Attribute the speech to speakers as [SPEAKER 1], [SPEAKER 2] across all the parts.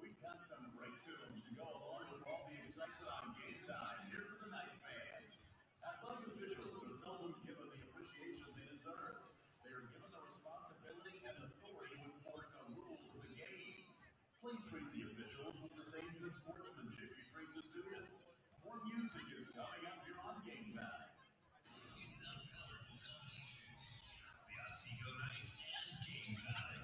[SPEAKER 1] We've got some great tunes to go along with all the excitement on game time here for the Knights fans. Athletic officials are seldom given the appreciation they deserve. They are given the responsibility and authority to enforce the rules of the game. Please treat the officials with the same good sportsmanship you treat the students. More music is coming up here on game time.
[SPEAKER 2] It's a colorful combination. The Otsego Knights and game time.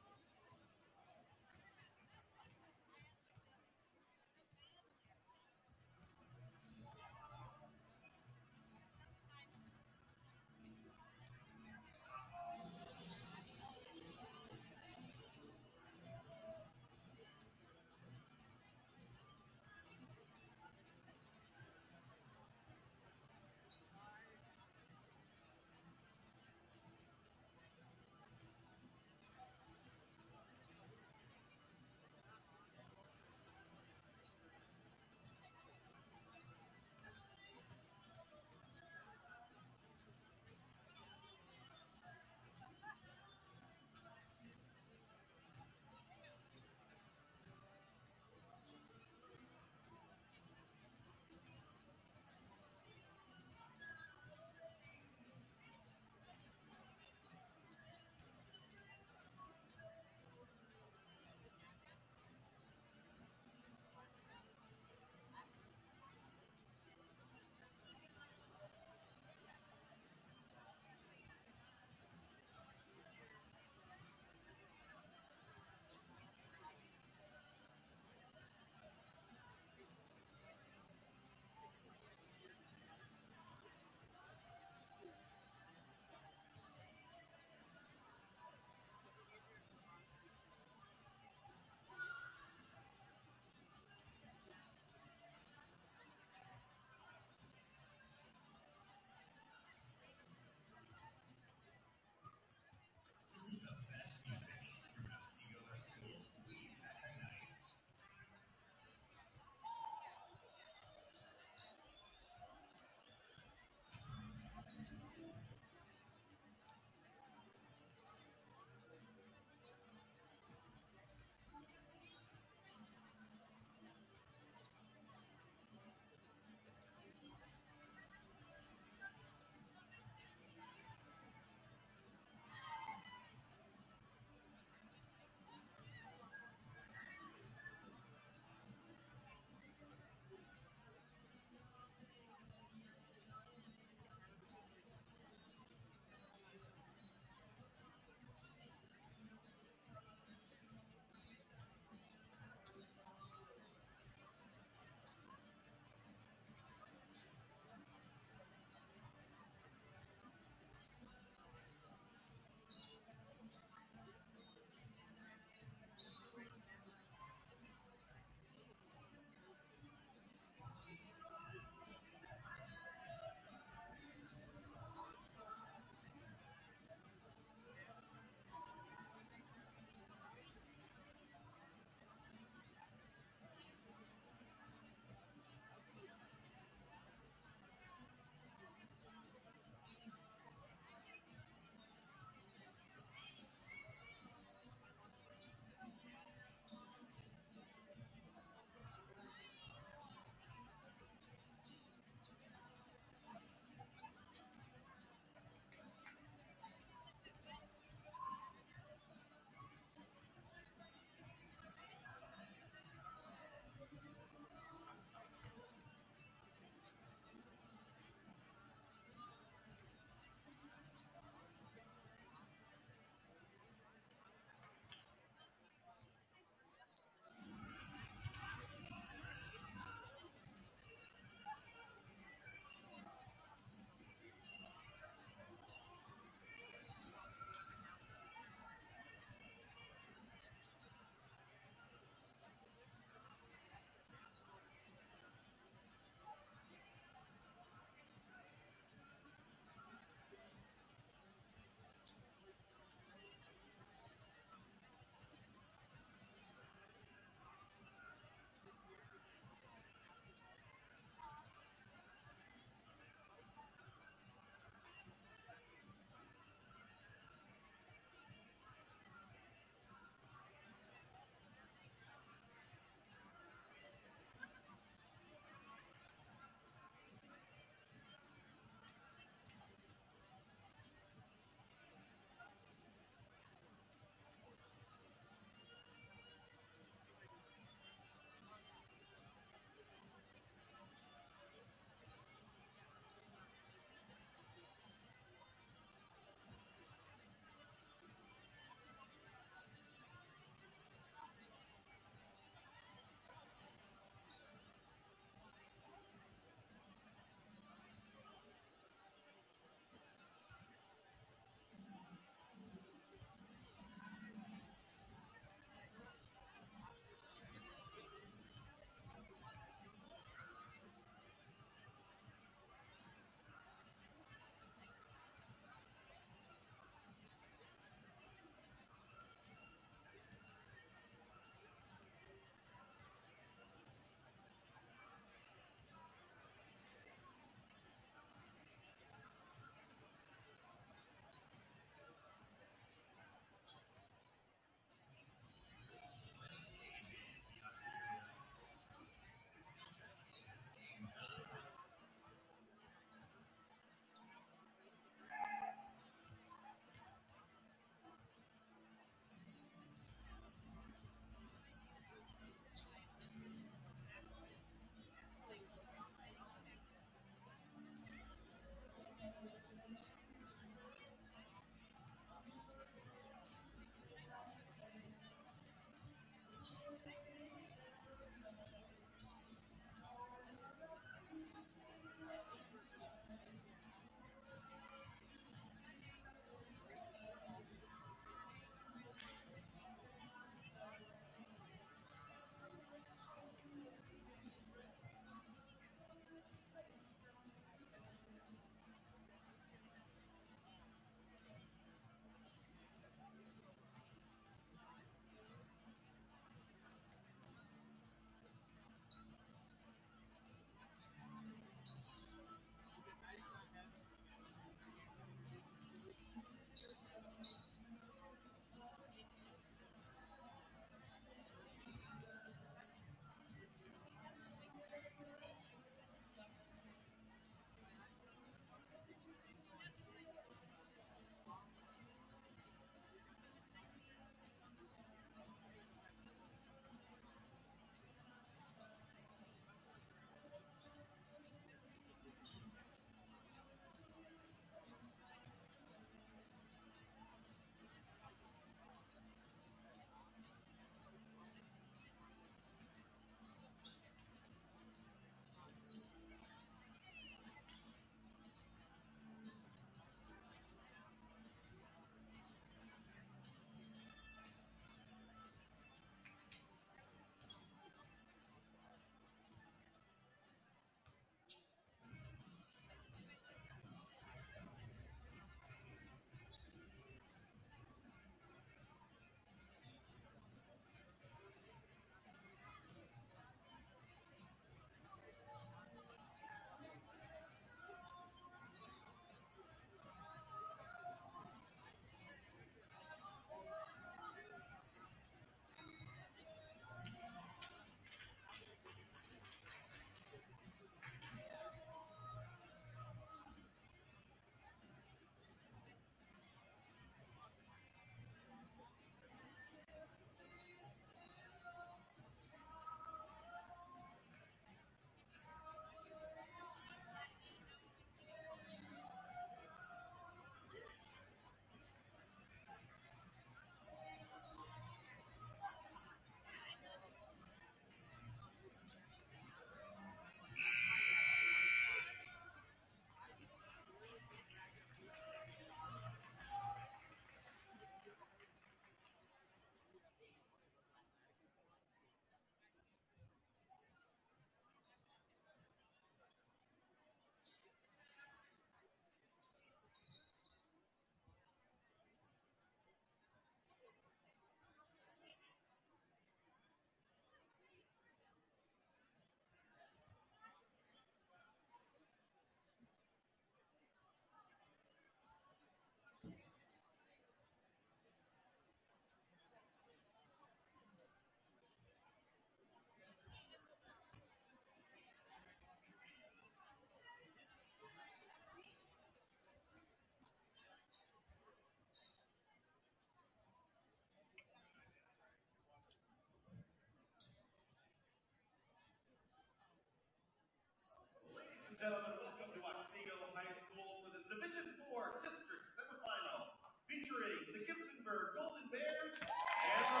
[SPEAKER 1] and gentlemen, welcome to Toledo High School for the Division IV District Semifinals, featuring the Gibsonburg Golden Bears and the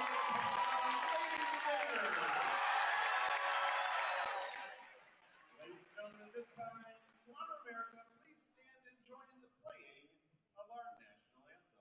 [SPEAKER 1] Ladies Bears. Ladies and gentlemen, at this time, to honor America, please stand and join in the playing of our national anthem.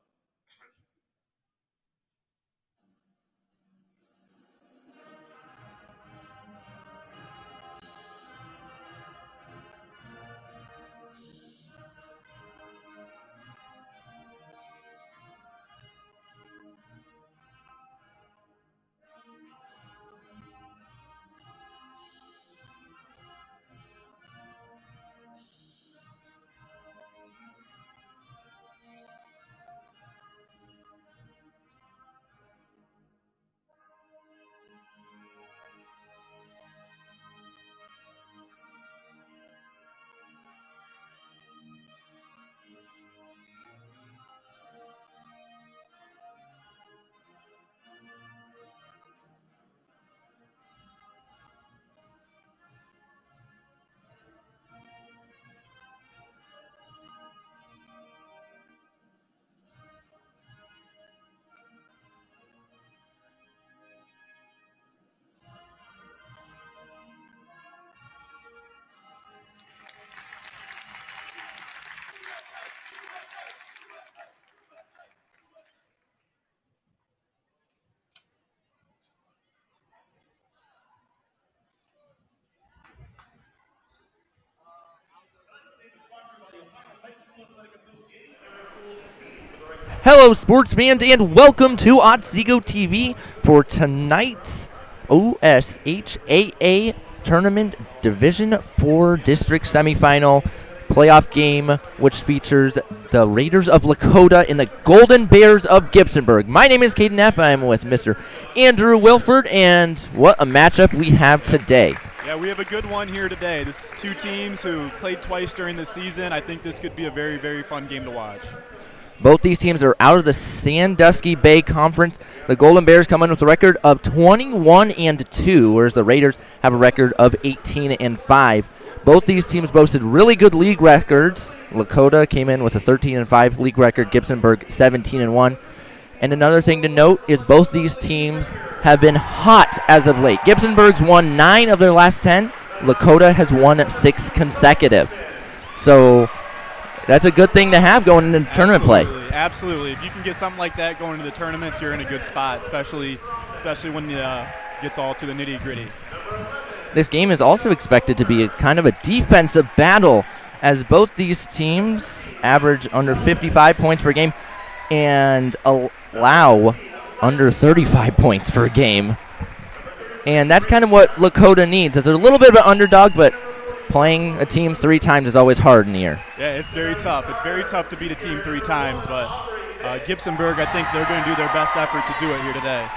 [SPEAKER 3] Hello, sports fans, and welcome to Otsego TV for tonight's OSHAA Tournament Division IV District Semifinal playoff game, which features the Raiders of Lakota and the Golden Bears of Gibsonburg. My name is Caden Knapp. I'm with Mr. Andrew Wilford, and what a matchup we have today.
[SPEAKER 4] Yeah, we have a good one here today. This is two teams who played twice during the season. I think this could be a very, very fun game to watch.
[SPEAKER 3] Both these teams are out of the Sandusky Bay Conference. The Golden Bears come in with a record of 21-2, whereas the Raiders have a record of 18-5. Both these teams boasted really good league records. Lakota came in with a 13-5 league record, Gibsonburg 17-1. And another thing to note is both these teams have been hot as of late. Gibsonburg's won 9 of their last 10. Lakota has won 6 consecutive. So that's a good thing to have going into tournament play.
[SPEAKER 4] Absolutely. If you can get something like that going into the tournaments, you're in a good spot, especially when it gets all to the nitty-gritty.
[SPEAKER 3] This game is also expected to be a kind of a defensive battle, as both these teams average under 55 points per game and allow under 35 points per game. And that's kind of what Lakota needs. They're a little bit of an underdog, but playing a team 3 times is always hard in here.
[SPEAKER 4] Yeah, it's very tough. It's very tough to beat a team 3 times, but Gibsonburg, I think they're going to do their best effort to do it here today.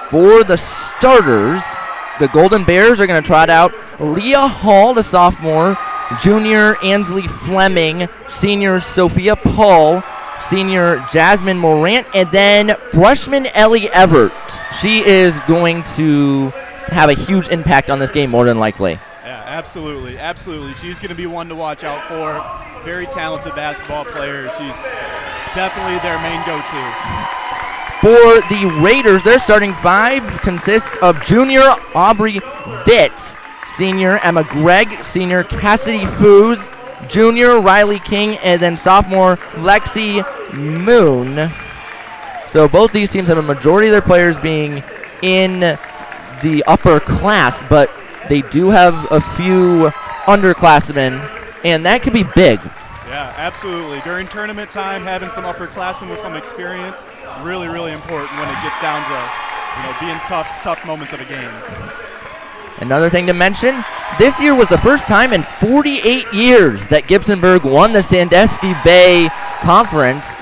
[SPEAKER 3] For the starters, the Golden Bears are going to trot out Leah Hall, the sophomore, junior Ansley Fleming, senior Sophia Paul, senior Jasmine Morant, and then freshman Ellie Everts. She is going to have a huge impact on this game more than likely.
[SPEAKER 4] Yeah, absolutely, absolutely. She's going to be one to watch out for. Very talented basketball player. She's definitely their main go-to.
[SPEAKER 3] For the Raiders, their starting 5 consists of junior Aubrey Vitt, senior Emma Gregg, senior Cassidy Foos, junior Riley King, and then sophomore Lexi Moon. So both these teams have a majority of their players being in the upper class, but they do have a few underclassmen, and that could be big.
[SPEAKER 4] Yeah, absolutely. During tournament time, having some upperclassmen with some experience, really, really important when it gets down to, being tough moments of a game.
[SPEAKER 3] Another thing to mention, this year was the first time in 48 years that Gibsonburg won the Sandusky Bay Conference.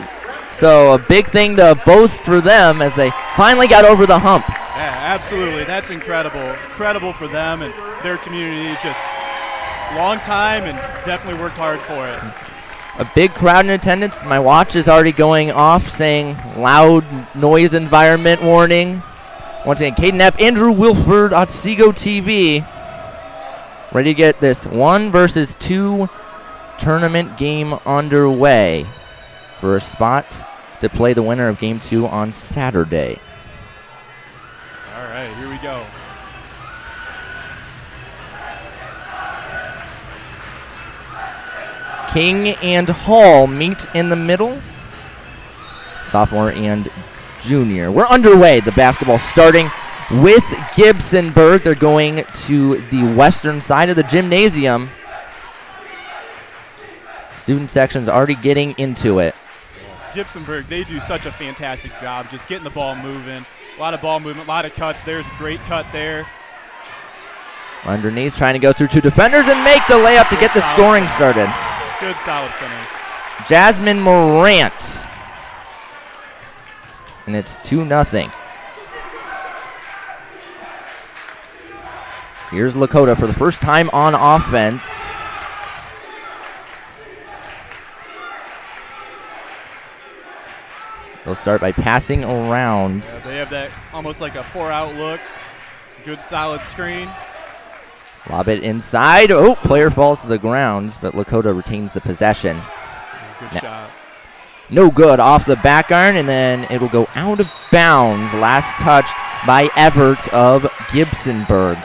[SPEAKER 3] So a big thing to boast for them as they finally got over the hump.
[SPEAKER 4] Yeah, absolutely. That's incredible. Incredible for them and their community. Just long time and definitely worked hard for it.
[SPEAKER 3] A big crowd in attendance. My watch is already going off saying loud noise environment warning. Once again, Caden Knapp, Andrew Wilford, Otsego TV. ready to get this 1-versus-2 tournament game underway for a spot to play the winner of Game 2 on Saturday.
[SPEAKER 4] All right, here we go.
[SPEAKER 3] King and Hall meet in the middle. Sophomore and junior. We're underway. The basketball starting with Gibsonburg. They're going to the western side of the gymnasium. Student section's already getting into it.
[SPEAKER 4] Gibsonburg, they do such a fantastic job just getting the ball moving. A lot of ball movement, a lot of cuts. There's a great cut there.
[SPEAKER 3] Underneath, trying to go through 2 defenders and make the layup to get the scoring started.
[SPEAKER 4] Good, solid finish.
[SPEAKER 3] Jasmine Morant. And it's 2-0. Here's Lakota for the first time on offense. They'll start by passing around.
[SPEAKER 4] Yeah, they have that almost like a 4-out look. Good, solid screen.
[SPEAKER 3] Lob it inside. Oh, player falls to the ground, but Lakota retains the possession.
[SPEAKER 4] Good shot.
[SPEAKER 3] No good off the back iron, and then it will go out of bounds. Last touch by Everett of Gibsonburg.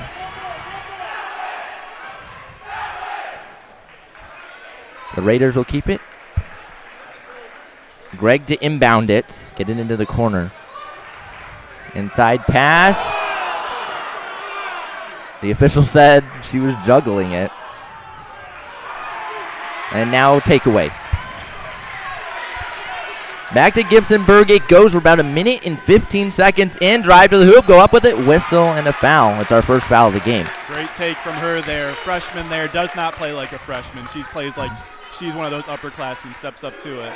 [SPEAKER 3] The Raiders will keep it. Greg to inbound it. Get it into the corner. Inside pass. The official said she was juggling it. And now takeaway. Back to Gibsonburg it goes. We're about 1 minute and 15 seconds in. Drive to the hoop, go up with it, whistle, and a foul. It's our first foul of the game.
[SPEAKER 4] Great take from her there. Freshman there, does not play like a freshman. She plays like she's one of those upperclassmen, steps up to it.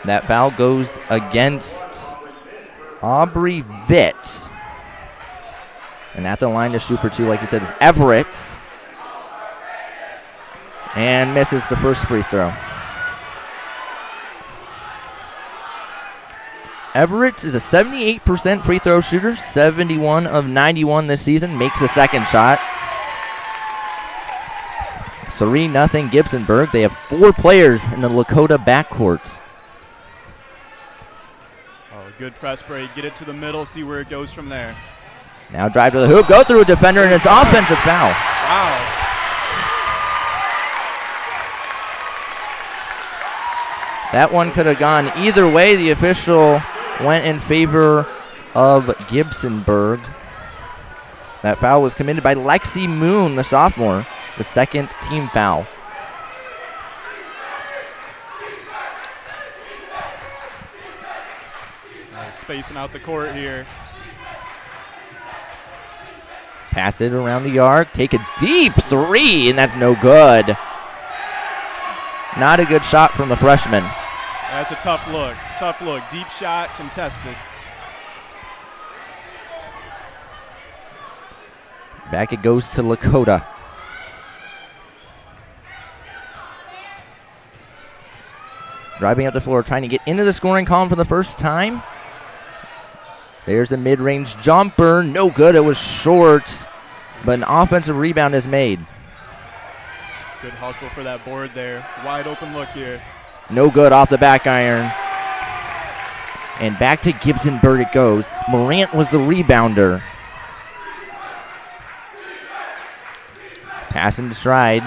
[SPEAKER 3] That foul goes against Aubrey Vitt. And at the line to shoot for 2, like you said, is Everett. And misses the first free throw. Everett is a 78% free throw shooter, 71 of 91 this season, makes the second shot. 3-0 Gibsonburg. They have 4 players in the Lakota backcourt.
[SPEAKER 4] Oh, good press break. Get it to the middle, see where it goes from there.
[SPEAKER 3] Now drive to the hoop, go through a defender, and it's offensive foul.
[SPEAKER 4] Wow.
[SPEAKER 3] That one could have gone either way. The official went in favor of Gibsonburg. That foul was committed by Lexi Moon, the sophomore, the second team foul.
[SPEAKER 4] Spacing out the court here.
[SPEAKER 3] Pass it around the arc, take a deep 3, and that's no good. Not a good shot from the freshman.
[SPEAKER 4] That's a tough look. Tough look. Deep shot, contested.
[SPEAKER 3] Back it goes to Lakota. Driving up the floor, trying to get into the scoring column for the first time. There's a mid-range jumper. No good. It was short, but an offensive rebound is made.
[SPEAKER 4] Good hustle for that board there. Wide open look here.
[SPEAKER 3] No good off the back iron. And back to Gibsonburg it goes. Morant was the rebounder. Pass into stride.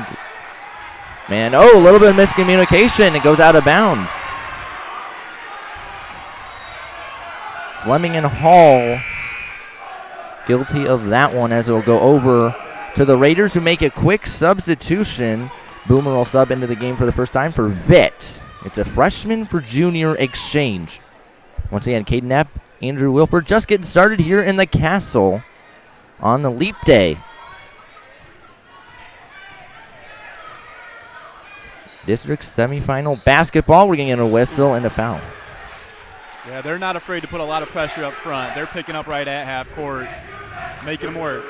[SPEAKER 3] Man, oh, a little bit of miscommunication. It goes out of bounds. Fleming and Hall guilty of that one, as it will go over to the Raiders, who make a quick substitution. Boomer will sub into the game for the first time for Vitt. It's a freshman for junior exchange. Once again, Caden Knapp, Andrew Wilford just getting started here in the Castle on the Leap Day. District semifinal basketball. We're getting a whistle and a foul.
[SPEAKER 4] Yeah, they're not afraid to put a lot of pressure up front. They're picking up right at half court, making them work.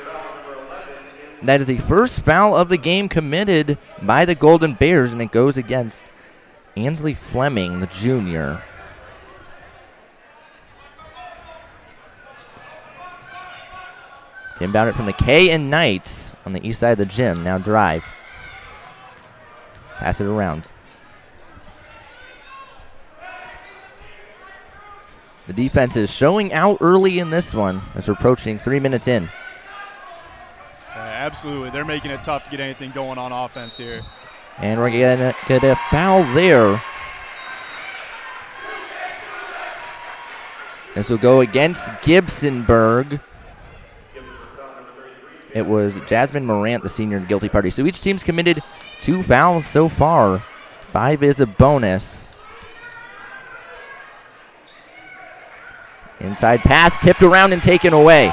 [SPEAKER 3] That is the first foul of the game committed by the Golden Bears, and it goes against Ansley Fleming, the junior. Inbound it from the K and Knights on the east side of the gym. Now drive. Pass it around. The defense is showing out early in this one as we're approaching 3 minutes in.
[SPEAKER 4] Absolutely. They're making it tough to get anything going on offense here.
[SPEAKER 3] And we're going to get a foul there. This will go against Gibsonburg. It was Jasmine Morant, the senior, guilty party. So each team's committed 2 fouls so far. 5 is a bonus. Inside pass, tipped around and taken away.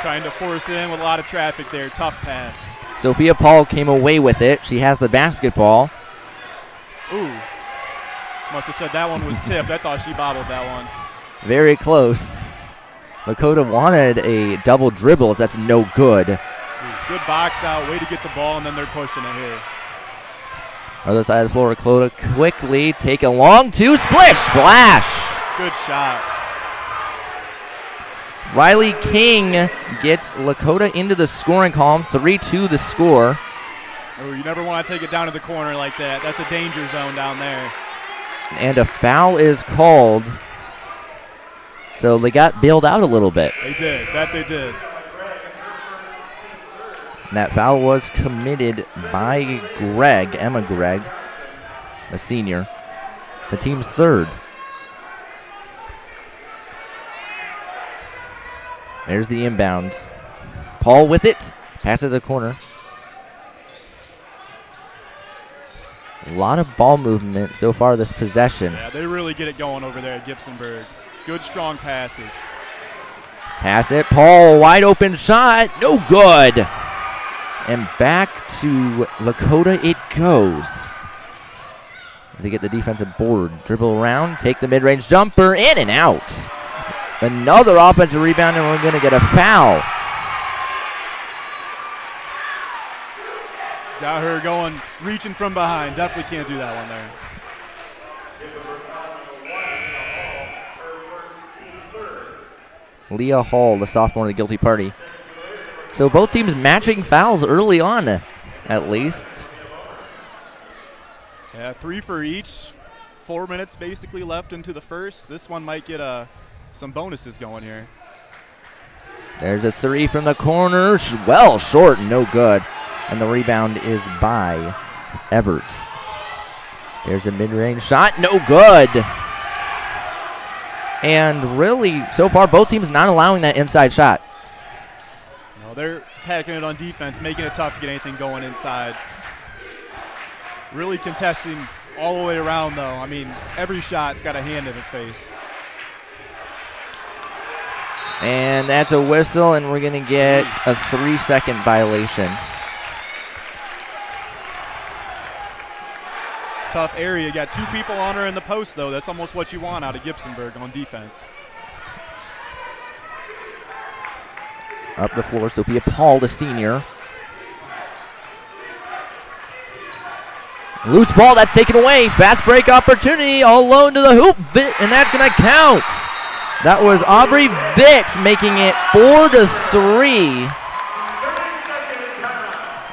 [SPEAKER 4] Trying to force it in with a lot of traffic there. Tough pass.
[SPEAKER 3] Sophia Paul came away with it. She has the basketball.
[SPEAKER 4] Ooh. Must have said that one was tipped. I thought she bobbled that one.
[SPEAKER 3] Very close. Lakota wanted a double dribbles. That's no good.
[SPEAKER 4] Ooh, good box out. Way to get the ball, and then they're pushing it here.
[SPEAKER 3] Other side of the floor, Lakota quickly take a long 2. Splish, splash.
[SPEAKER 4] Good shot.
[SPEAKER 3] Riley King gets Lakota into the scoring column. 3-2 the score.
[SPEAKER 4] Oh, you never want to take it down to the corner like that. That's a danger zone down there.
[SPEAKER 3] And a foul is called. So they got bailed out a little bit.
[SPEAKER 4] They did. That they did.
[SPEAKER 3] That foul was committed by Emma Gregg, a senior, the team's 3rd. There's the inbound. Paul with it. Pass it to the corner. A lot of ball movement so far this possession.
[SPEAKER 4] Yeah, they really get it going over there at Gibsonburg. Good, strong passes.
[SPEAKER 3] Pass it. Paul, wide open shot. No good. And back to Lakota it goes. As they get the defensive board. Dribble around. Take the mid-range jumper. In and out. Another offensive rebound, and we're going to get a foul.
[SPEAKER 4] Got her going, reaching from behind. Definitely can't do that one there.
[SPEAKER 3] Leah Hall, the sophomore, the guilty party. So both teams matching fouls early on, at least.
[SPEAKER 4] Yeah, 3 for each. 4 minutes basically left into the first. This one might get some bonuses going here.
[SPEAKER 3] There's a 3 from the corner. Well short, no good. And the rebound is by Everts. There's a mid-range shot, no good. And really, so far, both teams not allowing that inside shot.
[SPEAKER 4] No, they're packing it on defense, making it tough to get anything going inside. Really contesting all the way around, though. I mean, every shot's got a hand in its face.
[SPEAKER 3] And that's a whistle, and we're going to get a 3-second violation.
[SPEAKER 4] Tough area. You got 2 people on her in the post, though. That's almost what you want out of Gibsonburg on defense.
[SPEAKER 3] Up the floor, Sophia Paul, the senior. Loose ball, that's taken away. Fast break opportunity, all alone to the hoop, and that's going to count. That was Aubrey Vicks making it 4-3.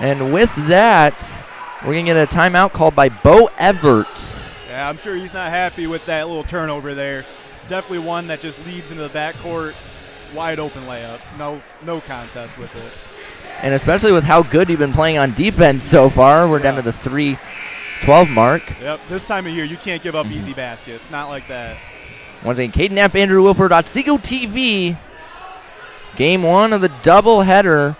[SPEAKER 3] And with that, we're going to get a timeout called by Bo Everts.
[SPEAKER 4] Yeah, I'm sure he's not happy with that little turnover there. Definitely one that just leads into the backcourt. Wide open layup. No contest with it.
[SPEAKER 3] And especially with how good you've been playing on defense so far, we're down to the 3-12 mark.
[SPEAKER 4] Yep, this time of year, you can't give up easy baskets. Not like that.
[SPEAKER 3] Once again, Caden Knapp, Andrew Wilford, Otsego TV. Game 1 of the doubleheader.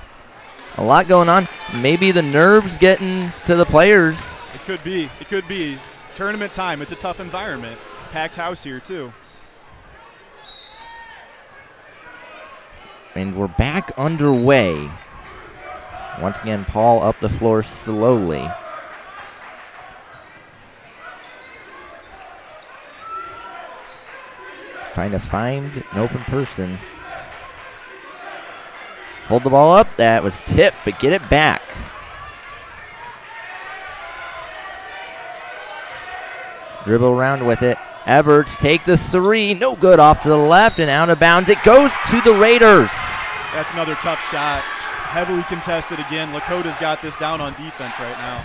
[SPEAKER 3] A lot going on. Maybe the nerves getting to the players.
[SPEAKER 4] It could be. It could be. Tournament time. It's a tough environment. Packed house here, too.
[SPEAKER 3] And we're back underway. Once again, Paul up the floor slowly. Trying to find an open person. Hold the ball up. That was tipped, but get it back. Dribble around with it. Everts take the 3. No good, off to the left and out of bounds. It goes to the Raiders.
[SPEAKER 4] That's another tough shot. Heavily contested again. Lakota's got this down on defense right now.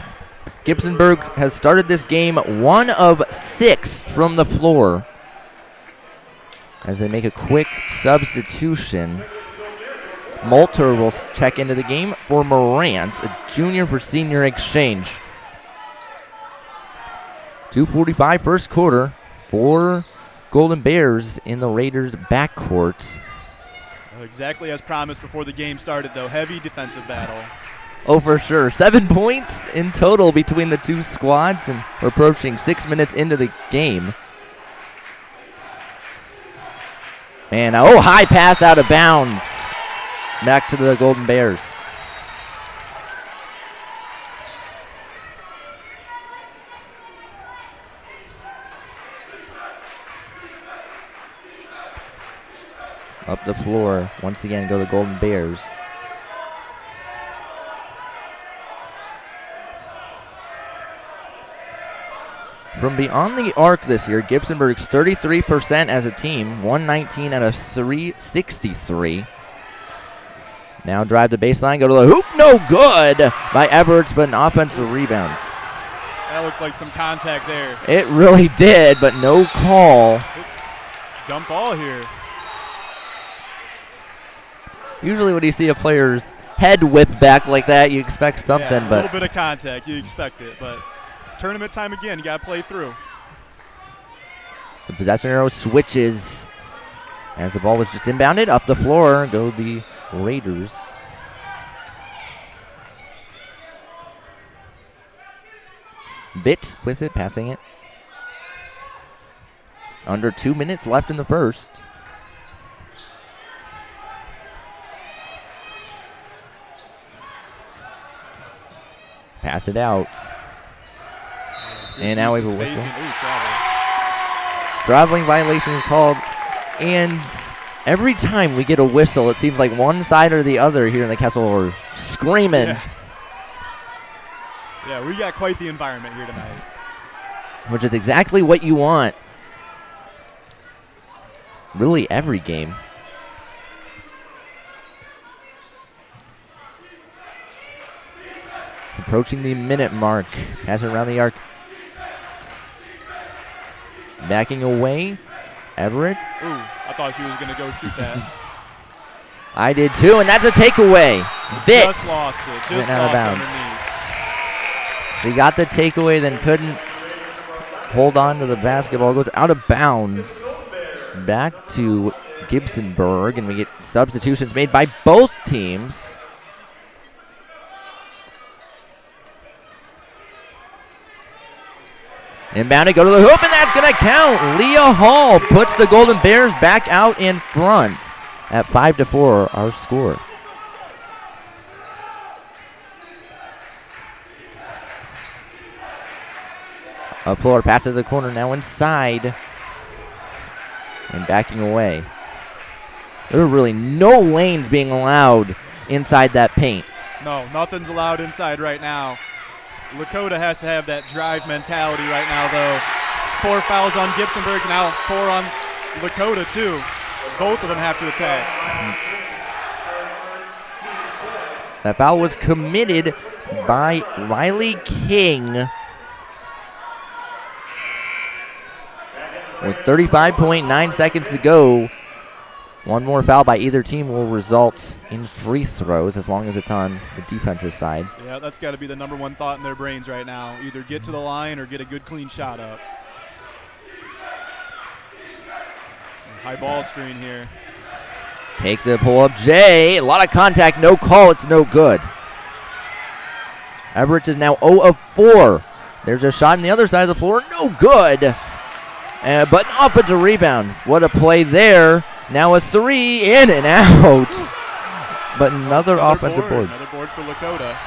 [SPEAKER 3] Gibsonburg has started this game 1 of 6 from the floor as they make a quick substitution. Moulter will check into the game for Morant, a junior for senior exchange. 2:45 first quarter for Golden Bears in the Raiders' backcourt.
[SPEAKER 4] Exactly as promised before the game started, though. Heavy defensive battle.
[SPEAKER 3] Oh, for sure. 7 points in total between the two squads, and we're approaching 6 minutes into the game. And, high pass out of bounds. Back to the Golden Bears. Up the floor, once again, go the Golden Bears. From beyond the arc this year, Gibsonburg's 33% as a team, 119 out of 363. Now drive the baseline, go to the hoop, no good by Everett, but an offensive rebound.
[SPEAKER 4] That looked like some contact there.
[SPEAKER 3] It really did, but no call.
[SPEAKER 4] Jump ball here.
[SPEAKER 3] Usually when you see a player's head whip back like that, you expect something.
[SPEAKER 4] Yeah, a
[SPEAKER 3] but
[SPEAKER 4] little bit of contact, you expect it, but tournament time again, you got to play through.
[SPEAKER 3] The possession arrow switches as the ball was just inbounded. Up the floor go the Raiders. Bit with it, passing it. Under 2 minutes left in the first. Pass it out. And now we have a whistle. Traveling violation is called. And every time we get a whistle, it seems like one side or the other here in the Kessel are screaming.
[SPEAKER 4] Yeah, we got quite the environment here tonight.
[SPEAKER 3] Which is exactly what you want. Really every game. Approaching the minute mark. Pass it around the arc. Backing away. Everett.
[SPEAKER 4] Ooh, I thought she was going to go shoot that.
[SPEAKER 3] I did too, and that's a takeaway. Vitt
[SPEAKER 4] Just lost it. Just
[SPEAKER 3] went out of
[SPEAKER 4] lost
[SPEAKER 3] bounds.
[SPEAKER 4] underneath.
[SPEAKER 3] They got the takeaway, then couldn't hold on to the basketball. Goes out of bounds. Back to Gibsonburg, and we get substitutions made by both teams. Inbounded, go to the hoop, and that's going to count. Leah Hall puts the Golden Bears back out in front at 5-4, our score. Up floor, pass to the corner, now inside. And backing away. There are really no lanes being allowed inside that paint.
[SPEAKER 4] No, nothing's allowed inside right now. Lakota has to have that drive mentality right now, though. 4 fouls on Gibsonburg, now 4 on Lakota, too. Both of them have to attack.
[SPEAKER 3] That foul was committed by Riley King. With 35.9 seconds to go, one more foul by either team will result in free throws as long as it's on the defensive side.
[SPEAKER 4] Yeah, that's got to be the number one thought in their brains right now. Either get to the line or get a good clean shot up. High ball screen here.
[SPEAKER 3] Take the pull-up, Jay. A lot of contact, no call, it's no good. Everett is now 0 of 4. There's a shot on the other side of the floor, no good. But an offensive rebound. What a play there. Now a 3, in and out. But another offensive board.
[SPEAKER 4] Another board for Lakota.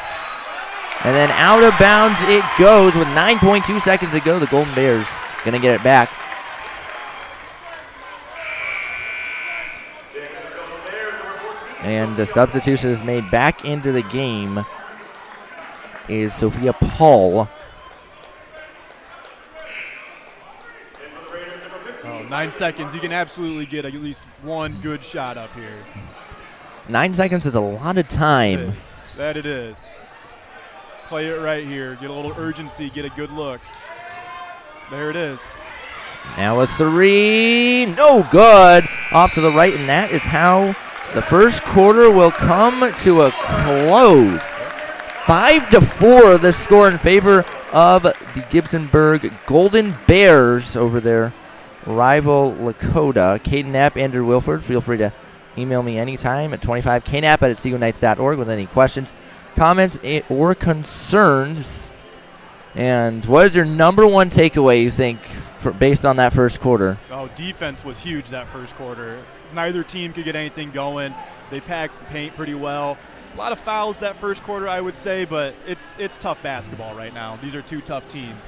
[SPEAKER 3] And then out of bounds it goes with 9.2 seconds to go. The Golden Bears going to get it back. And the substitution is made back into the game is Sophia Paul.
[SPEAKER 4] 9 seconds. You can absolutely get at least one good shot up here.
[SPEAKER 3] 9 seconds is a lot of time.
[SPEAKER 4] That it is. Play it right here. Get a little urgency. Get a good look. There it is.
[SPEAKER 3] Now a 3. No good. Off to the right, and that is how the first quarter will come to a close. 5-4, the score in favor of the Gibsonburg Golden Bears over their rival Lakota. Caden Knapp, Andrew Wilford, feel free to email me anytime at 25knap@seagoodnights.org with any questions, comments, or concerns. And what is your number one takeaway, you think, based on that first quarter?
[SPEAKER 4] Oh, defense was huge that first quarter. Neither team could get anything going. They packed the paint pretty well. A lot of fouls that first quarter, I would say, but it's tough basketball right now. These are two tough teams.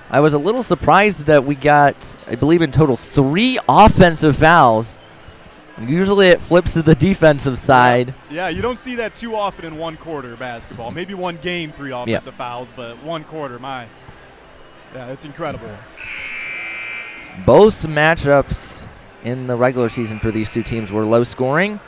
[SPEAKER 3] I was a little surprised that we got, I believe in total, 3 offensive fouls. Usually it flips to the defensive side.
[SPEAKER 4] Yeah, you don't see that too often in one quarter basketball. Maybe one game, 3 offensive fouls, but one quarter, yeah, it's incredible.
[SPEAKER 3] Both matchups in the regular season for these two teams were low scoring.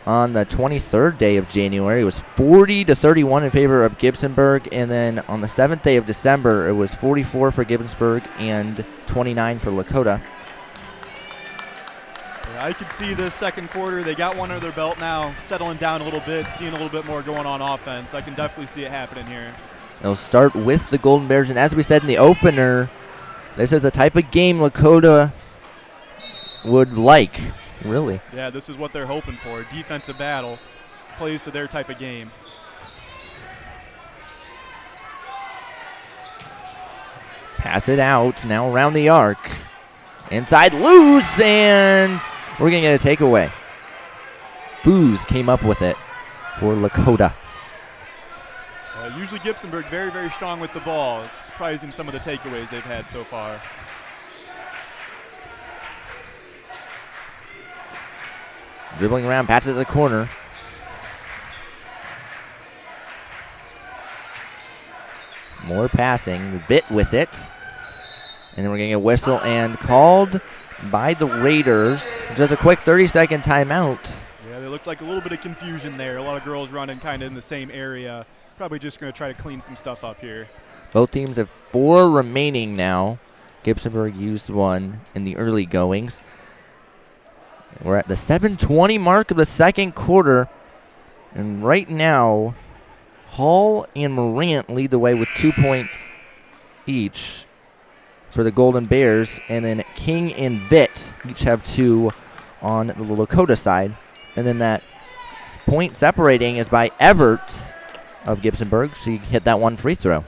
[SPEAKER 3] On the 23rd day of January, it was 40-31 in favor of Gibsonburg, and then on the 7th day of December, it was 44 for Gibsonburg and 29 for Lakota.
[SPEAKER 4] Yeah, I could see the second quarter. They got one under their belt now, settling down a little bit, seeing a little bit more going on offense. I can definitely see it happening here.
[SPEAKER 3] They'll start with the Golden Bears, and as we said in the opener, this is the type of game Lakota would like. Really?
[SPEAKER 4] Yeah, this is what they're hoping for. Defensive battle plays to their type of game.
[SPEAKER 3] Pass it out. Now around the arc. Inside loose, and we're going to get a takeaway. Foos came up with it for Lakota.
[SPEAKER 4] Usually Gibsonburg very, very strong with the ball. It's surprising some of the takeaways they've had so far.
[SPEAKER 3] Dribbling around, pass it to the corner. More passing, Bit with it. And then we're getting a whistle and called by the Raiders. Just a quick 30-second timeout.
[SPEAKER 4] Yeah, there looked like a little bit of confusion there. A lot of girls running kind of in the same area. Probably just going to try to clean some stuff up here.
[SPEAKER 3] Both teams have 4 remaining now. Gibsonburg used 1 in the early goings. We're at the 7:20 mark of the second quarter. And right now, Hall and Morant lead the way with 2 points each for the Golden Bears. And then King and Vitt each have 2 on the Lakota side. And then that point separating is by Everts of Gibsonburg. She hit that 1 free throw.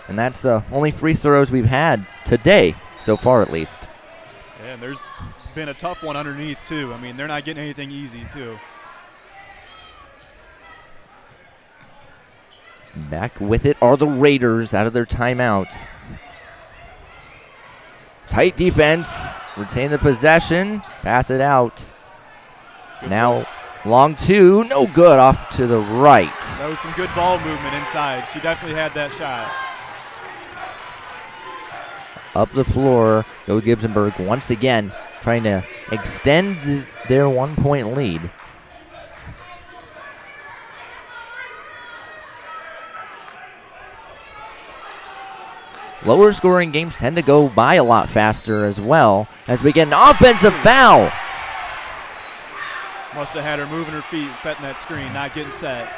[SPEAKER 3] And that's the only free throws we've had today, so far at least.
[SPEAKER 4] Yeah, and there's been a tough one underneath, too. I mean, they're not getting anything easy, too.
[SPEAKER 3] Back with it are the Raiders out of their timeout. Tight defense, retain the possession, pass it out. Now long 2, no good, off to the right.
[SPEAKER 4] That was some good ball movement inside. She definitely had that shot.
[SPEAKER 3] Up the floor, go Gibsonburg once again, trying to extend their 1-point lead. Lower scoring games tend to go by a lot faster as well, as we get an offensive foul.
[SPEAKER 4] Must have had her moving her feet, setting that screen, not getting set.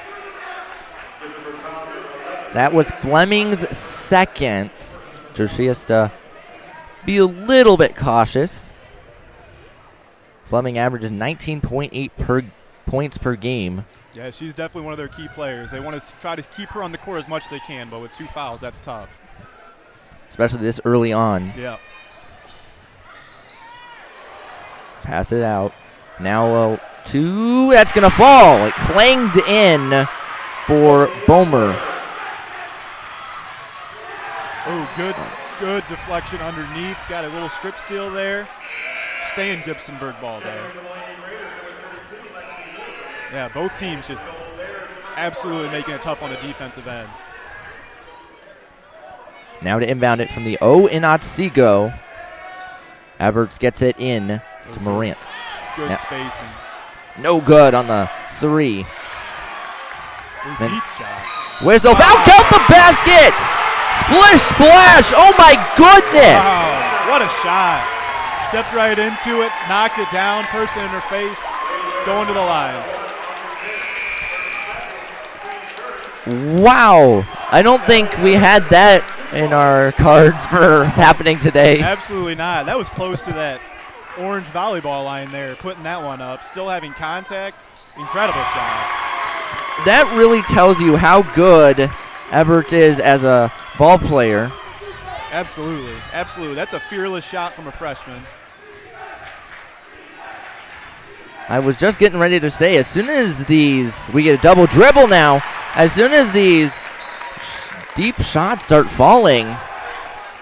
[SPEAKER 3] That was Fleming's second. So she has to be a little bit cautious. Fleming averages 19.8 points per game.
[SPEAKER 4] Yeah, she's definitely one of their key players. They want to try to keep her on the court as much as they can, but with 2 fouls, that's tough.
[SPEAKER 3] Especially this early on.
[SPEAKER 4] Yeah.
[SPEAKER 3] Pass it out. Now 2, that's going to fall. It clanged in for Bomer.
[SPEAKER 4] Oh, good deflection underneath. Got a little strip steal there. Staying Gibsonburg ball there. Yeah, both teams just absolutely making it tough on the defensive end.
[SPEAKER 3] Now to inbound it from the O in Otsego. Everts gets it in to Morant.
[SPEAKER 4] Good spacing.
[SPEAKER 3] No good on the three.
[SPEAKER 4] Deep shot.
[SPEAKER 3] Where's the foul? Count the basket! Splish splash! Oh my goodness!
[SPEAKER 4] Wow, what a shot. Stepped right into it, knocked it down, person in her face, going to the line.
[SPEAKER 3] Wow. I don't think we had that in our cards for happening today.
[SPEAKER 4] Absolutely not. That was close to that orange volleyball line there, putting that one up. Still having contact. Incredible shot.
[SPEAKER 3] That really tells you how good Everett is as a ball player.
[SPEAKER 4] Absolutely. Absolutely. That's a fearless shot from a freshman.
[SPEAKER 3] I was just getting ready to say, as soon as we get a double dribble now, as soon as these deep shots start falling,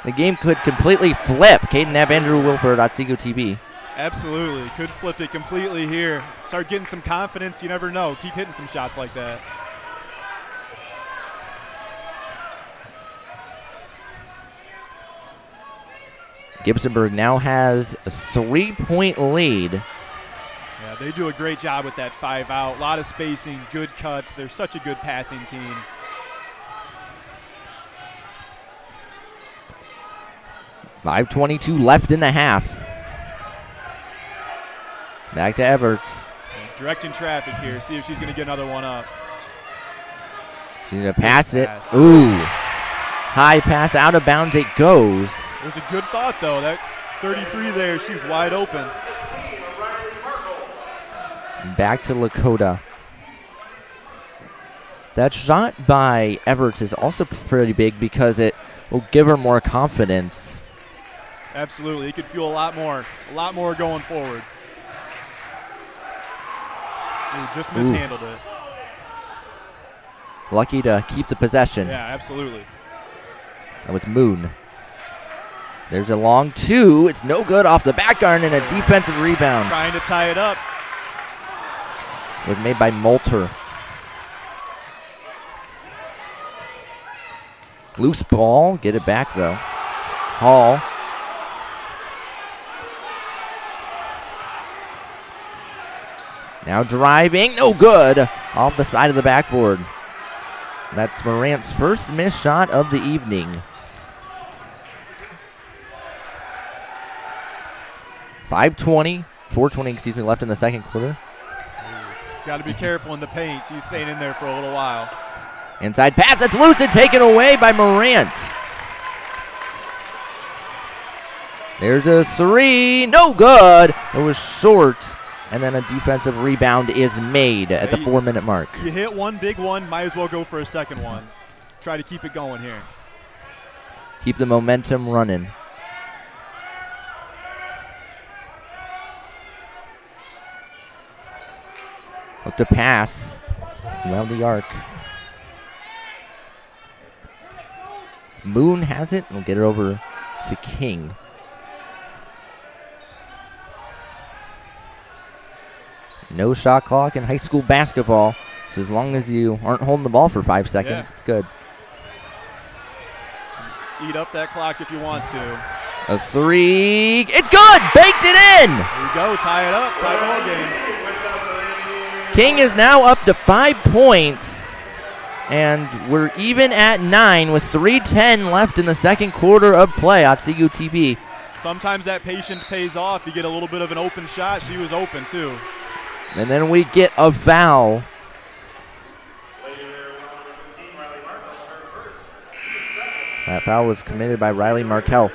[SPEAKER 3] the game could completely flip. Caden Knapp, Andrew Wilford, Otsego TV.
[SPEAKER 4] Absolutely. Could flip it completely here. Start getting some confidence. You never know. Keep hitting some shots like that.
[SPEAKER 3] Gibsonburg now has a 3-point lead.
[SPEAKER 4] Yeah, they do a great job with that 5 out. A lot of spacing, good cuts. They're such a good passing team.
[SPEAKER 3] .5:22 left in the half. Back to Everts.
[SPEAKER 4] Directing traffic here. See if she's going to get another one up.
[SPEAKER 3] She's going to pass it. Ooh. High pass, out of bounds it goes.
[SPEAKER 4] It was a good thought, though. That 33 there, she's wide open.
[SPEAKER 3] Back to Lakota. That shot by Everts is also pretty big because it will give her more confidence.
[SPEAKER 4] Absolutely. It could fuel a lot more going forward. Ooh, just mishandled it.
[SPEAKER 3] Lucky to keep the possession.
[SPEAKER 4] Yeah, absolutely.
[SPEAKER 3] That was Moon. There's a long two. It's no good off the back iron and a defensive rebound.
[SPEAKER 4] Trying to tie it up.
[SPEAKER 3] It was made by Moulter. Loose ball. Get it back, though. Hall. Now driving. No good. Off the side of the backboard. That's Morant's first missed shot of the evening. 4:20 left in the second quarter.
[SPEAKER 4] Got to be careful in the paint. She's staying in there for a little while.
[SPEAKER 3] Inside pass, that's loose and taken away by Morant. There's a three, no good. It was short, and then a defensive rebound is made at the 4-minute mark.
[SPEAKER 4] You hit one big one, might as well go for a second one. Try to keep it going here.
[SPEAKER 3] Keep the momentum running. Look to pass around the arc. Moon has it. We'll get it over to King. No shot clock in high school basketball, so as long as you aren't holding the ball for 5 seconds, It's good.
[SPEAKER 4] Eat up that clock if you want to.
[SPEAKER 3] A three. It's good. Baked it in.
[SPEAKER 4] There you go. Tie it up. Tie ball game.
[SPEAKER 3] King is now up to 5 points, and we're even at 9 with 3:10 left in the second quarter of play at Otsego TV.
[SPEAKER 4] Sometimes that patience pays off. You get a little bit of an open shot. She was open, too.
[SPEAKER 3] And then we get a foul. That foul was committed by Riley Markell.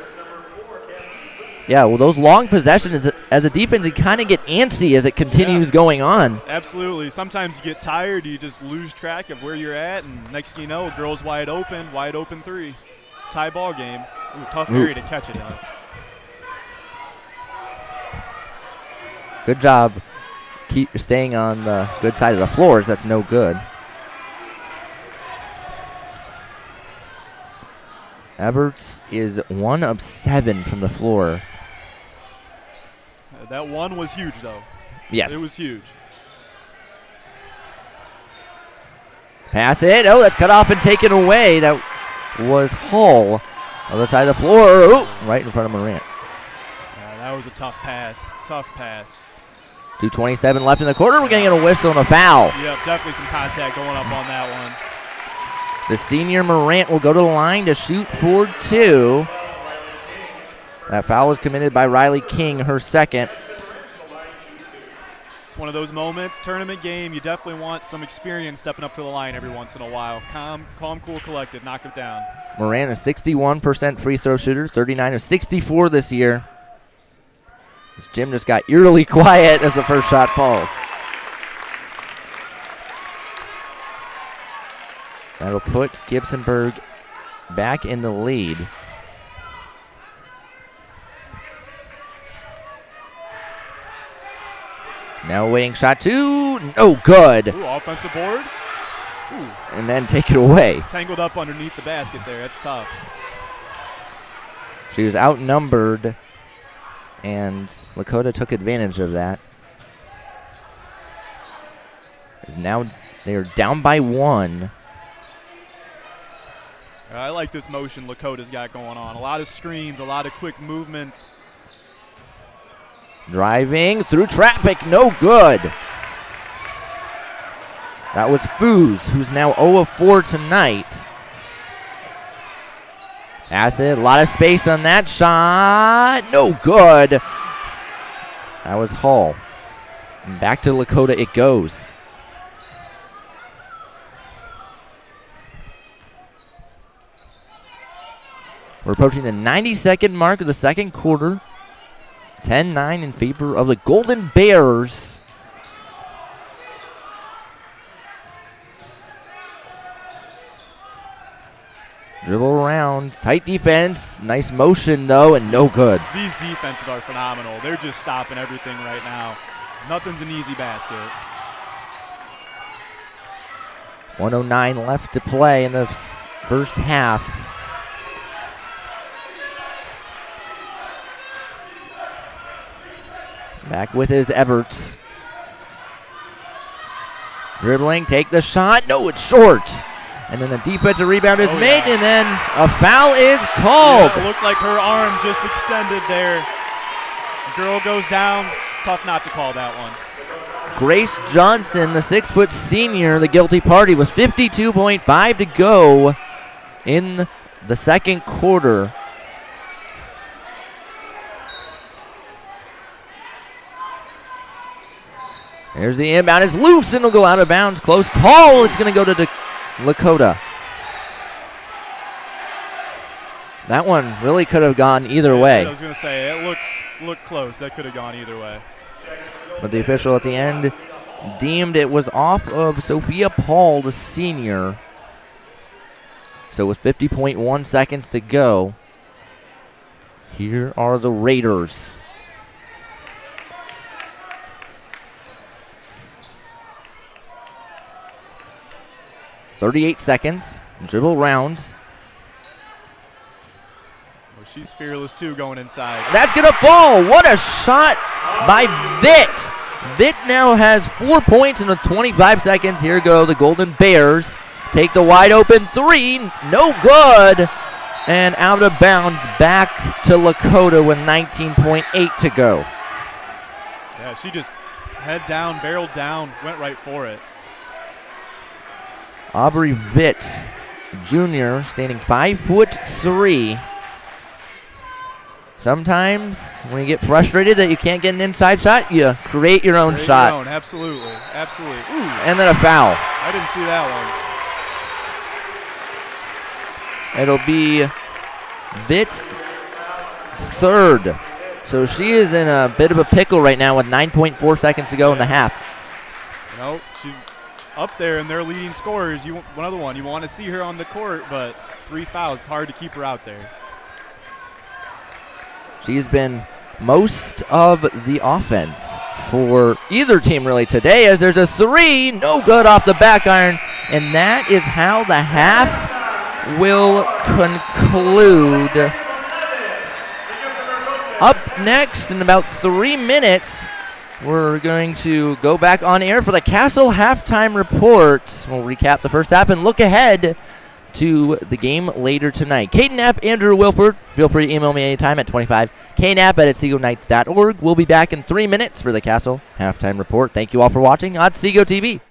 [SPEAKER 3] Yeah, well, those long possessions, as a defense, you kind of get antsy as it continues going on.
[SPEAKER 4] Absolutely. Sometimes you get tired. You just lose track of where you're at, and next thing you know, girl's wide open three. Tie ball game. Ooh, tough area to catch it in.
[SPEAKER 3] Good job. Keep staying on the good side of the floors. That's no good. Everts is 1 of 7 from the floor.
[SPEAKER 4] That one was huge, though.
[SPEAKER 3] Yes.
[SPEAKER 4] It was huge.
[SPEAKER 3] Pass it. Oh, that's cut off and taken away. That was Hull. Other side of the floor. Ooh, right in front of Morant.
[SPEAKER 4] That was a tough pass. Tough pass.
[SPEAKER 3] 2:27 left in the quarter. We're going to get a whistle and a foul.
[SPEAKER 4] Yep, definitely some contact going up on that one.
[SPEAKER 3] The senior Morant will go to the line to shoot for 2. That foul was committed by Riley King, her second.
[SPEAKER 4] It's one of those moments, tournament game, you definitely want some experience stepping up to the line every once in a while. Calm, cool, collected, knock it down.
[SPEAKER 3] Morant, a 61% free throw shooter, 39 of 64 this year. This gym just got eerily quiet as the first shot falls. That'll put Gibsonburg back in the lead. Now waiting shot 2, no good.
[SPEAKER 4] Ooh, offensive board. Ooh.
[SPEAKER 3] And then take it away.
[SPEAKER 4] Tangled up underneath the basket there, that's tough.
[SPEAKER 3] She was outnumbered, and Lakota took advantage of that. As now they are down by 1.
[SPEAKER 4] I like this motion Lakota's got going on. A lot of screens, a lot of quick movements.
[SPEAKER 3] Driving through traffic, no good. That was Foos, who's now 0 of 4 tonight. Acid, a lot of space on that shot, no good. That was Hall. And back to Lakota it goes. We're approaching the 90-second mark of the second quarter. 10-9 in favor of the Golden Bears. Dribble around, tight defense, nice motion though, and no good.
[SPEAKER 4] These defenses are phenomenal. They're just stopping everything right now. Nothing's an easy basket.
[SPEAKER 3] 1:09 left to play in the first half. Back with his Everts. Dribbling, take the shot. No, it's short. And then the defensive rebound is made, and then a foul is called.
[SPEAKER 4] Yeah, it looked like her arm just extended there. The girl goes down. Tough not to call that one.
[SPEAKER 3] Grace Johnson, the 6-foot senior, the guilty party, with 52.5 to go in the second quarter. There's the inbound. It's loose and it'll go out of bounds. Close call. It's going to go to Lakota. That one really could have gone either way.
[SPEAKER 4] I was going to say, it looked close. That could have gone either way.
[SPEAKER 3] But the official at the end deemed it was off of Sophia Paul, the senior. So with 50.1 seconds to go, here are the Raiders. .38 seconds. Dribble round.
[SPEAKER 4] Well, she's fearless too going inside.
[SPEAKER 3] That's going to fall. What a shot by Vitt. Vitt now has 4 points in the 25 seconds. Here go the Golden Bears. Take the wide open 3. No good. And out of bounds back to Lakota with 19.8 to go.
[SPEAKER 4] Yeah, she just head down, barreled down, went right for it.
[SPEAKER 3] Aubrey Vitt, Jr., standing 5'3". Sometimes when you get frustrated that you can't get an inside shot, you create your own shot.
[SPEAKER 4] Your own. Absolutely. Ooh.
[SPEAKER 3] And then a foul.
[SPEAKER 4] I didn't see that one.
[SPEAKER 3] It'll be Vitt's third. So she is in a bit of a pickle right now with 9.4 seconds to go in the half.
[SPEAKER 4] You know, she up there and they're leading scorers. Another one. You want to see her on the court, but 3 fouls. Hard to keep her out there.
[SPEAKER 3] She's been most of the offense for either team really today, as there's a 3, no good off the back iron, and that is how the half will conclude. Up next in about 3 minutes, we're going to go back on air for the Castle halftime report. We'll recap the first half and look ahead to the game later tonight. Caden Knapp, Andrew Wilford. Feel free to email me anytime at 25knapp@OtsegoKnights.org. We'll be back in 3 minutes for the Castle Halftime Report. Thank you all for watching Otsego TV.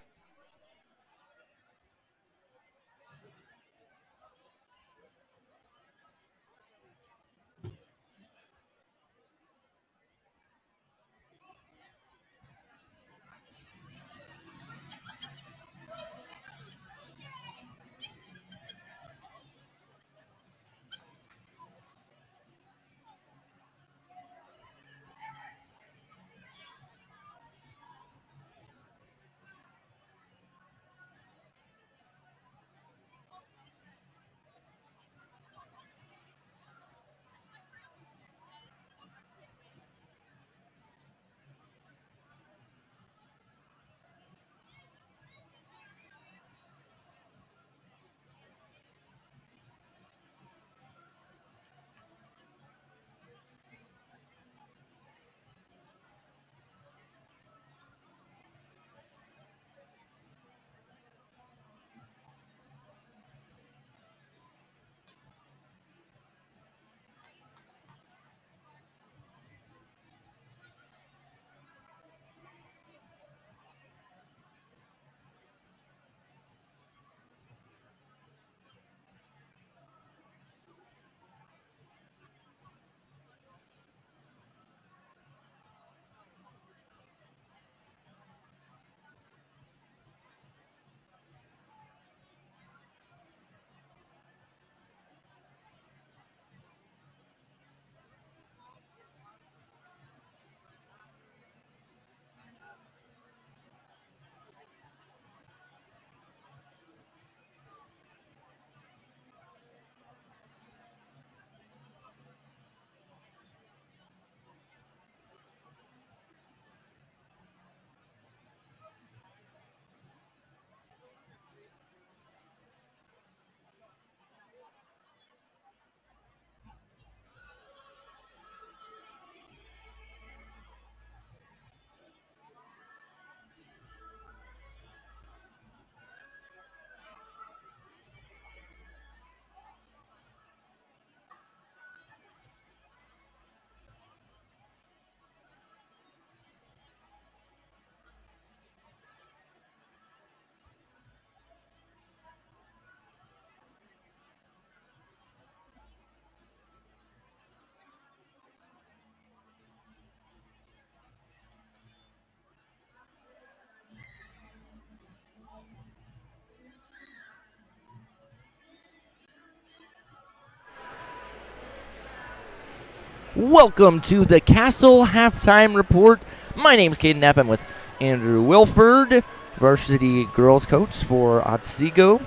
[SPEAKER 3] Welcome to the Castle Halftime Report. My name's Caden Knapp. I'm with Andrew Wilford, varsity girls coach for Otsego.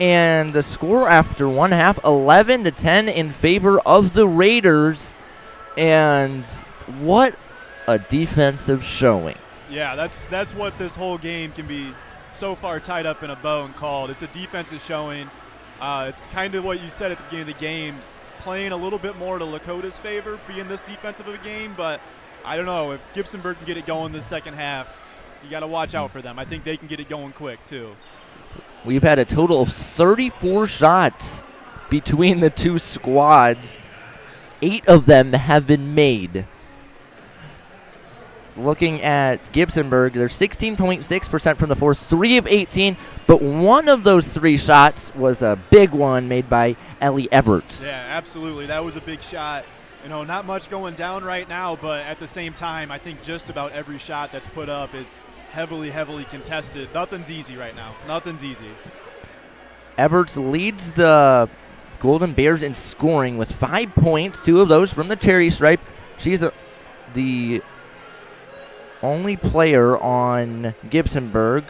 [SPEAKER 3] And the score after one half, 11-10 in favor of the Raiders. And what a defensive showing.
[SPEAKER 4] Yeah, that's what this whole game can be so far tied up in a bow and called. It's a defensive showing. It's kind of what you said at the beginning of the game, playing a little bit more to Lakota's favor, being this defensive of a game, but I don't know. If Gibsonburg can get it going this second half, you got to watch out for them. I think they can get it going quick, too.
[SPEAKER 3] We've had a total of 34 shots between the two squads. 8 of them have been made. Looking at Gibsonburg, they're 16.6% from the floor, 3 of 18, but one of those 3 shots was a big one made by Ellie Everts.
[SPEAKER 4] Yeah, absolutely. That was a big shot. You know, not much going down right now, but at the same time, I think just about every shot that's put up is heavily, heavily contested. Nothing's easy right now. Nothing's easy.
[SPEAKER 3] Everts leads the Golden Bears in scoring with 5 points, 2 of those from the cherry stripe. She's the only player on Gibsonburg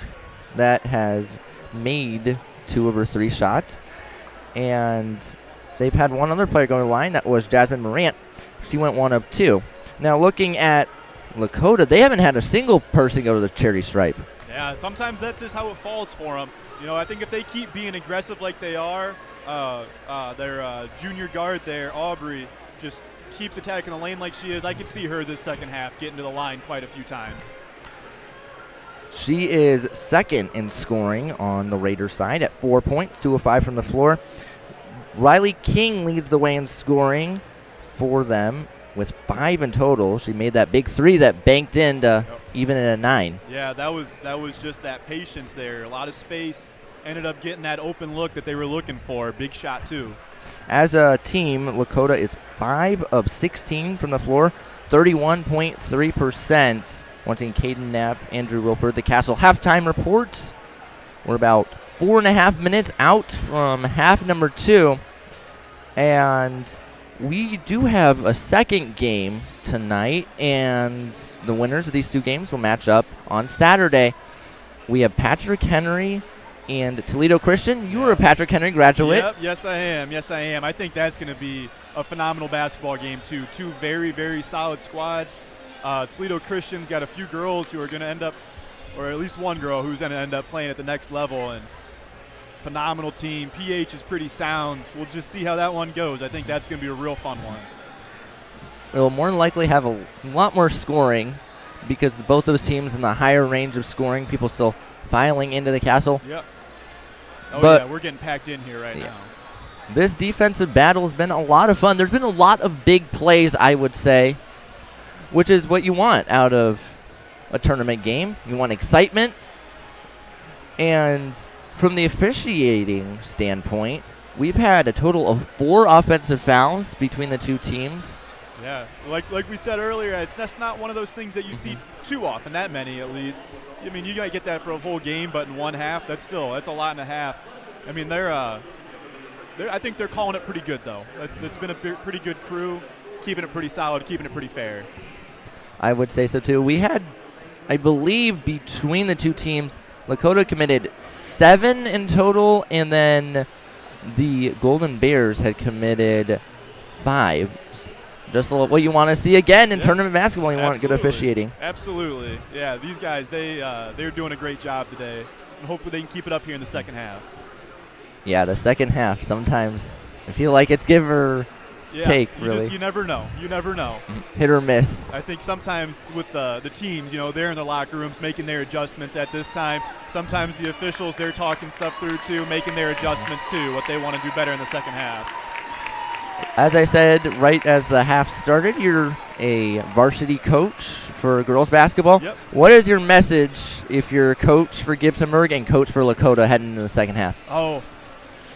[SPEAKER 3] that has made 2 of her 3 shots. And they've had one other player go to the line. That was Jasmine Morant. She went 1 of 2. Now looking at Lakota, they haven't had a single person go to the cherry stripe.
[SPEAKER 4] Yeah, sometimes that's just how it falls for them. You know, I think if they keep being aggressive like they are, their junior guard there, Aubrey, just keeps attacking the lane like she is. I could see her this second half getting to the line quite a few times.
[SPEAKER 3] She is second in scoring on the Raiders side at 4 points, 2 of 5 from the floor. Riley King leads the way in scoring for them with 5 in total. She made that big three that banked in to even at a 9.
[SPEAKER 4] Yeah, that was just that patience there. A lot of space. Ended up getting that open look that they were looking for. Big shot, too.
[SPEAKER 3] As a team, Lakota is 5 of 16 from the floor, 31.3%. Once again, Caden Knapp, Andrew Wilford, the Castle halftime reports. We're about 4.5 minutes out from half number 2. And we do have a second game tonight, and the winners of these 2 games will match up on Saturday. We have Patrick Henry and Toledo Christian. You were a Patrick Henry graduate.
[SPEAKER 4] Yep, yes I am. I think that's going to be a phenomenal basketball game, too. 2 very, very solid squads. Toledo Christian's got a few girls who are going to end up, or at least one girl who's going to end up playing at the next level, and phenomenal team. PH is pretty sound. We'll just see how that one goes. I think that's going to be a real fun one.
[SPEAKER 3] It will more than likely have a lot more scoring because both those teams in the higher range of scoring, people still filing into the Castle.
[SPEAKER 4] Yep. Oh,
[SPEAKER 3] but
[SPEAKER 4] yeah, we're getting packed in here right now.
[SPEAKER 3] This defensive battle has been a lot of fun. There's been a lot of big plays, I would say, which is what you want out of a tournament game. You want excitement. And from the officiating standpoint, we've had a total of 4 offensive fouls between the 2 teams.
[SPEAKER 4] Yeah, like we said earlier, that's not one of those things that you see too often, that many at least. I mean, you got to get that for a whole game, but in one half, that's a lot and a half. I mean, I think they're calling it pretty good, though. It's been a pretty good crew, keeping it pretty solid, keeping it pretty fair.
[SPEAKER 3] I would say so, too. We had, I believe, between the 2 teams, Lakota committed 7 in total, and then the Golden Bears had committed 5. Just what you want to see again in tournament basketball. You want good officiating.
[SPEAKER 4] Absolutely. Yeah, these guys, they're doing a great job today, and hopefully they can keep it up here in the second half.
[SPEAKER 3] Yeah, the second half, sometimes I feel like it's give or take, really.
[SPEAKER 4] You never know.
[SPEAKER 3] Hit or miss.
[SPEAKER 4] I think sometimes with the teams, they're in the locker rooms making their adjustments at this time. Sometimes the officials, they're talking stuff through, too, making their adjustments, too, what they want to do better in the second half.
[SPEAKER 3] As I said right as the half started, you're a varsity coach for girls basketball.
[SPEAKER 4] Yep.
[SPEAKER 3] What is your message if you're a coach for Gibsonburg and coach for Lakota heading into the second half?
[SPEAKER 4] Oh,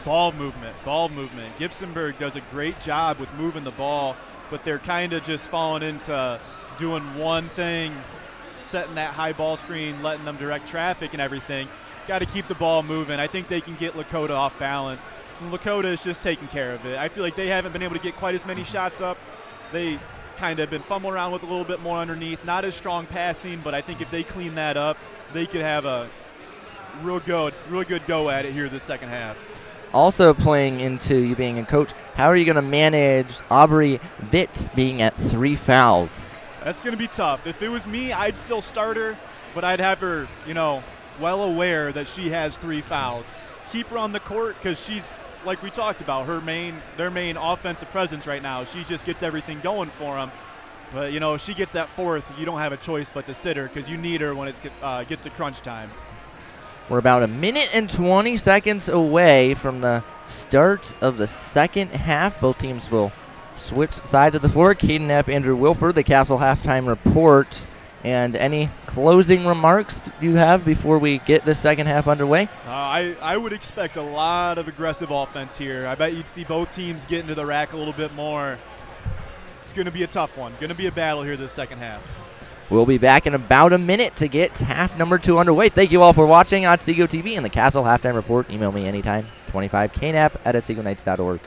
[SPEAKER 4] ball movement. Gibsonburg does a great job with moving the ball, but they're kind of just falling into doing one thing, setting that high ball screen, letting them direct traffic and everything. Got to keep the ball moving. I think they can get Lakota off balance. Lakota is just taking care of it. I feel like they haven't been able to get quite as many shots up. They kind of been fumbling around with a little bit more underneath. Not as strong passing, but I think if they clean that up, they could have a real good go at it here this second half.
[SPEAKER 3] Also playing into you being a coach, how are you going to manage Aubrey Vitt being at 3 fouls?
[SPEAKER 4] That's going to be tough. If it was me, I'd still start her, but I'd have her, well aware that she has 3 fouls. Keep her on the court because she's, like we talked about, their main offensive presence right now. She just gets everything going for them. But, if she gets that 4th, you don't have a choice but to sit her because you need her when it gets to crunch time.
[SPEAKER 3] We're about 1 minute and 20 seconds away from the start of the second half. Both teams will switch sides of the floor. Caden Knapp, Andrew Wilford, the Castle halftime report. And any closing remarks you have before we get this second half underway?
[SPEAKER 4] I would expect a lot of aggressive offense here. I bet you'd see both teams get into the rack a little bit more. It's going to be a tough one. Going to be a battle here this second half.
[SPEAKER 3] We'll be back in about a minute to get half number 2 underway. Thank you all for watching on Seago TV and the Castle Halftime Report. Email me anytime, 25knap@seagonights.org.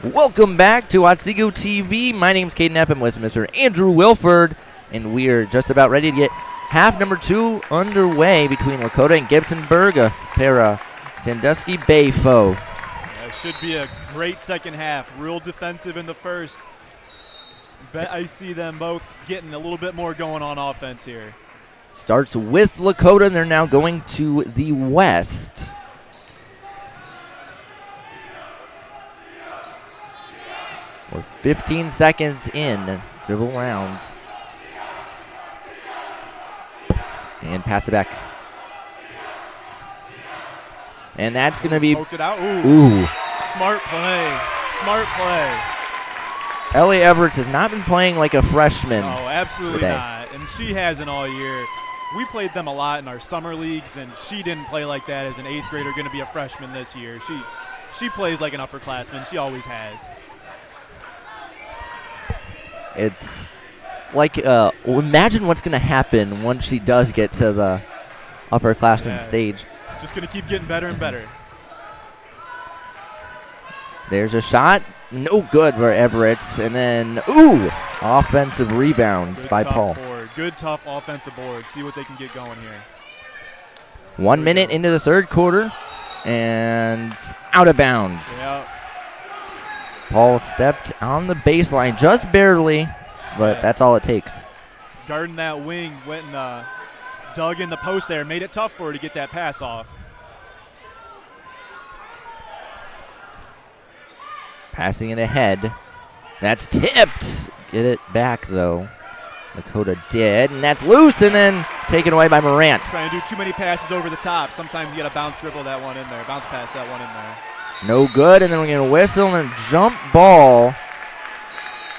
[SPEAKER 3] Welcome back to Otsego TV. My name's Caden Epp. I'm with Mr. Andrew Wilford, and we are just about ready to get half number 2 underway between Lakota and Gibsonburg, a pair of Sandusky Bay foe.
[SPEAKER 4] It should be a great second half. Real defensive in the first. Bet I see them both getting a little bit more going on offense here.
[SPEAKER 3] Starts with Lakota, and they're now going to the west. We're 15 seconds in, dribble rounds. And pass it back. And that's going to be...
[SPEAKER 4] Poked it out.
[SPEAKER 3] Ooh.
[SPEAKER 4] Smart play. Smart play.
[SPEAKER 3] Ellie Everett has not been playing like a freshman.
[SPEAKER 4] No, absolutely
[SPEAKER 3] today.
[SPEAKER 4] not. And she hasn't all year. We played them a lot in our summer leagues, and she didn't play like that as an 8th grader going to be a freshman this year. She plays like an upperclassman. She always has.
[SPEAKER 3] It's like, imagine what's going to happen once she does get to the upperclassman stage.
[SPEAKER 4] Just going to keep getting better and better.
[SPEAKER 3] There's a shot. No good for Everett's. And then, ooh, offensive rebounds by Paul.
[SPEAKER 4] Board. Good, tough offensive board. See what they can get going here.
[SPEAKER 3] 1 minute into the third quarter. And out of bounds.
[SPEAKER 4] Yep.
[SPEAKER 3] Paul stepped on the baseline just barely, but that's all it takes.
[SPEAKER 4] Guarding that wing, went and dug in the post there, made it tough for her to get that pass off.
[SPEAKER 3] Passing it ahead. That's tipped. Get it back, though. Lakota did, and that's loose, and then taken away by Morant.
[SPEAKER 4] Trying to do too many passes over the top. Sometimes you got to bounce dribble that one in there, bounce pass that one in there.
[SPEAKER 3] No good, and then we're going to whistle and jump ball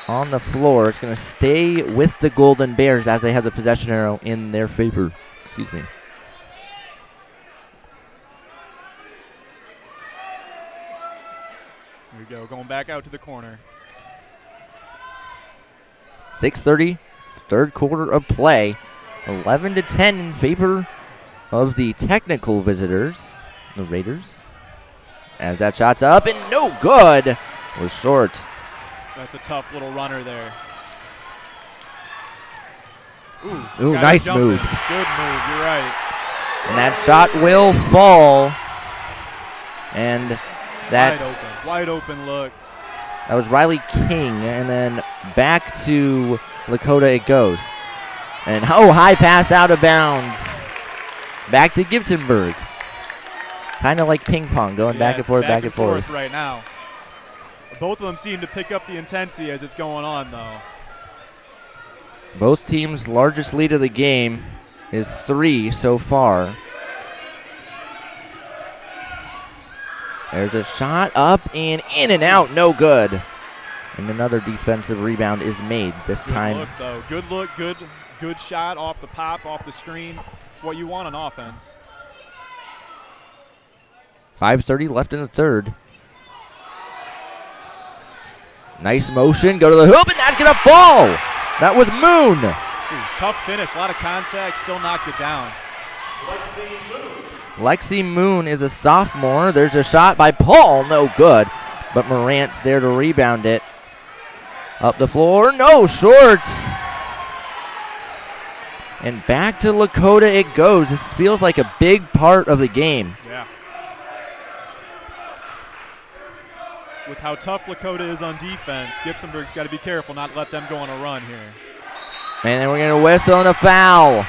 [SPEAKER 3] on the floor. It's going to stay with the Golden Bears as they have the possession arrow in their favor. Excuse me.
[SPEAKER 4] Here we go, going back out to the corner.
[SPEAKER 3] 6:30, third quarter of play. 11-10 in favor of the technical visitors, the Raiders. As that shot's up and no good. Was short.
[SPEAKER 4] That's a tough little runner there.
[SPEAKER 3] Ooh, nice move.
[SPEAKER 4] Good move, you're right.
[SPEAKER 3] And that shot will fall. And that's
[SPEAKER 4] wide open look.
[SPEAKER 3] That was Riley King, and then back to Lakota it goes. And high pass out of bounds. Back to Gibsonburg. Kind of like ping pong, going back and forth, back and forth.
[SPEAKER 4] Right now. Both of them seem to pick up the intensity as it's going on, though.
[SPEAKER 3] Both teams' largest lead of the game is 3 so far. There's a shot up and in and out, no good. And another defensive rebound is made this time.
[SPEAKER 4] Good look, though. Good look, good shot off the pop, off the screen. It's what you want on offense.
[SPEAKER 3] 5:30 left in the third. Nice motion, go to the hoop, and that's going to fall. That was Moon.
[SPEAKER 4] Ooh, tough finish, a lot of contact, still knocked it down.
[SPEAKER 3] Lexi Moon is a sophomore. There's a shot by Paul, no good. But Morant's there to rebound it. Up the floor, no, short. And back to Lakota it goes. This feels like a big part of the game.
[SPEAKER 4] Yeah. With how tough Lakota is on defense, Gibsonburg's got to be careful not to let them go on a run here.
[SPEAKER 3] And then we're going to whistle and a foul.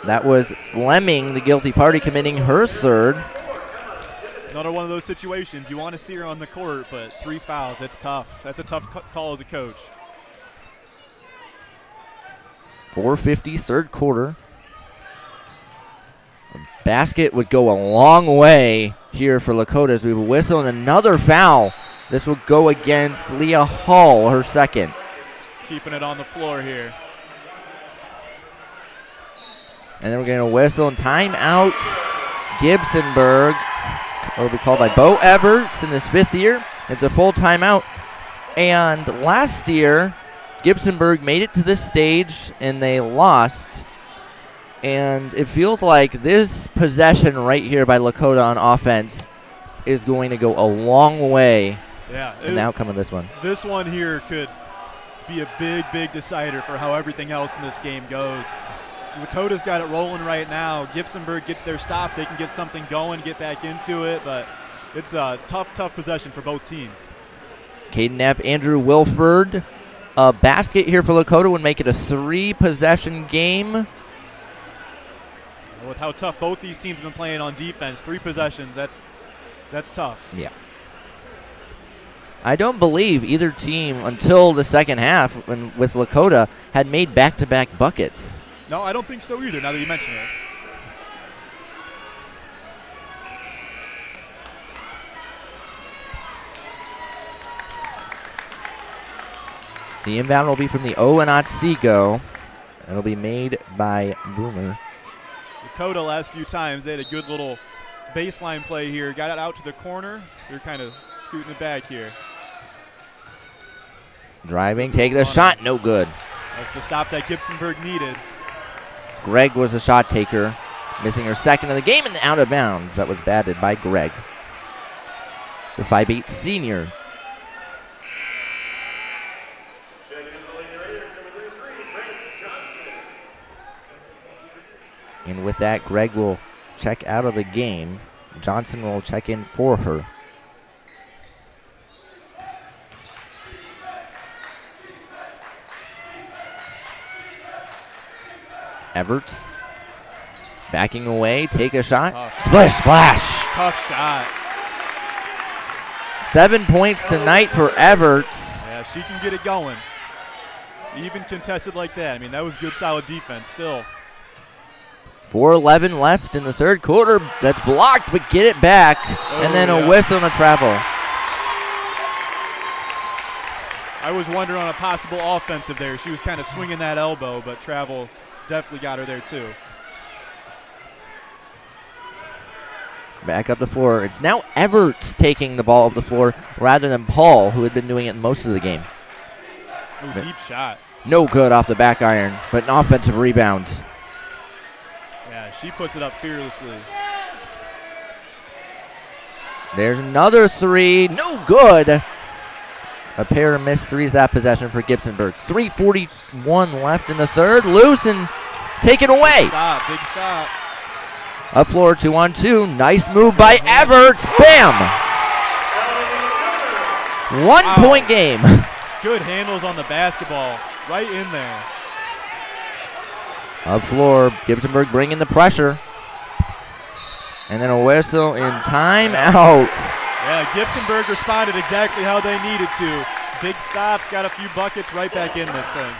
[SPEAKER 3] That was Fleming, the guilty party, committing her third.
[SPEAKER 4] Another one of those situations. You want to see her on the court, but 3 fouls, it's tough. That's a tough call as a coach.
[SPEAKER 3] 4:50, third quarter. A basket would go a long way here for Lakota as we will whistle, and another foul. This will go against Leah Hall, her second.
[SPEAKER 4] Keeping it on the floor here.
[SPEAKER 3] And then we're going to whistle and timeout Gibsonburg. It'll be called by Bo Everts in his 5th year. It's a full timeout. And last year, Gibsonburg made it to this stage and they lost And it feels like this possession right here by Lakota on offense is going to go a long way in the outcome of this one.
[SPEAKER 4] This one here could be a big, big decider for how everything else in this game goes. Lakota's got it rolling right now. Gibsonburg gets their stop. They can get something going, get back into it, but it's a tough, tough possession for both teams.
[SPEAKER 3] Caden Knapp, Andrew Wilford. A basket here for Lakota would make it a 3-possession game.
[SPEAKER 4] With how tough both these teams have been playing on defense, 3 possessions, that's tough.
[SPEAKER 3] Yeah. I don't believe either team until the second half with Lakota had made back-to-back buckets.
[SPEAKER 4] No, I don't think so either, now that you mention it.
[SPEAKER 3] The inbound will be from the Otsego. It'll be made by Boomer.
[SPEAKER 4] Lakota last few times, they had a good little baseline play here. Got it out to the corner. They're kind of scooting it back here.
[SPEAKER 3] Driving, take the shot, no good.
[SPEAKER 4] That's the stop that Gibsonburg needed.
[SPEAKER 3] Greg was the shot taker, missing her second of the game and out of bounds. That was batted by Greg, the 5'8" senior. And with that, Greg will check out of the game. Johnson will check in for her. Everts backing away, take a shot. Splish, splash.
[SPEAKER 4] Tough shot.
[SPEAKER 3] 7 points tonight for Everts.
[SPEAKER 4] Yeah, she can get it going. Even contested like that. I mean, that was good, solid defense still.
[SPEAKER 3] 4:11 left in the third quarter. That's blocked, but get it back. And then a whistle and a travel.
[SPEAKER 4] I was wondering on a possible offensive there. She was kind of swinging that elbow, but travel definitely got her there too.
[SPEAKER 3] Back up the floor. It's now Everts taking the ball up the floor rather than Paul, who had been doing it most of the game.
[SPEAKER 4] Ooh, deep shot.
[SPEAKER 3] No good off the back iron, but an offensive rebound.
[SPEAKER 4] Yeah, she puts it up fearlessly.
[SPEAKER 3] There's another three. No good. A pair of missed threes that possession for Gibsonburg. 3:41 left in the third. Loose and taken away.
[SPEAKER 4] Stop, big stop.
[SPEAKER 3] Up floor, 2-on-2. Nice move by Everts. Bam! 1 point game.
[SPEAKER 4] Good handles on the basketball. Right in there.
[SPEAKER 3] Up floor, Gibsonburg bringing the pressure. And then a whistle in timeout.
[SPEAKER 4] Yeah, Gibsonburg responded exactly how they needed to. Big stops, got a few buckets, right back in this thing.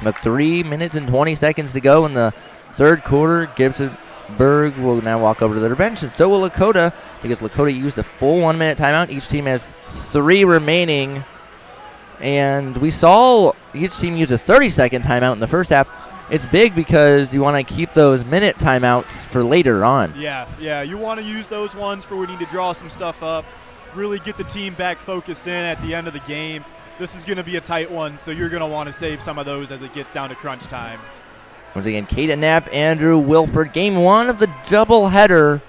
[SPEAKER 3] But 3 minutes and 20 seconds to go in the third quarter. Gibsonburg will now walk over to their bench, and so will Lakota, because Lakota used a full 1 minute timeout. Each team has 3 remaining. And we saw each team use a 30-second timeout in the first half. It's big because you want to keep those minute timeouts for later on.
[SPEAKER 4] Yeah, you want to use those ones for when you need to draw some stuff up, really get the team back focused in at the end of the game. This is going to be a tight one, so you're going to want to save some of those as it gets down to crunch time.
[SPEAKER 3] Once again, Caden Knapp, Andrew Wilford, game 1 of the doubleheader.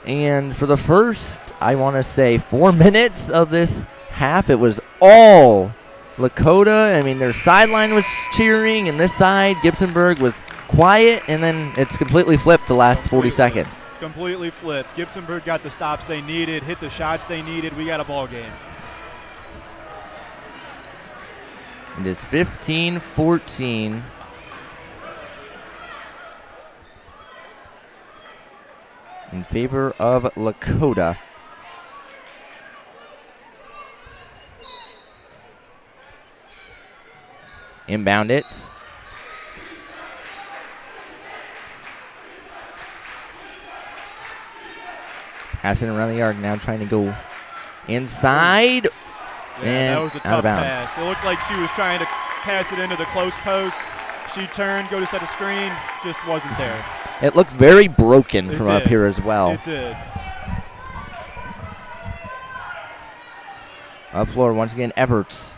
[SPEAKER 3] And for the first, I want to say, 4 minutes of this half, it was all Lakota. I mean, their sideline was cheering, and this side, Gibsonburg, was quiet, and then it's completely flipped the last 40 seconds.
[SPEAKER 4] Completely flipped. Gibsonburg got the stops they needed, hit the shots they needed. We got a ball game.
[SPEAKER 3] It is 15-14. In favor of Lakota. Inbound it. Passing around the yard, now trying to go inside.
[SPEAKER 4] Yeah,
[SPEAKER 3] and
[SPEAKER 4] that was a
[SPEAKER 3] out of
[SPEAKER 4] tough
[SPEAKER 3] bounds.
[SPEAKER 4] pass. It looked like she was trying to pass it into the close post. She turned, go to set a screen, just wasn't there.
[SPEAKER 3] It looked very broken
[SPEAKER 4] It
[SPEAKER 3] from
[SPEAKER 4] did.
[SPEAKER 3] up here as well.
[SPEAKER 4] It did.
[SPEAKER 3] Up floor, once again, Everts.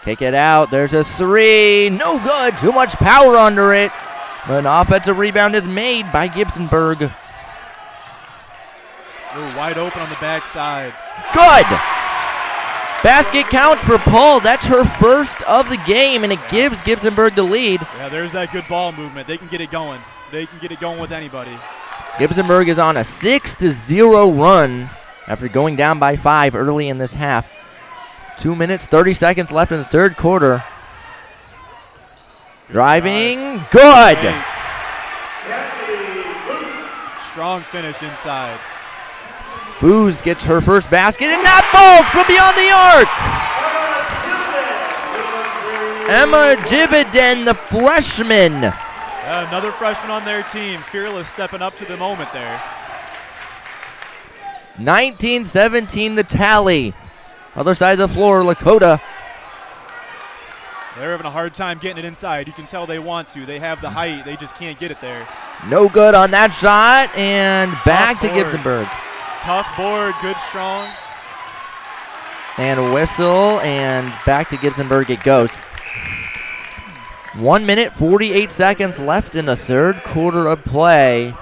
[SPEAKER 3] Kick it out. There's a three. No good. Too much power under it. But an offensive rebound is made by Gibsonburg.
[SPEAKER 4] Ooh, wide open on the backside.
[SPEAKER 3] Good. Basket counts for Paul. That's her first of the game, and it gives Gibsonburg the lead.
[SPEAKER 4] Yeah, there's that good ball movement. They can get it going. They can get it going with anybody.
[SPEAKER 3] Gibsonburg is on a 6-0 run after going down by 5 early in this half. 2 minutes, 30 seconds left in the third quarter. Driving, good.
[SPEAKER 4] Strong finish inside.
[SPEAKER 3] Foos gets her first basket, and that falls from beyond the arc. Emma Jibiden, the freshman.
[SPEAKER 4] Another freshman on their team. Fearless stepping up to the moment there.
[SPEAKER 3] 19-17 the tally. Other side of the floor, Lakota.
[SPEAKER 4] They're having a hard time getting it inside. You can tell they want to. They have the height. They just can't get it there.
[SPEAKER 3] No good on that shot, and back to Gibsonburg.
[SPEAKER 4] Tough board, good, strong.
[SPEAKER 3] And a whistle, and back to Gibsonburg it goes. 1 minute, 48 seconds left in the third quarter of play.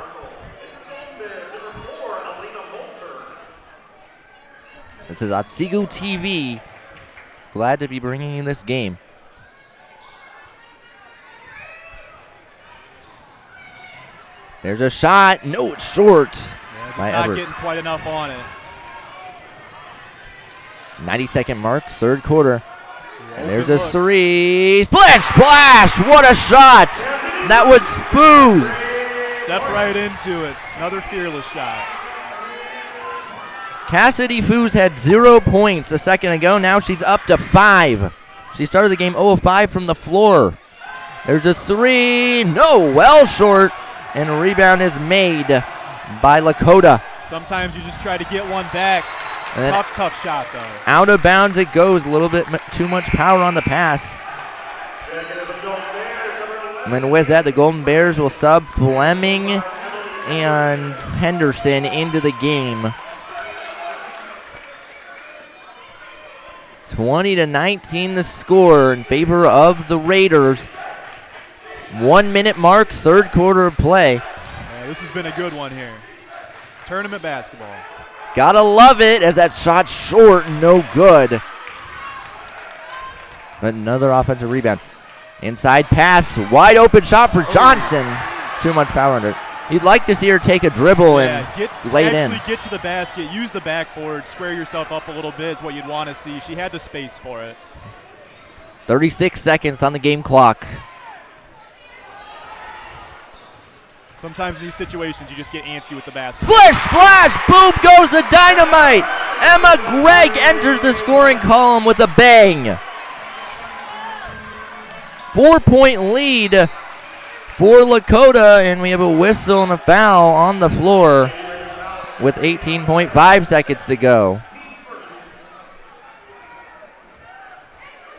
[SPEAKER 3] This is Otsego TV. Glad to be bringing you this game. There's a shot. No, it's short.
[SPEAKER 4] Yeah, just not getting quite enough on it.
[SPEAKER 3] 90-second mark, third quarter. And there's a three. Splash, splash. What a shot. That was Foos.
[SPEAKER 4] Step right into it. Another fearless shot.
[SPEAKER 3] Cassidy Foos had 0 points a second ago. Now she's up to 5. She started the game 0 of 5 from the floor. There's a three. No, well short. And a rebound is made by Lakota.
[SPEAKER 4] Sometimes you just try to get one back. Tough shot, though.
[SPEAKER 3] Out of bounds it goes. A little bit too much power on the pass. And with that, the Golden Bears will sub Fleming and Henderson into the game. 20-19 the score in favor of the Raiders. 1 minute mark, third quarter of play.
[SPEAKER 4] Yeah, this has been a good one here. Tournament basketball.
[SPEAKER 3] Gotta love it as that shot short, no good. But another offensive rebound. Inside pass, wide open shot for Johnson. Too much power under it. You'd like to see her take a dribble and lay it in.
[SPEAKER 4] Actually get to the basket, use the backboard, square yourself up a little bit is what you'd want to see. She had the space for it.
[SPEAKER 3] 36 seconds on the game clock.
[SPEAKER 4] Sometimes in these situations, you just get antsy with the basket.
[SPEAKER 3] Splish, splash, boom goes the dynamite. Emma Gregg enters the scoring column with a bang. 4-point lead for Lakota, and we have a whistle and a foul on the floor with 18.5 seconds to go.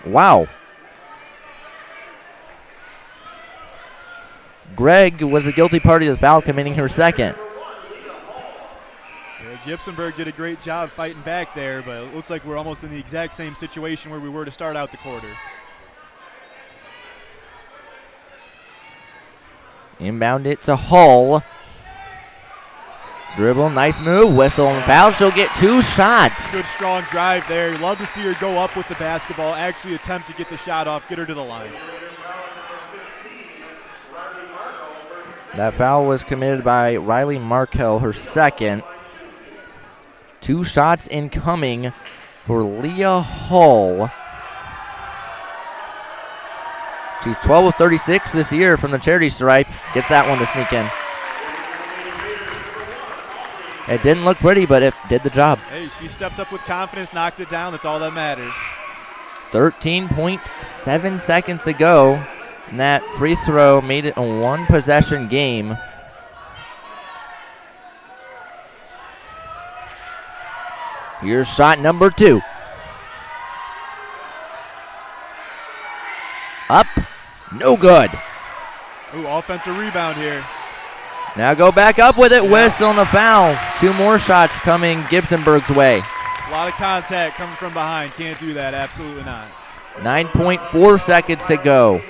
[SPEAKER 3] Wow. Gregg was a guilty party to the foul, committing her second.
[SPEAKER 4] Yeah, Gibsonburg did a great job fighting back there, but it looks like we're almost in the exact same situation where we were to start out the quarter.
[SPEAKER 3] Inbound it to Hull. Dribble, nice move, whistle and foul. She'll get 2 shots.
[SPEAKER 4] Good strong drive there. Love to see her go up with the basketball, actually attempt to get the shot off, get her to the line.
[SPEAKER 3] That foul was committed by Riley Markel, her second. 2 shots incoming for Leah Hull. She's 12 of 36 this year from the charity stripe. Gets that one to sneak in. It didn't look pretty, but it did the job.
[SPEAKER 4] Hey, she stepped up with confidence, knocked it down. That's all that matters.
[SPEAKER 3] 13.7 seconds to go. And that free throw made it a 1-possession game. Here's shot number 2. Up, no good.
[SPEAKER 4] Ooh, offensive rebound here.
[SPEAKER 3] Now go back up with it, whistle and a foul. 2 more shots coming Gibsonburg's way.
[SPEAKER 4] A lot of contact coming from behind. Can't do that, absolutely not.
[SPEAKER 3] 9.4 seconds to go.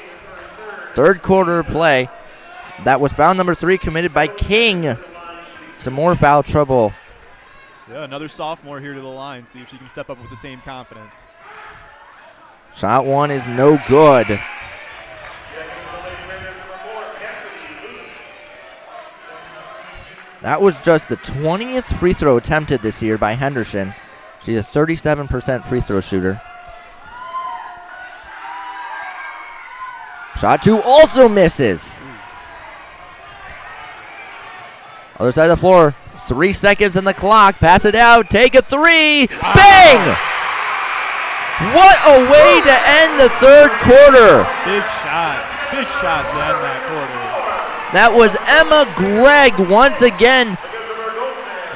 [SPEAKER 3] Third quarter play. That was foul number 3 committed by King. Some more foul trouble.
[SPEAKER 4] Yeah, another sophomore here to the line. See if she can step up with the same confidence.
[SPEAKER 3] Shot 1 is no good. That was just the 20th free throw attempted this year by Henderson. She's a 37% free throw shooter. Shot 2 also misses. Other side of the floor, 3 seconds in the clock. Pass it out, take a 3. Bang! What a way to end the third quarter.
[SPEAKER 4] Big shot to end that quarter.
[SPEAKER 3] That was Emma Gregg once again.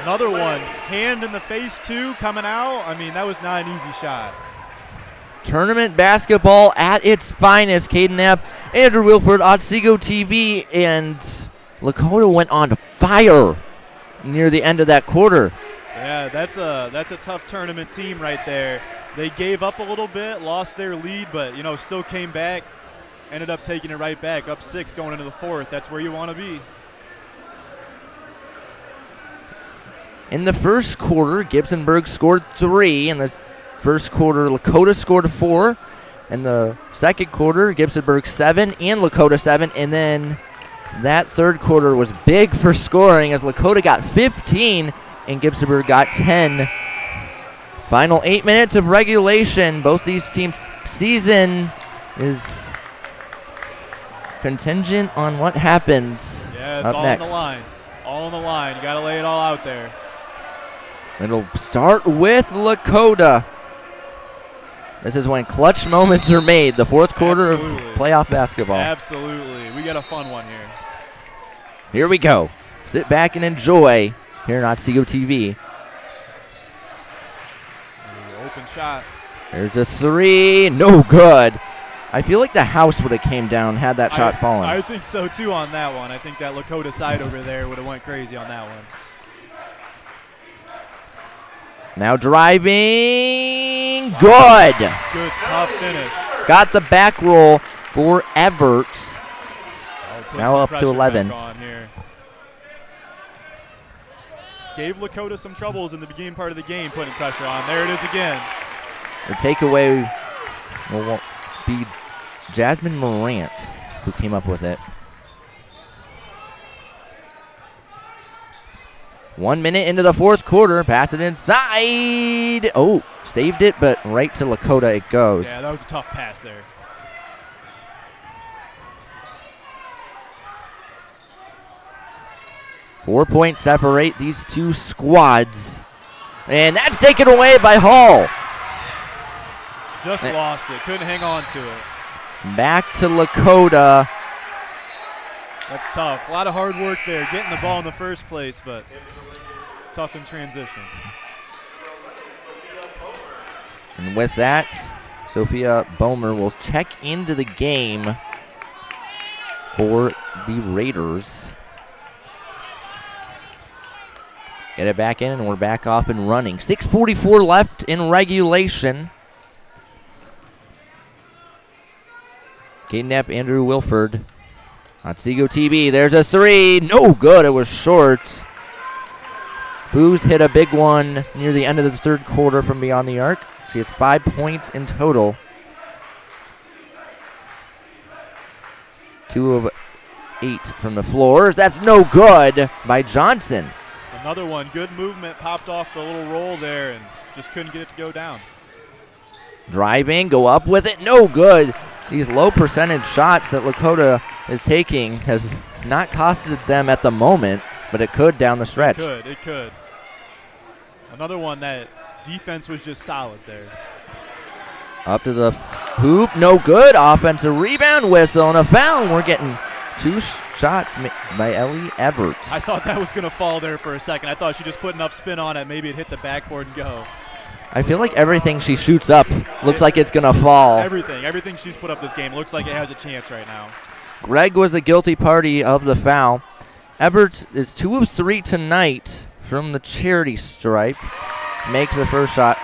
[SPEAKER 4] Another one, hand in the face too, coming out. I mean, that was not an easy shot.
[SPEAKER 3] Tournament basketball at its finest. Caden Knapp, Andrew Wilford, Otsego TV, and Lakota went on fire near the end of that quarter.
[SPEAKER 4] Yeah, that's a tough tournament team right there. They gave up a little bit, lost their lead, but still came back, ended up taking it right back, up 6 going into the fourth. That's where you want to be.
[SPEAKER 3] In the first quarter, Gibsonburg scored 3. In the first quarter, Lakota scored 4. In the second quarter, Gibsonburg 7 and Lakota 7. And then that third quarter was big for scoring as Lakota got 15 and Gibsonburg got 10. Final 8 minutes of regulation. Both these teams' season is contingent on what happens
[SPEAKER 4] it's
[SPEAKER 3] up
[SPEAKER 4] all
[SPEAKER 3] next.
[SPEAKER 4] On the line. All on the line. You got to lay it all out there.
[SPEAKER 3] It'll start with Lakota. This is when clutch moments are made. The fourth quarter
[SPEAKER 4] Absolutely.
[SPEAKER 3] of playoff basketball.
[SPEAKER 4] Absolutely. We got a fun one here.
[SPEAKER 3] Here we go. Sit back and enjoy here on Otsego TV.
[SPEAKER 4] Open shot.
[SPEAKER 3] There's a 3. No good. I feel like the house would have came down had that shot fallen.
[SPEAKER 4] I think so, too, on that one. I think that Lakota side over there would have went crazy on that one.
[SPEAKER 3] Now driving. Good.
[SPEAKER 4] Good, tough finish.
[SPEAKER 3] Got the back roll for Everts. Now up to 11.
[SPEAKER 4] On here. Gave Lakota some troubles in the beginning part of the game, putting pressure on. There it is again.
[SPEAKER 3] The takeaway will be Jasmine Morant, who came up with it. 1 minute into the fourth quarter. Pass it inside. Oh, saved it, but right to Lakota it goes.
[SPEAKER 4] Yeah, that was a tough pass there.
[SPEAKER 3] Four points separate these two squads. And that's taken away by Hall.
[SPEAKER 4] Just lost it. Couldn't hang on to it.
[SPEAKER 3] Back to Lakota.
[SPEAKER 4] That's tough. A lot of hard work there, getting the ball in the first place, but tough in transition.
[SPEAKER 3] And with that, Sophia Bomer will check into the game for the Raiders. Get it back in, and we're back off and running. 6:44 left in regulation. Caden Knapp, Andrew Wilford. Otsego TV, there's a 3. No good, it was short. Foos hit a big one near the end of the third quarter from beyond the arc. She has 5 points in total. 2 of 8 from the floors. That's no good by Johnson.
[SPEAKER 4] Another one, good movement, popped off the little roll there and just couldn't get it to go down.
[SPEAKER 3] Driving, go up with it, no good. These low percentage shots that Lakota is taking has not costed them at the moment, but it could down the stretch.
[SPEAKER 4] It could. Another one that defense was just solid there.
[SPEAKER 3] Up to the hoop, no good. Offensive rebound, whistle, and a foul. We're getting 2 shots by Ellie Everts.
[SPEAKER 4] I thought that was going to fall there for a second. I thought she just put enough spin on it, maybe it hit the backboard and go.
[SPEAKER 3] I feel like everything she shoots up looks like it's going to fall.
[SPEAKER 4] Everything she's put up this game looks like it has a chance right now.
[SPEAKER 3] Greg was the guilty party of the foul. Everts is 2 of 3 tonight from the charity stripe. Makes the first shot.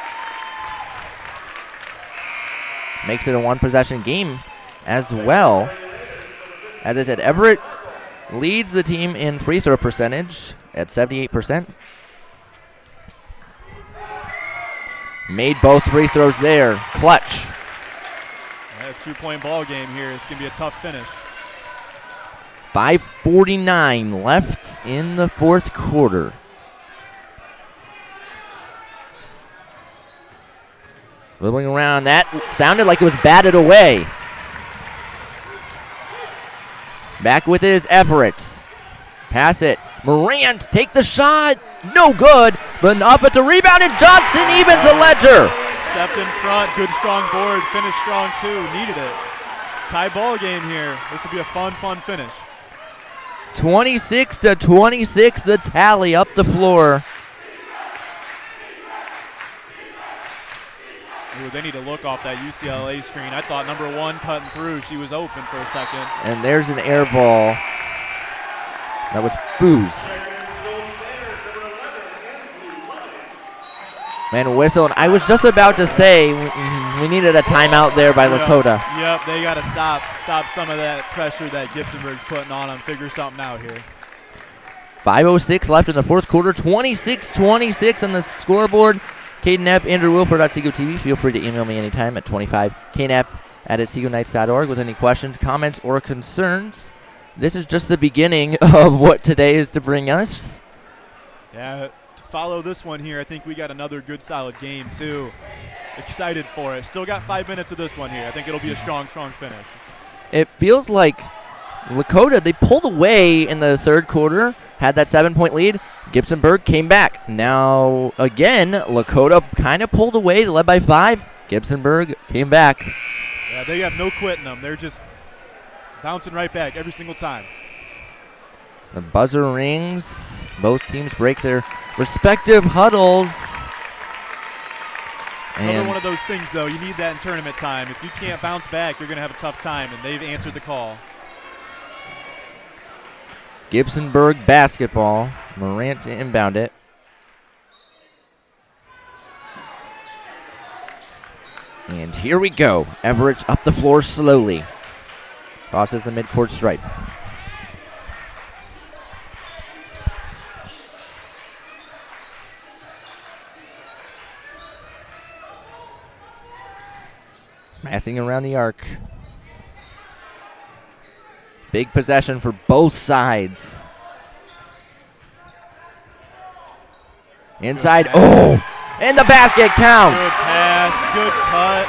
[SPEAKER 3] makes it a one-possession game as well. As I said, Everett leads the team in free throw percentage at 78%. Made both free throws there. Clutch.
[SPEAKER 4] Yeah, 2-point ball game here. It's going to be a tough finish.
[SPEAKER 3] 5:49 left in the fourth quarter. Dribbling around. That sounded like it was batted away. Back with it is Everett. Pass it. Morant, take the shot. No good. But up at the rebound, and Johnson evens the ledger.
[SPEAKER 4] Stepped in front. Good, strong board. Finished strong, too. Needed it. Tie ball game here. This will be a fun finish.
[SPEAKER 3] 26-26, the tally up the floor.
[SPEAKER 4] Ooh, they need to look off that UCLA screen. I thought number 1 cutting through. She was open for a second.
[SPEAKER 3] And there's an air ball. That was Foos. Man, whistle. And I was just about to say we needed a timeout there by Lakota.
[SPEAKER 4] Yep, they got to stop some of that pressure that Gibsonburg's putting on them. Figure something out here.
[SPEAKER 3] 5:06 left in the fourth quarter. 26-26 on the scoreboard. Caden Knapp, Andrew Wilford at Seago TV. Feel free to email me anytime at 25knapp@SeagoKnights.org with any questions, comments, or concerns. This is just the beginning of what today is to bring us.
[SPEAKER 4] Yeah, to follow this one here, I think we got another good, solid game, too. Excited for it. Still got 5 minutes of this one here. I think it'll be a strong finish.
[SPEAKER 3] It feels like Lakota, they pulled away in the third quarter, had that 7-point lead. Gibsonburg came back. Now, again, Lakota kind of pulled away, led by 5. Gibsonburg came back.
[SPEAKER 4] Yeah, they have no quitting them. They're just bouncing right back every single time.
[SPEAKER 3] The buzzer rings. Both teams break their respective huddles.
[SPEAKER 4] Another one of those things, though, you need that in tournament time. If you can't bounce back, you're going to have a tough time, and they've answered the call.
[SPEAKER 3] Gibsonburg basketball. Morant to inbound it. And here we go. Everett up the floor slowly. Crosses the midcourt stripe. Passing around the arc. Big possession for both sides. Inside. Oh! And the basket counts.
[SPEAKER 4] Good pass. Good cut.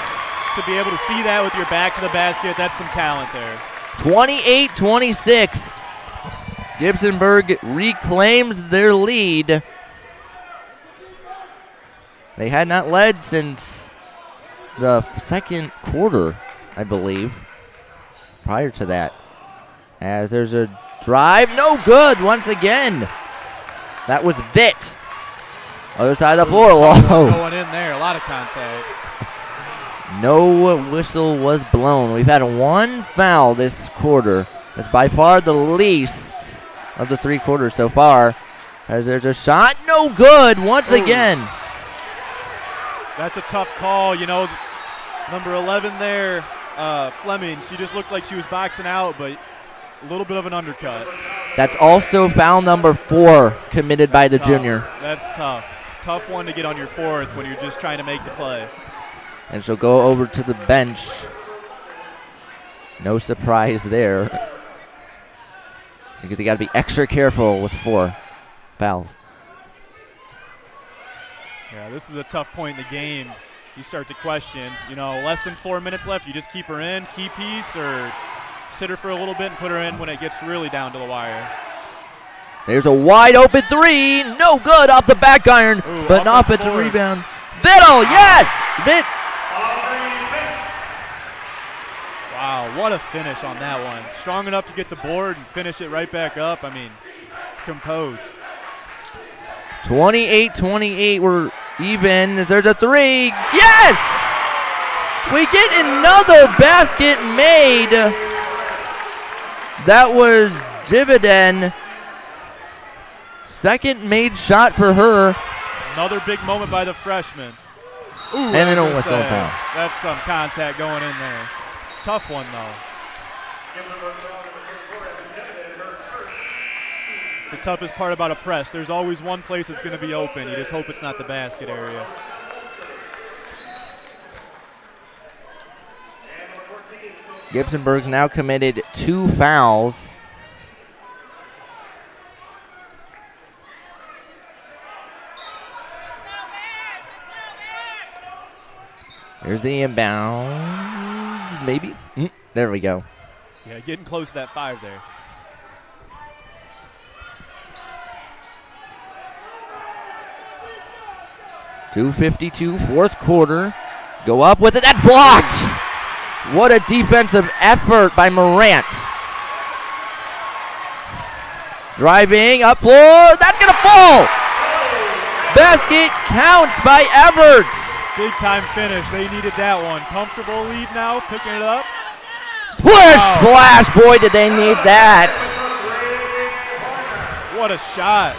[SPEAKER 4] To be able to see that with your back to the basket, that's some talent there.
[SPEAKER 3] 28-26. Gibsonburg reclaims their lead. They had not led since the second quarter, I believe, prior to that. As there's a drive, no good once again. That was Vitt. Other side of the floor. Whoa.
[SPEAKER 4] Going in there, a lot of contact.
[SPEAKER 3] No whistle was blown. We've had one foul this quarter. That's by far the least of the 3 quarters so far. As there's a shot, no good once again.
[SPEAKER 4] That's a tough call. You know, number 11 there, Fleming, she just looked like she was boxing out, but a little bit of an undercut.
[SPEAKER 3] That's also foul number 4 committed by the junior.
[SPEAKER 4] That's tough. Tough one to get on your 4th when you're just trying to make the play.
[SPEAKER 3] And she'll go over to the bench. No surprise there. Because you got to be extra careful with 4 fouls.
[SPEAKER 4] Yeah, this is a tough point in the game. You start to question, you know, less than 4 minutes left. You just keep her in, key piece, or sit her for a little bit and put her in when it gets really down to the wire.
[SPEAKER 3] There's a wide open 3. No good off the back iron, but an offensive rebound. Vittle, yes!
[SPEAKER 4] Wow, what a finish on that one. Strong enough to get the board and finish it right back up. I mean, composed.
[SPEAKER 3] 28-28, we're even. There's a 3. Yes! We get another basket made. That was Dividen. Second made shot for her.
[SPEAKER 4] Another big moment by the freshman. Ooh,
[SPEAKER 3] and then a whistle
[SPEAKER 4] say,
[SPEAKER 3] foul.
[SPEAKER 4] that's some contact going in there. Tough one, though. It's the toughest part about a press. There's always one place that's going to be open. You just hope it's not the basket area.
[SPEAKER 3] Gibsonburg's now committed 2 fouls. Here's the inbound. Maybe. There we go.
[SPEAKER 4] Yeah, getting close to that 5 there.
[SPEAKER 3] .252, fourth quarter. Go up with it. That's blocked. What a defensive effort by Morant. Driving up floor. That's going to fall. Basket counts by Everts.
[SPEAKER 4] Big time finish. They needed that one. Comfortable lead now, picking it up.
[SPEAKER 3] Splish, splash. Boy, did they need that.
[SPEAKER 4] What a shot.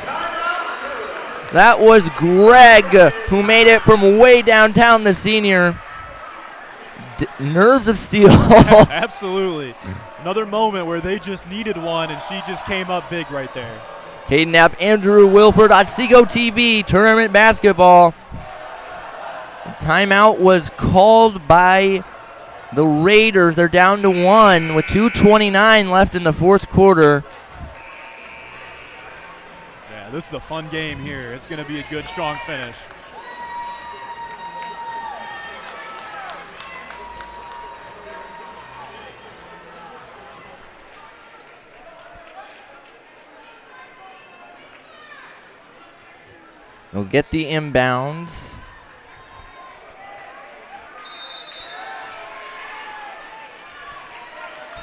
[SPEAKER 3] That was Greg who made it from way downtown, the senior. Nerves of steel.
[SPEAKER 4] Absolutely. Another moment where they just needed one, and she just came up big right there.
[SPEAKER 3] Caden Knapp, Andrew Wilford on Seago TV, tournament basketball. The timeout was called by the Raiders. They're down to 1 with 2:29 left in the fourth quarter.
[SPEAKER 4] Yeah, this is a fun game here. It's going to be a good, strong finish.
[SPEAKER 3] We'll get the inbounds.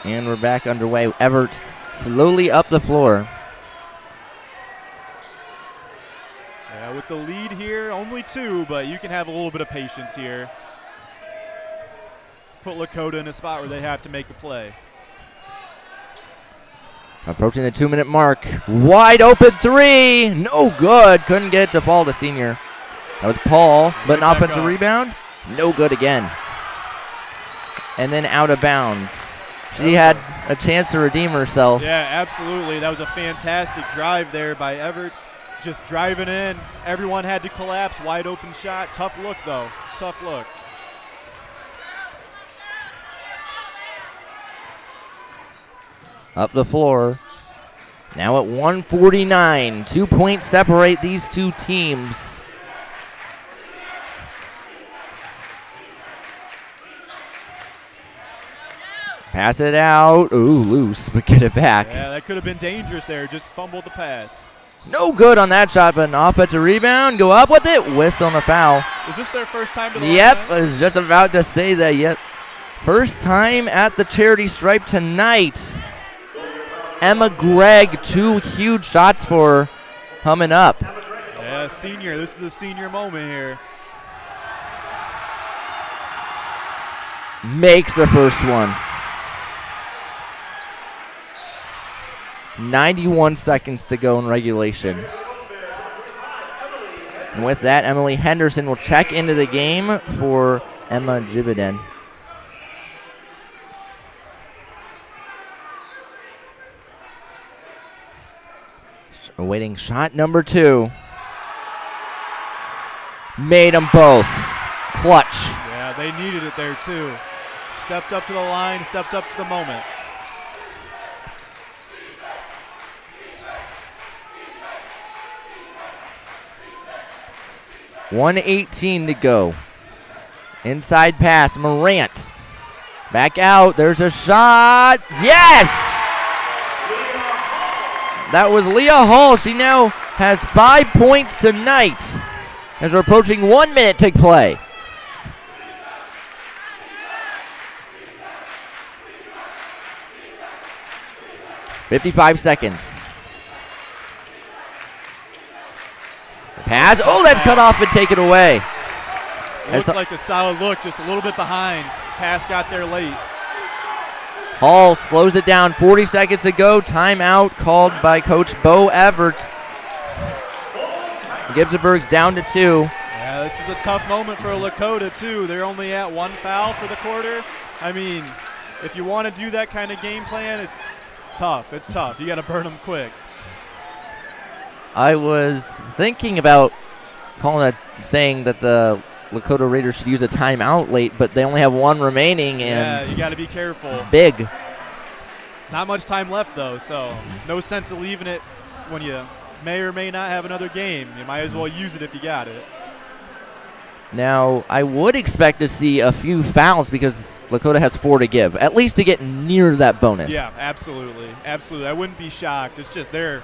[SPEAKER 3] And we're back underway. Everts slowly up the floor.
[SPEAKER 4] Yeah, with the lead here, only 2, but you can have a little bit of patience here. Put Lakota in a spot where they have to make a play.
[SPEAKER 3] Approaching the 2-minute mark. Wide open 3. No good. Couldn't get it to fall, the senior. That was Paul, but an offensive rebound. No good again. And then out of bounds. She had a chance to redeem herself.
[SPEAKER 4] Yeah, absolutely. That was a fantastic drive there by Everts. Just driving in. Everyone had to collapse. Wide open shot. Tough look, though. Tough look.
[SPEAKER 3] Up the floor. Now at 149. 2 points separate these two teams. Pass it out. Ooh, loose, but get it back.
[SPEAKER 4] Yeah, that could have been dangerous there. Just fumbled the pass.
[SPEAKER 3] No good on that shot, but an offensive rebound. Go up with it. Whistle on the foul.
[SPEAKER 4] Is this their first time to the line?
[SPEAKER 3] Yep, I was just about to say that. Yep. First time at the charity stripe tonight. Emma Gregg, 2 huge shots for her, coming up.
[SPEAKER 4] Yeah, senior. This is a senior moment here.
[SPEAKER 3] Makes the first one. 91 seconds to go in regulation. And with that, Emily Henderson will check into the game for Emma Jibiden. Awaiting shot number 2. Made them both. Clutch.
[SPEAKER 4] Yeah, they needed it there too. Stepped up to the line, stepped up to the moment.
[SPEAKER 3] .118 to go. Inside pass, Morant. Back out, there's a shot. Yes! That was Leah Hall. She now has 5 points tonight as we're approaching 1 minute to play. .55 seconds. Pass. Oh, that's cut off and taken away.
[SPEAKER 4] Looked like a solid look, just a little bit behind. Pass got there late.
[SPEAKER 3] Hall slows it down. 40 seconds to go. Timeout called by Coach Bo Everts. Gibsonburg's down to 2.
[SPEAKER 4] Yeah, this is a tough moment for Lakota, too. They're only at 1 foul for the quarter. I mean, if you want to do that kind of game plan, it's tough. It's tough. You got to burn them quick.
[SPEAKER 3] I was thinking about saying that the Lakota Raiders should use a timeout late, but they only have 1 remaining.
[SPEAKER 4] Yeah,
[SPEAKER 3] and
[SPEAKER 4] you got to be careful.
[SPEAKER 3] Big.
[SPEAKER 4] Not much time left, though, so no sense of leaving it when you may or may not have another game. You might as well use it if you got it.
[SPEAKER 3] Now, I would expect to see a few fouls because Lakota has 4 to give, at least to get near that bonus.
[SPEAKER 4] Yeah, absolutely. Absolutely. I wouldn't be shocked. It's just they're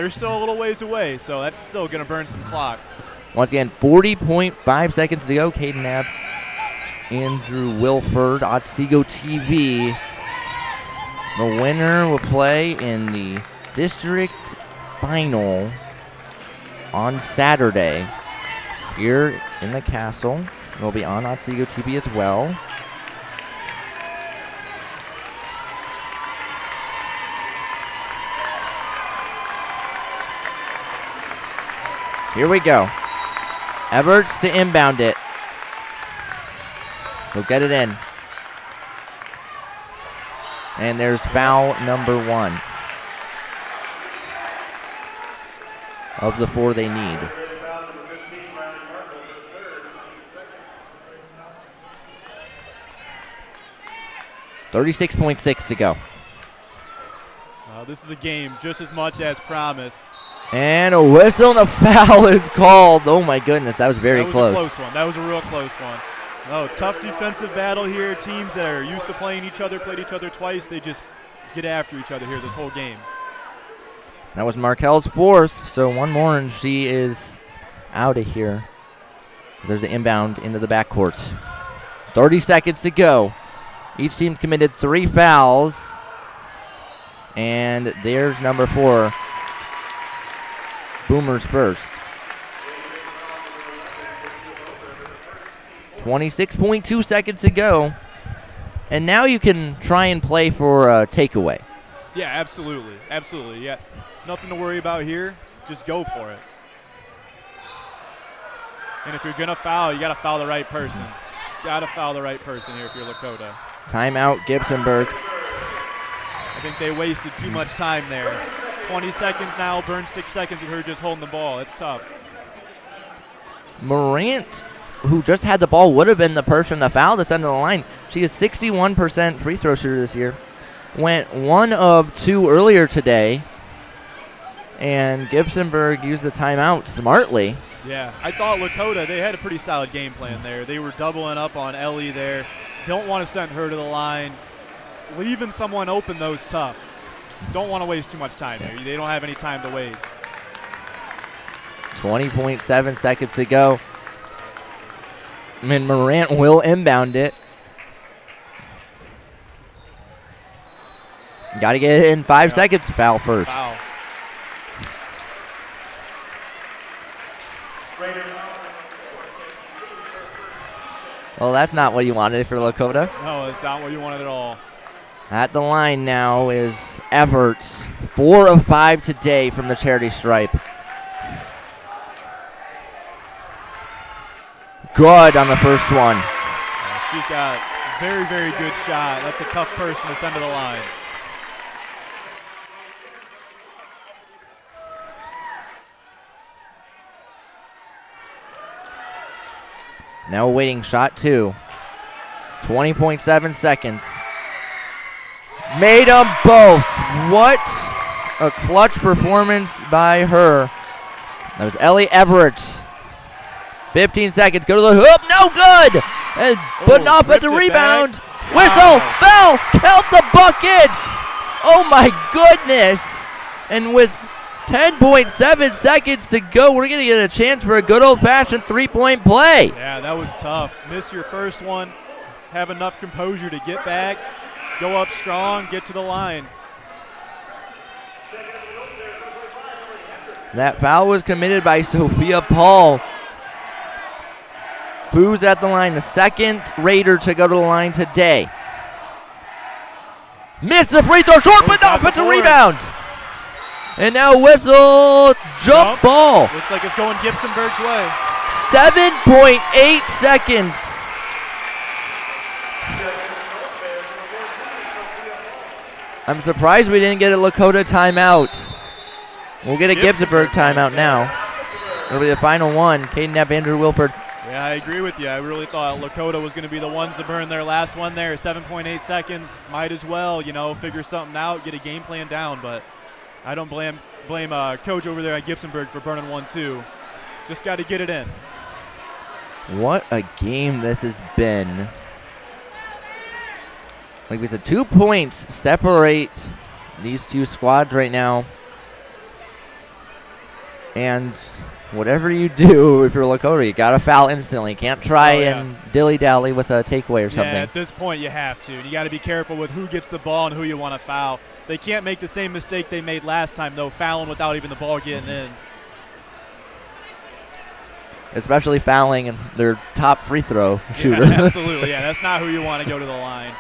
[SPEAKER 4] still a little ways away, so that's still going to burn some clock.
[SPEAKER 3] Once again, 40.5 seconds to go. Caden Knapp, Andrew Wilford, Otsego TV. The winner will play in the district final on Saturday here in the castle. It will be on Otsego TV as well. Here we go. Everts to inbound it. He'll get it in. And there's foul number 1 of the 4 they need. $36.6 to go.
[SPEAKER 4] This is a game just as much as promise.
[SPEAKER 3] And a whistle and a foul is called. Oh, my goodness. That was very close.
[SPEAKER 4] That was a close one. That was a real close one. Oh, tough defensive battle here. Teams that are used to playing each other, played each other twice. They just get after each other here this whole game.
[SPEAKER 3] That was Markel's 4th, so 1 more and she is out of here. There's the inbound into the backcourt. 30 seconds to go. Each team committed 3 fouls. And there's number 4. Boomers first. 26.2 seconds to go. And now you can try and play for a takeaway.
[SPEAKER 4] Yeah, absolutely. Absolutely. Yeah. Nothing to worry about here. Just go for it. And if you're going to foul, you got to foul the right person. Got to foul the right person here if you're Lakota.
[SPEAKER 3] Timeout, Gibsonburg.
[SPEAKER 4] I think they wasted too much time there. 20 seconds now, burn 6 seconds with her just holding the ball. It's tough.
[SPEAKER 3] Morant, who just had the ball, would have been the person to foul this end of the line. She is 61% free throw shooter this year. Went 1 of 2 earlier today. And Gibsonburg used the timeout smartly.
[SPEAKER 4] Yeah, I thought Lakota, they had a pretty solid game plan there. They were doubling up on Ellie there. Don't want to send her to the line. Leaving someone open, though, is tough. Don't want to waste too much time there. They don't have any time to waste.
[SPEAKER 3] 20.7 seconds to go. And Morant will inbound it. Got to get it in 5 seconds. Foul first.
[SPEAKER 4] Foul.
[SPEAKER 3] Well, that's not what you wanted for Lakota.
[SPEAKER 4] No, it's not what you wanted at all.
[SPEAKER 3] At the line now is Everts. 4 of 5 today from the charity stripe. Good on the first one.
[SPEAKER 4] She's got very, very good shot. That's a tough person to send to the line.
[SPEAKER 3] Now waiting shot 2. 20.7 seconds. Made them both. What a clutch performance by her. That was Ellie Everett. 15 seconds. Go to the hoop. No good. And putting off at the rebound. Whistle. Foul. Count the bucket. Oh my goodness. And with 10.7 seconds to go, we're going to get a chance for a good old-fashioned 3-point play.
[SPEAKER 4] Yeah, that was tough. Miss your first one. Have enough composure to get back. Go up strong. Get to the line.
[SPEAKER 3] That foul was committed by Sophia Paul. Foos at the line, the second Raider to go to the line today. Missed the free throw, short but not, but the rebound. And now whistle, jump ball.
[SPEAKER 4] Looks like it's going Gibsonburg's way.
[SPEAKER 3] 7.8 seconds. I'm surprised we didn't get a Lakota timeout. We'll get a Gibsonburg timeout now. It'll be the final one. Caden Knapp, Andrew Wilford.
[SPEAKER 4] Yeah, I agree with you. I really thought Lakota was going to be the ones to burn their last one there. 7.8 seconds. Might as well, figure something out, get a game plan down. But I don't blame coach over there at Gibsonburg for burning one too. Just got to get it in.
[SPEAKER 3] What a game this has been. Like we said, 2 points separate these two squads right now. And whatever you do, if you're Lakota, you got to foul instantly. Can't try and dilly-dally with a takeaway or something.
[SPEAKER 4] Yeah, at this point you have to. You got to be careful with who gets the ball and who you want to foul. They can't make the same mistake they made last time, though, fouling without even the ball getting in.
[SPEAKER 3] Especially fouling and their top free throw shooter.
[SPEAKER 4] Yeah, absolutely, yeah. That's not who you want to go to the line.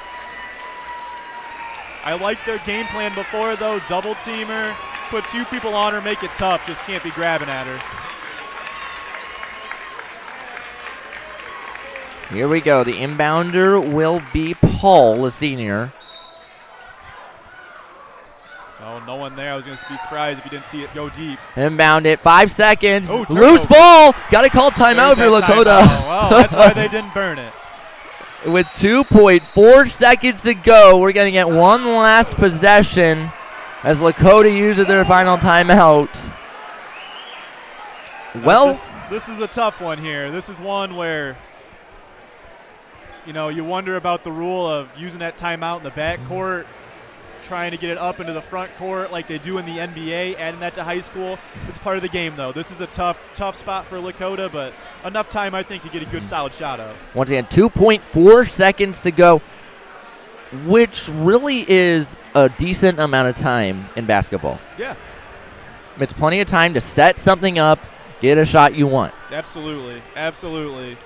[SPEAKER 4] I like their game plan before, though. Double teamer, put two people on her, make it tough. Just can't be grabbing at her.
[SPEAKER 3] Here we go. The inbounder will be Paul, a senior.
[SPEAKER 4] Oh, no one there. I was going to be surprised if you didn't see it go deep.
[SPEAKER 3] Inbound it. 5 seconds.
[SPEAKER 4] Oh,
[SPEAKER 3] loose ball. Got to call timeout for Lakota.
[SPEAKER 4] Well, that's why they didn't burn it.
[SPEAKER 3] With 2.4 seconds to go, we're going to get one last possession as Lakota uses their final timeout. Well,
[SPEAKER 4] this is a tough one here. This is one where, you wonder about the rule of using that timeout in the backcourt, trying to get it up into the front court like they do in the NBA, adding that to high school. It's part of the game, though. This is a tough spot for Lakota, but enough time, I think, to get a good, solid shot up.
[SPEAKER 3] Once again, 2.4 seconds to go, which really is a decent amount of time in basketball.
[SPEAKER 4] Yeah.
[SPEAKER 3] It's plenty of time to set something up, get a shot you want.
[SPEAKER 4] Absolutely, absolutely.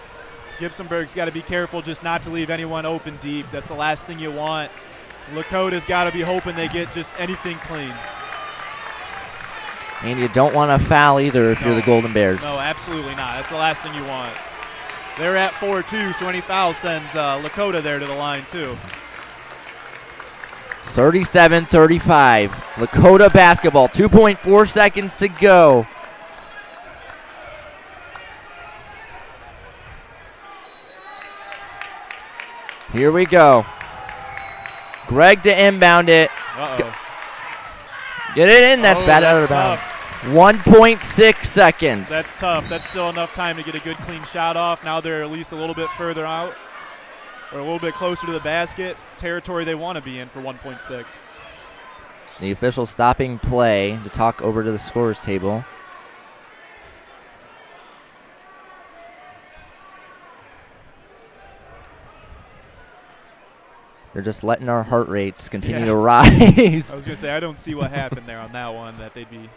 [SPEAKER 4] Gibsonburg's got to be careful just not to leave anyone open deep. That's the last thing you want. Lakota's got to be hoping they get just anything clean.
[SPEAKER 3] And you don't want to foul either if you're the Golden Bears.
[SPEAKER 4] No, absolutely not. That's the last thing you want. They're at 4-2, so any foul sends Lakota there to the line too.
[SPEAKER 3] 37-35. Lakota basketball. 2.4 seconds to go. Here we go. Greg to inbound it.
[SPEAKER 4] Uh-oh.
[SPEAKER 3] Get it in. That's bad out of bounds. 1.6 seconds.
[SPEAKER 4] That's tough. That's still enough time to get a good, clean shot off. Now they're at least a little bit further out or a little bit closer to the basket. Territory they want to be in for 1.6.
[SPEAKER 3] The official stopping play to talk over to the scorer's table. They're just letting our heart rates continue to rise.
[SPEAKER 4] I was going to say, I don't see what happened there on that one, that they'd be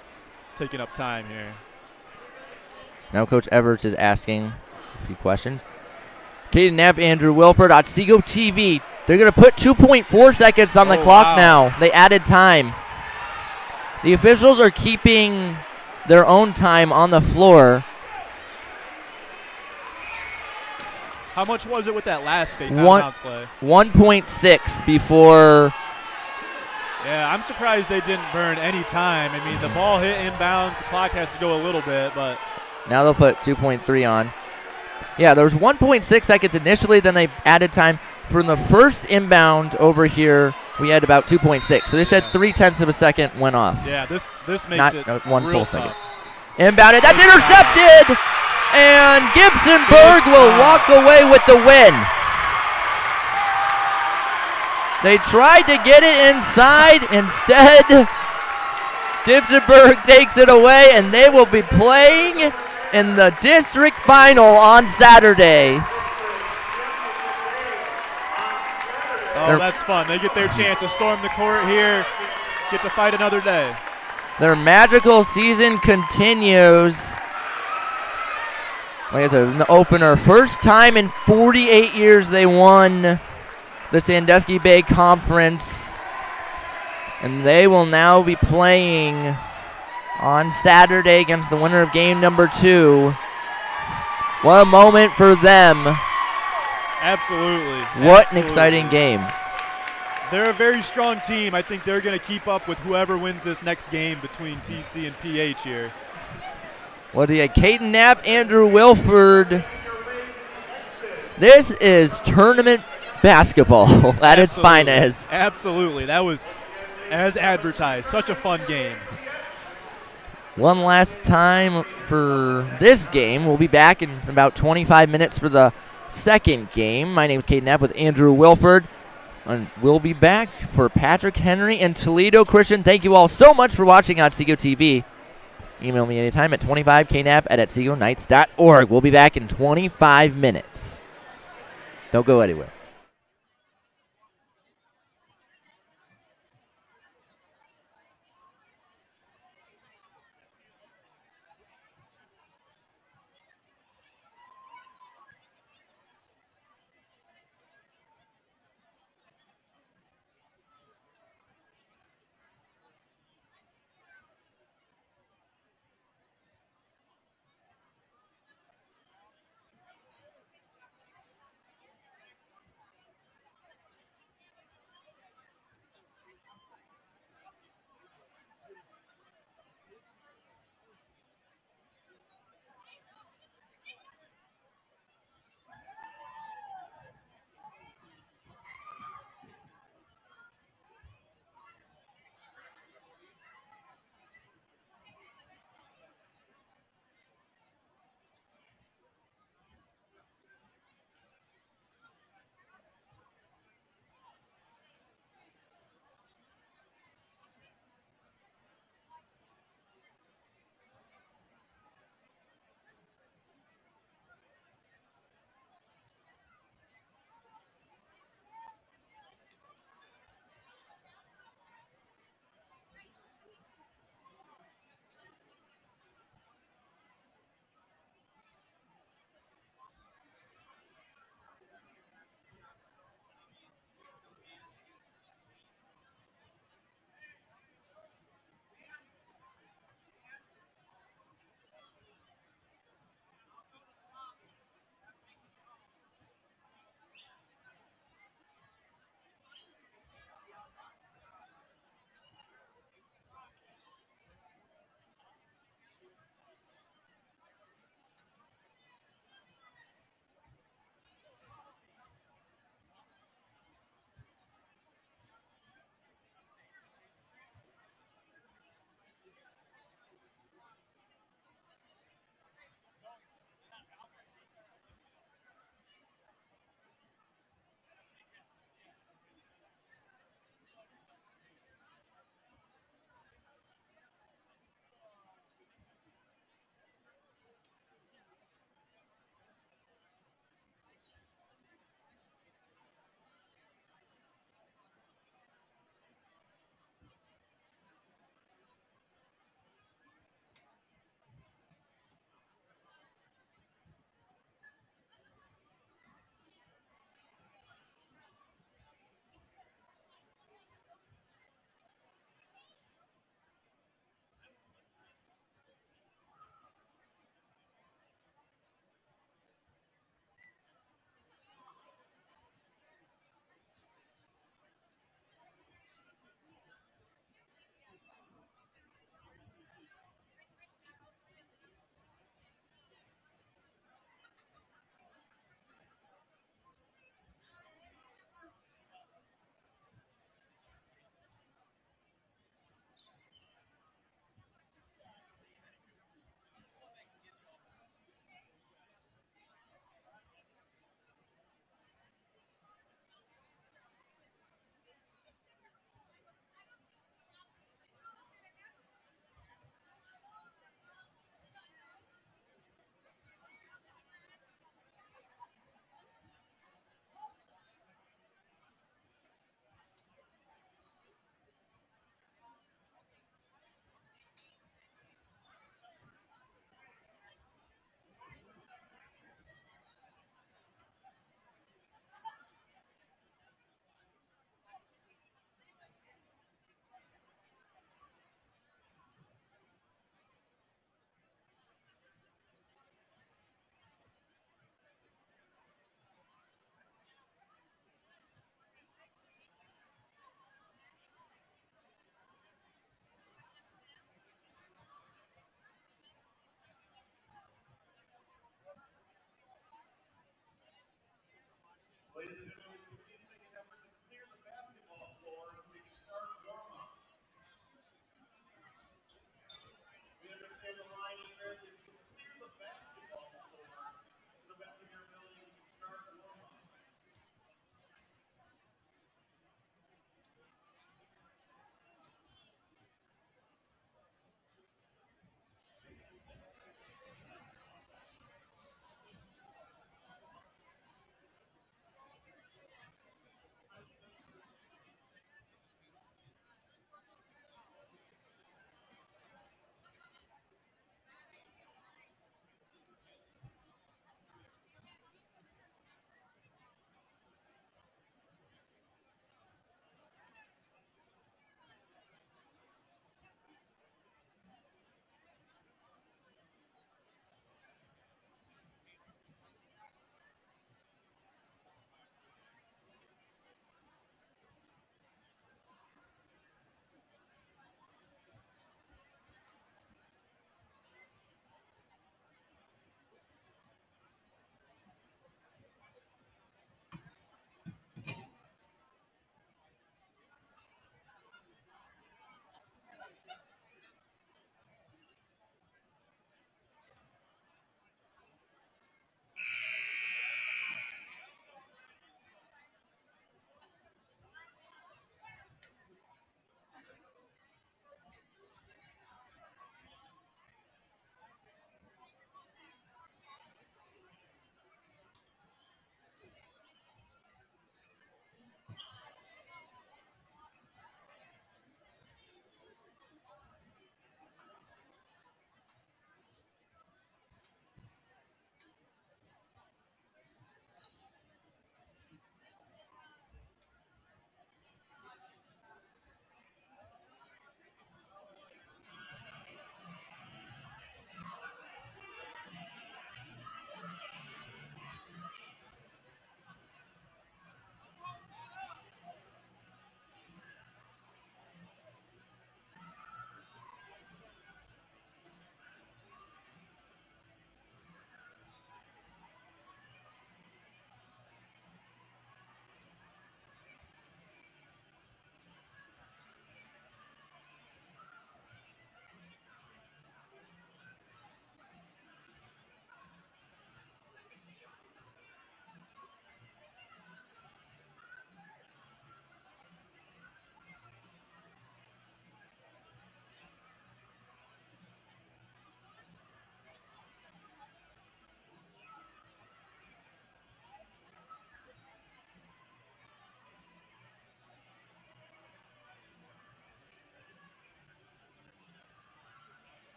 [SPEAKER 4] taking up time here.
[SPEAKER 3] Now Coach Everts is asking a few questions. Caden Knapp, Andrew Wilford, Otsego TV. They're going to put 2.4 seconds on the clock now. They added time. The officials are keeping their own time on the floor.
[SPEAKER 4] How much was it with that last big bounce play?
[SPEAKER 3] 1.6 before.
[SPEAKER 4] Yeah, I'm surprised they didn't burn any time. I mean, the ball hit inbounds. The clock has to go a little bit, but.
[SPEAKER 3] Now they'll put 2.3 on. Yeah, there was 1.6 seconds initially, then they added time. From the first inbound over here, we had about 2.6. So they said 0.3 of a second went off.
[SPEAKER 4] Yeah, this makes
[SPEAKER 3] not
[SPEAKER 4] it
[SPEAKER 3] one
[SPEAKER 4] real
[SPEAKER 3] full
[SPEAKER 4] tough.
[SPEAKER 3] second. Inbounded. That's intercepted! And Gibsonburg will walk away with the win. They tried to get it inside. Instead, Gibsonburg takes it away, and they will be playing in the district final on Saturday.
[SPEAKER 4] Oh, that's fun. They get their chance to storm the court here, get to fight another day.
[SPEAKER 3] Their magical season continues. Like I said, in the opener, first time in 48 years they won the Sandusky Bay Conference. And they will now be playing on Saturday against the winner of game number 2 What a moment for them.
[SPEAKER 4] Absolutely.
[SPEAKER 3] What an exciting game.
[SPEAKER 4] They're a very strong team. I think they're going to keep up with whoever wins this next game between TC and PH here.
[SPEAKER 3] What do you got? Caden Knapp, Andrew Wilford. This is tournament basketball at its finest.
[SPEAKER 4] Absolutely. That was as advertised. Such a fun game.
[SPEAKER 3] One last time for this game. We'll be back in about 25 minutes for the second game. My name is Caden Knapp with Andrew Wilford. And we'll be back for Patrick Henry and Toledo Christian. Thank you all so much for watching on Seago TV. Email me anytime at 25knap@seagonights.org. We'll be back in 25 minutes. Don't go anywhere.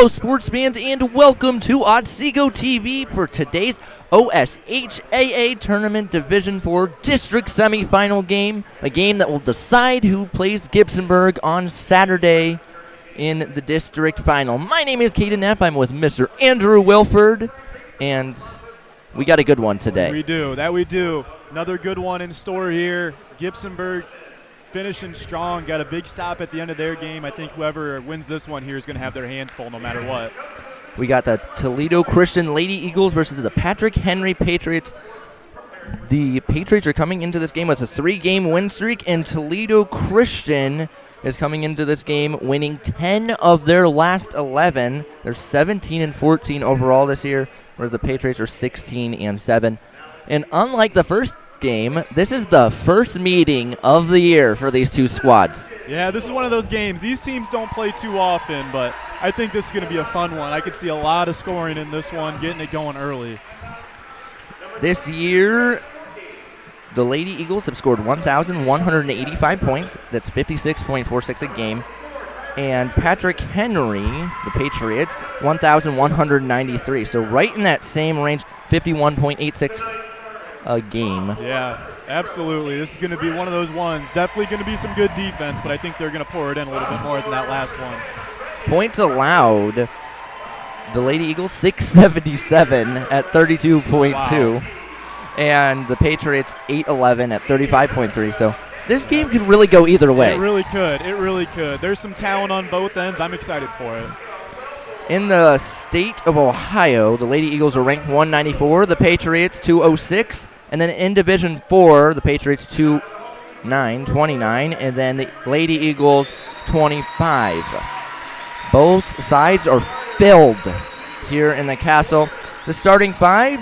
[SPEAKER 3] Hello, sports fans, and welcome to Otsego TV for today's OSHAA Tournament Division 4 District Semifinal game, a game that will decide who plays Gibsonburg on Saturday in the district final. My name is Caden Knapp. I'm with Mr. Andrew Wilford, and we got a good one today.
[SPEAKER 4] We do. Another good one in store here. Gibsonburg finishing strong, got a big stop at the end of their game. I think whoever wins this one here is going to have their hands full no matter what.
[SPEAKER 3] We got the Toledo Christian Lady Eagles versus the Patrick Henry Patriots. The Patriots are coming into this game with a 3-game win streak, and Toledo Christian is coming into this game winning 10 of their last 11. They're 17-14 overall this year, whereas the Patriots are 16-7. And unlike the first game, this is the first meeting of the year for these two squads.
[SPEAKER 4] Yeah, this is one of those games. These teams don't play too often, but I think this is going to be a fun one. I could see a lot of scoring in this one, getting it going early.
[SPEAKER 3] This year, the Lady Eagles have scored 1,185 points. That's 56.46 a game. And Patrick Henry, the Patriots, 1,193. So right in that same range, 51.86 a game.
[SPEAKER 4] Yeah, absolutely. This is going to be one of those ones. Definitely going to be some good defense, but I think they're going to pour it in a little bit more than that last one.
[SPEAKER 3] Points allowed, the Lady Eagles 677 at 32.2. Wow. And the Patriots 811 at 35.3. So this game could really go either way.
[SPEAKER 4] It really could. There's some talent on both ends. I'm excited for it.
[SPEAKER 3] In the state of Ohio, the Lady Eagles are ranked 194, the Patriots 206, and then in Division 4, the Patriots 29, and then the Lady Eagles 25. Both sides are filled here in the castle. The starting five,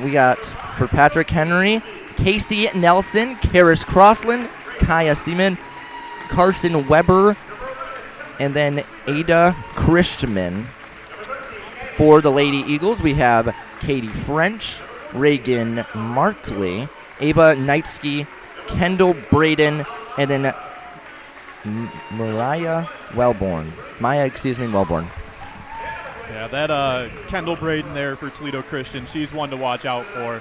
[SPEAKER 3] we got for Patrick Henry, Casey Nelson, Karis Crossland, Kaya Seaman, Carson Weber, and then Ada Christman. For the Lady Eagles, we have Katie French, Reagan Markley, Ava Knightsky, Kendall Braden, and then Maya Wellborn.
[SPEAKER 4] Yeah, that Kendall Braden there for Toledo Christian, she's one to watch out for.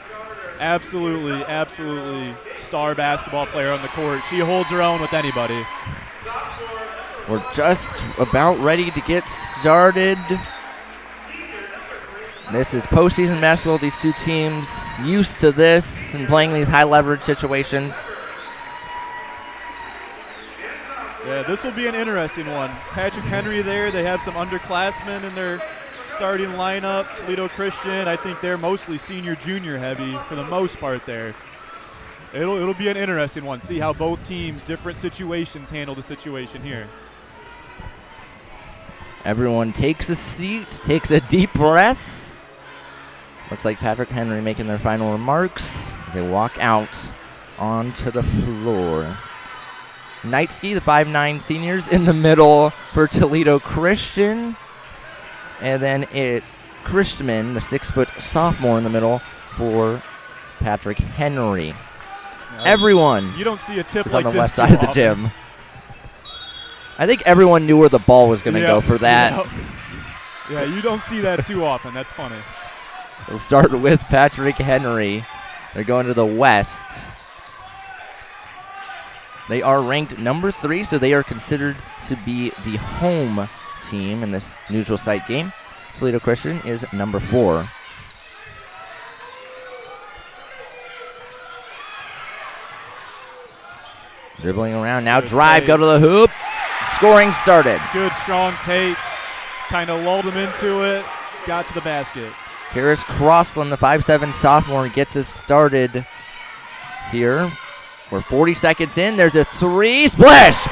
[SPEAKER 4] Absolutely star basketball player on the court. She holds her own with anybody.
[SPEAKER 3] We're just about ready to get started. This is postseason basketball. These two teams used to this and playing these high leverage situations.
[SPEAKER 4] Yeah, this will be an interesting one. Patrick Henry there. They have some underclassmen in their starting lineup. Toledo Christian, I think they're mostly senior, junior heavy for the most part there. It'll be an interesting one. See how both teams, different situations, handle the situation here.
[SPEAKER 3] Everyone takes a seat, takes a deep breath. Looks like Patrick Henry making their final remarks as they walk out onto the floor. Knightsky, the 5'9 seniors, in the middle for Toledo Christian. And then it's Christman, the 6-foot sophomore, in the middle for Patrick Henry. Everyone
[SPEAKER 4] you don't see a tip
[SPEAKER 3] is
[SPEAKER 4] like
[SPEAKER 3] on the
[SPEAKER 4] this
[SPEAKER 3] left side of the gym. I think everyone knew where the ball was going to go for that.
[SPEAKER 4] Yeah, you don't see that too often. That's funny.
[SPEAKER 3] We'll start with Patrick Henry. They're going to the west. They are ranked number 3, so they are considered to be the home team in this neutral site game. Toledo Christian is number 4. Dribbling around now, drive, go to the hoop. Scoring started.
[SPEAKER 4] Good strong take. Kind of lulled him into it. Got to the basket.
[SPEAKER 3] Karis Crossland, the 5'7 sophomore, gets us started here. We're 40 seconds in. There's a 3. Splash!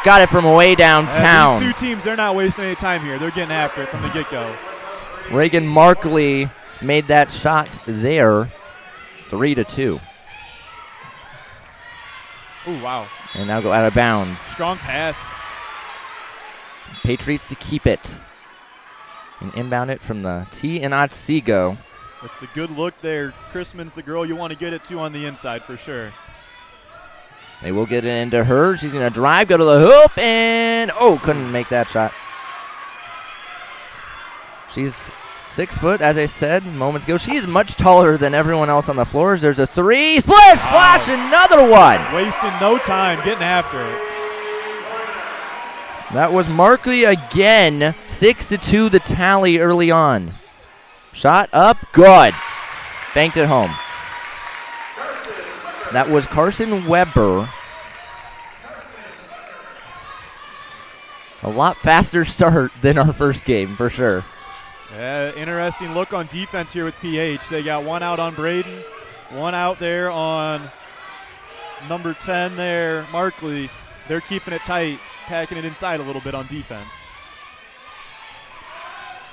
[SPEAKER 3] Got it from way downtown.
[SPEAKER 4] These two teams, they're not wasting any time here. They're getting after it from the get-go.
[SPEAKER 3] Reagan Markley made that shot there. 3-2.
[SPEAKER 4] Oh, wow.
[SPEAKER 3] And now go out of bounds.
[SPEAKER 4] Strong pass.
[SPEAKER 3] Patriots to keep it. And inbound it from the tee in Otsego.
[SPEAKER 4] It's a good look there. Christman's the girl you want to get it to on the inside for sure.
[SPEAKER 3] They will get it into her. She's going to drive, go to the hoop, and couldn't make that shot. She's 6 foot, as I said moments ago. She is much taller than everyone else on the floors. There's a three. Splish, splash, another one.
[SPEAKER 4] Wasting no time getting after it.
[SPEAKER 3] That was Markley again. 6-2 the tally early on. Shot up, good. Banked it home. That was Carson Weber. A lot faster start than our first game, for sure.
[SPEAKER 4] Yeah, interesting look on defense here with PH. They got one out on Braden, one out there on number 10 there, Markley. They're keeping it tight, packing it inside a little bit on defense.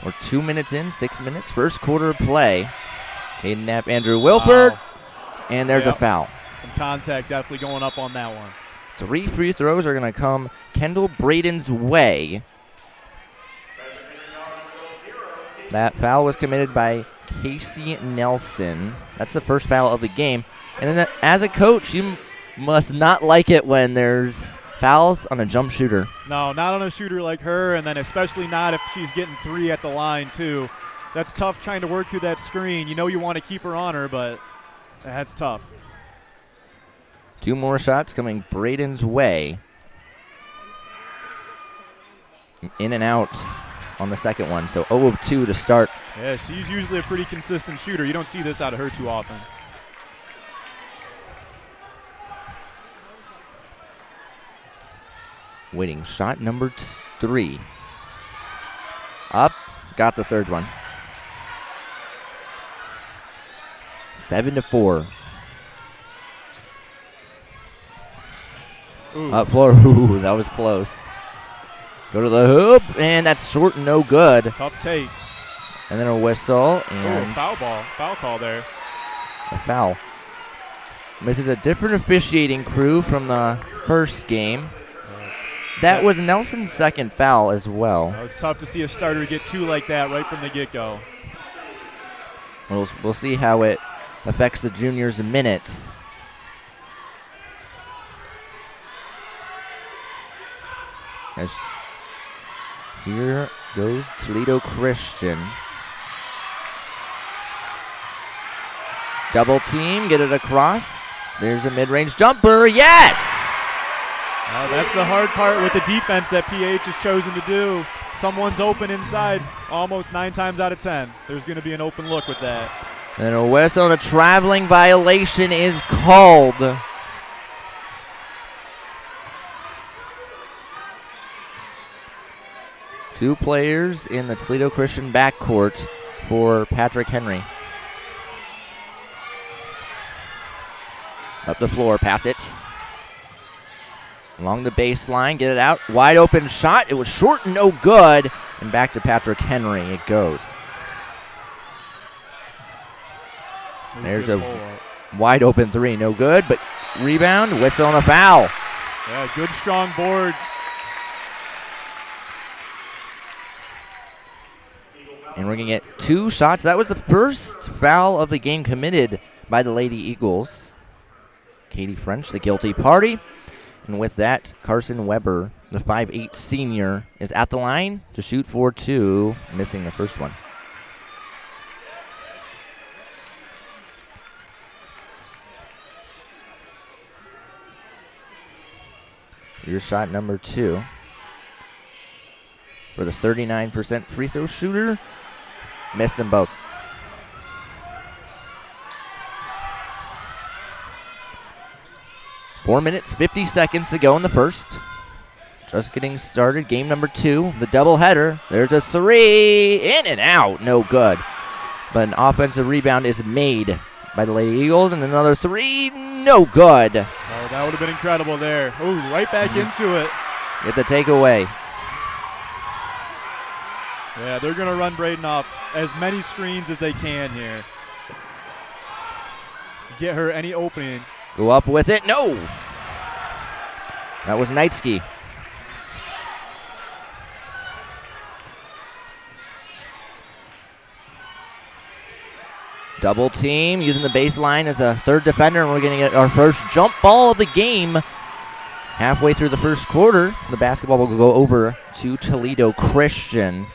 [SPEAKER 3] We're 2 minutes in, 6 minutes, first quarter of play. Caden Knapp, Andrew Wilford, and there's a foul.
[SPEAKER 4] Some contact definitely going up on that one.
[SPEAKER 3] 3 free throws are going to come Kendall Braden's way. That foul was committed by Casey Nelson. That's the first foul of the game. And then as a coach, you must not like it when there's fouls on a jump shooter.
[SPEAKER 4] No, not on a shooter like her, and then especially not if she's getting 3 at the line, too. That's tough trying to work through that screen. You know you want to keep her on her, but that's tough.
[SPEAKER 3] 2 more shots coming Braden's way. In and out on the second one, so 0 of 2 to start.
[SPEAKER 4] Yeah, she's usually a pretty consistent shooter. You don't see this out of her too often.
[SPEAKER 3] Waiting, shot number 3. Up, got the third one. 7-4.
[SPEAKER 4] Ooh.
[SPEAKER 3] Up floor, ooh, that was close. Go to the hoop, and that's short and no good.
[SPEAKER 4] Tough take.
[SPEAKER 3] And then a whistle, and
[SPEAKER 4] Foul call there.
[SPEAKER 3] a foul. This is a different officiating crew from the first game. That was Nelson's second foul as well.
[SPEAKER 4] It was tough to see a starter get 2 like that right from the get-go.
[SPEAKER 3] We'll see how it affects the juniors' minutes. As here goes Toledo Christian. Double team, get it across. There's a mid-range jumper, yes!
[SPEAKER 4] That's the hard part with the defense that PH has chosen to do. Someone's open inside almost 9 times out of 10. There's going to be an open look with that.
[SPEAKER 3] And a whistle and a traveling violation is called. Two players in the Toledo Christian backcourt for Patrick Henry. Up the floor, pass it. Along the baseline, get it out. Wide open shot. It was short and no good. And back to Patrick Henry it goes. There's a wide open 3, no good, but rebound, whistle and a foul.
[SPEAKER 4] Yeah, good strong board.
[SPEAKER 3] And we're going to get 2 shots. That was the first foul of the game committed by the Lady Eagles. Katie French, the guilty party. And with that, Carson Weber, the 5'8 senior, is at the line to shoot for 2, missing the first one. Your shot number 2 for the 39% free throw shooter. Missed them both. Four minutes, 50 seconds to go in the first. Just getting started. Game number 2, the doubleheader. There's a 3, in and out, no good. But an offensive rebound is made by the Lady Eagles, and another 3, no good.
[SPEAKER 4] Oh, that would have been incredible there. Oh, right back into it.
[SPEAKER 3] Get the takeaway.
[SPEAKER 4] Yeah, they're going to run Braden off as many screens as they can here. Get her any opening.
[SPEAKER 3] Go up with it. No. That was Knightsky. Double team using the baseline as a third defender, and we're going to get our first jump ball of the game. Halfway through the first quarter, the basketball will go over to Toledo Christian.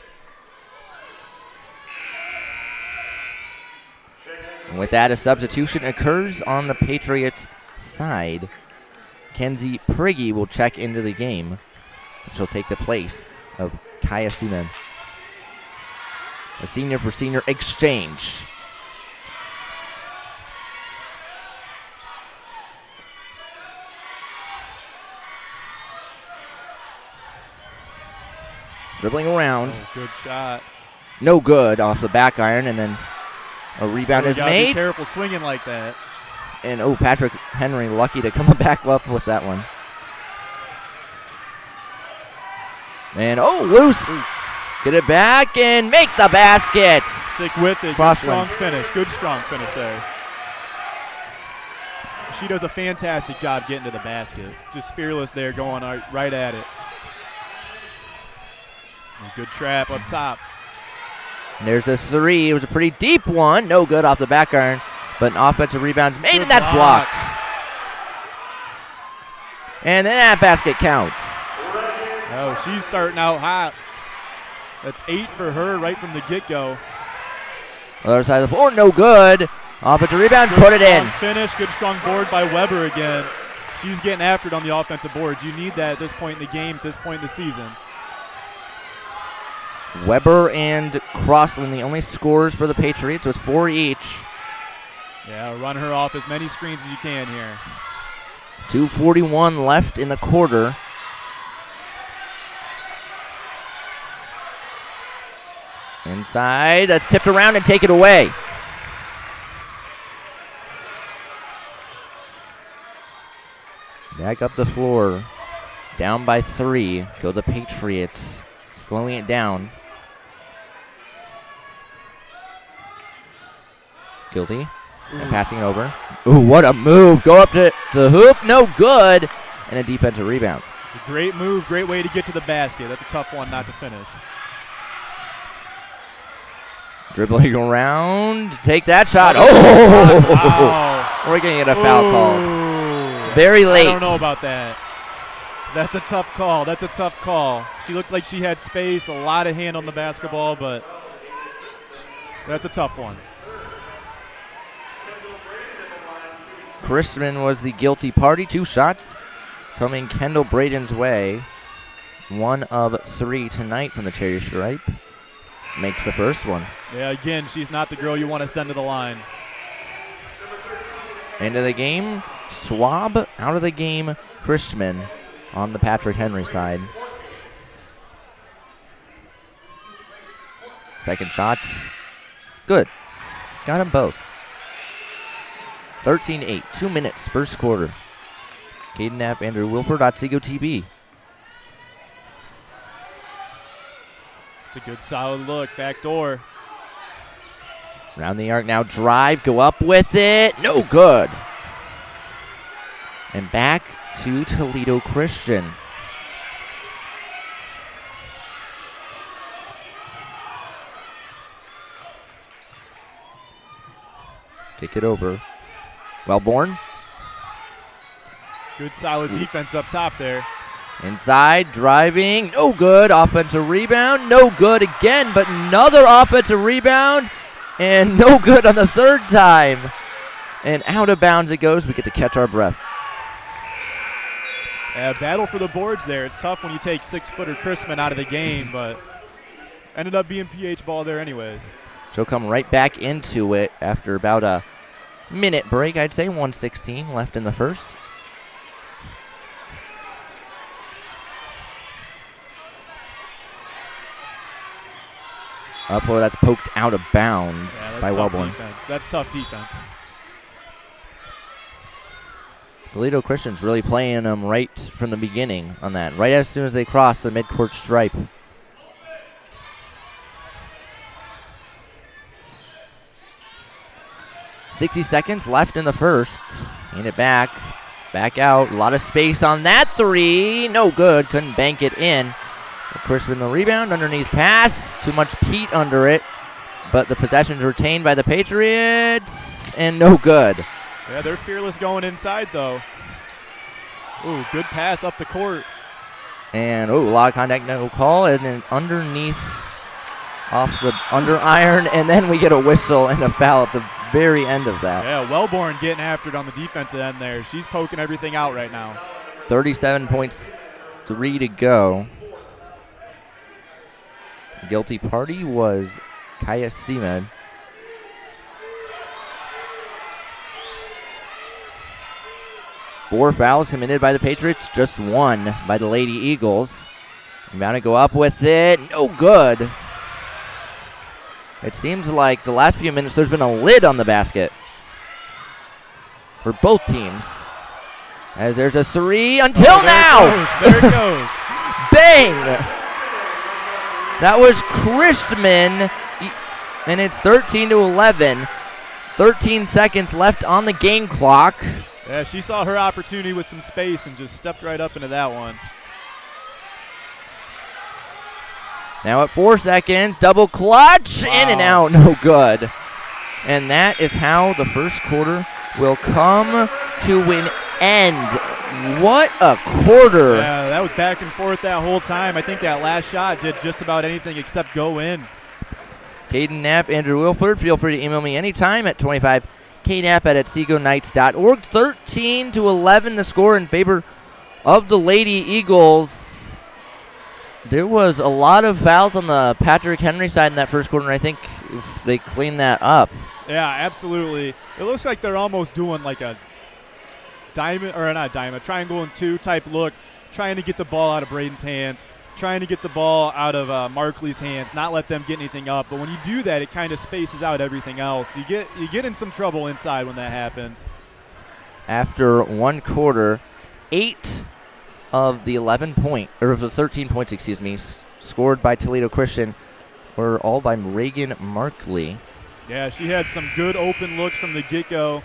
[SPEAKER 3] And with that, a substitution occurs on the Patriots' side. Kenzie Prigge will check into the game, which will take the place of Kaya Seaman. A senior for senior exchange. Dribbling around.
[SPEAKER 4] Oh, good shot.
[SPEAKER 3] No good off the back iron, and then a rebound is made.
[SPEAKER 4] Be careful swinging like that.
[SPEAKER 3] And Patrick Henry lucky to come back up with that one. And loose.
[SPEAKER 4] Ooh.
[SPEAKER 3] Get it back and make the basket.
[SPEAKER 4] Stick with it. Good strong finish. Good strong finish there. She does a fantastic job getting to the basket. Just fearless there, going right at it. A good trap up top.
[SPEAKER 3] There's a three. It was a pretty deep one. No good off the back iron, but an offensive rebound's made,
[SPEAKER 4] Good
[SPEAKER 3] and that's
[SPEAKER 4] block.
[SPEAKER 3] blocked. And then that basket counts.
[SPEAKER 4] Oh, she's starting out hot. That's 8 for her right from the get-go.
[SPEAKER 3] Other side of the floor, no good. Offensive rebound,
[SPEAKER 4] Good
[SPEAKER 3] put it in.
[SPEAKER 4] Finish, good strong board by Weber again. She's getting after it on the offensive boards. You need that at this point in the game, at this point in the season.
[SPEAKER 3] Weber and Crossland, the only scorers for the Patriots, with 4 each.
[SPEAKER 4] Yeah, run her off as many screens as you can here.
[SPEAKER 3] 2:41 left in the quarter. Inside, that's tipped around and take it away. Back up the floor. Down by 3. Go the Patriots. Slowing it down. Guilty. And passing it over. Ooh, what a move. Go up to the hoop. No good. And a defensive rebound.
[SPEAKER 4] It's a great move. Great way to get to the basket. That's a tough one not to finish.
[SPEAKER 3] Dribbling around. Take that shot.
[SPEAKER 4] Wow.
[SPEAKER 3] Oh! We're going to get a foul called. Very late.
[SPEAKER 4] I don't know about that. That's a tough call. That's a tough call. She looked like she had space, a lot of hand on the basketball, but that's a tough one.
[SPEAKER 3] Chrisman was the guilty party. 2 shots coming Kendall Braden's way. 1 of 3 tonight from the Cherry Stripe. Makes the first one.
[SPEAKER 4] Yeah, again, she's not the girl you want to send to the line.
[SPEAKER 3] Into the game. Schwab out of the game. Chrisman on the Patrick Henry side. Second shots. Good. Got them both. 13-8. 2 minutes. First quarter. Caden Knapp, Andrew Wilford, Otsego TV.
[SPEAKER 4] It's a good solid look. Back door.
[SPEAKER 3] Around the arc now. Drive. Go up with it. No good. And back to Toledo Christian. Kick it over. Wellborn.
[SPEAKER 4] Good solid defense up top there.
[SPEAKER 3] Inside, driving, no good. Offensive rebound, no good again, but another offensive rebound, and no good on the third time. And out of bounds it goes. We get to catch our breath.
[SPEAKER 4] Yeah, battle for the boards there. It's tough when you take 6-footer Chrisman out of the game, but ended up being PH ball there anyways.
[SPEAKER 3] She'll come right back into it after about a minute break, I'd say. 1:16 left in the first. Up that's poked out of bounds by Wellborn.
[SPEAKER 4] Defense. That's tough defense.
[SPEAKER 3] Toledo Christian's really playing them right from the beginning on that. Right as soon as they cross the midcourt stripe. .60 seconds left in the first. Hand it back. Back out. A lot of space on that 3. No good. Couldn't bank it in. Chrisman the rebound. Underneath pass. Too much Pete under it. But the possession's retained by the Patriots. And no good.
[SPEAKER 4] Yeah, they're fearless going inside, though. Ooh, good pass up the court.
[SPEAKER 3] And, a lot of contact, no call. And then underneath, off the under iron. And then we get a whistle and a foul at the very end of that.
[SPEAKER 4] Yeah, Wellborn getting after it on the defensive end there. She's poking everything out right now.
[SPEAKER 3] 37.3 to go. Guilty party was Kaya Seaman. Four fouls committed by the Patriots, just one by the Lady Eagles. About to go up with it, no good. It seems like the last few minutes there's been a lid on the basket for both teams. As there's a three until now.
[SPEAKER 4] There it goes.
[SPEAKER 3] Bang! That was Christman, and it's 13-11. 13 seconds left on the game clock.
[SPEAKER 4] Yeah, she saw her opportunity with some space and just stepped right up into that one.
[SPEAKER 3] Now at 4 seconds, double clutch, in and out, no good. And that is how the first quarter will come to an end. What a quarter.
[SPEAKER 4] Yeah, that was back and forth that whole time. I think that last shot did just about anything except go in.
[SPEAKER 3] Caden Knapp, Andrew Wilford, feel free to email me anytime at 25knapp@otsegoknights.org. 13-11 the score in favor of the Lady Eagles. There was a lot of fouls on the Patrick Henry side in that first quarter, and I think they cleaned that up.
[SPEAKER 4] Yeah, absolutely. It looks like they're almost doing like a triangle and two type look, trying to get the ball out of Braden's hands, trying to get the ball out of Markley's hands, not let them get anything up. But when you do that, it kind of spaces out everything else. You get in some trouble inside when that happens.
[SPEAKER 3] After one quarter, 8 of the 13 points, scored by Toledo Christian were all by Reagan Markley.
[SPEAKER 4] Yeah, she had some good open looks from the get-go.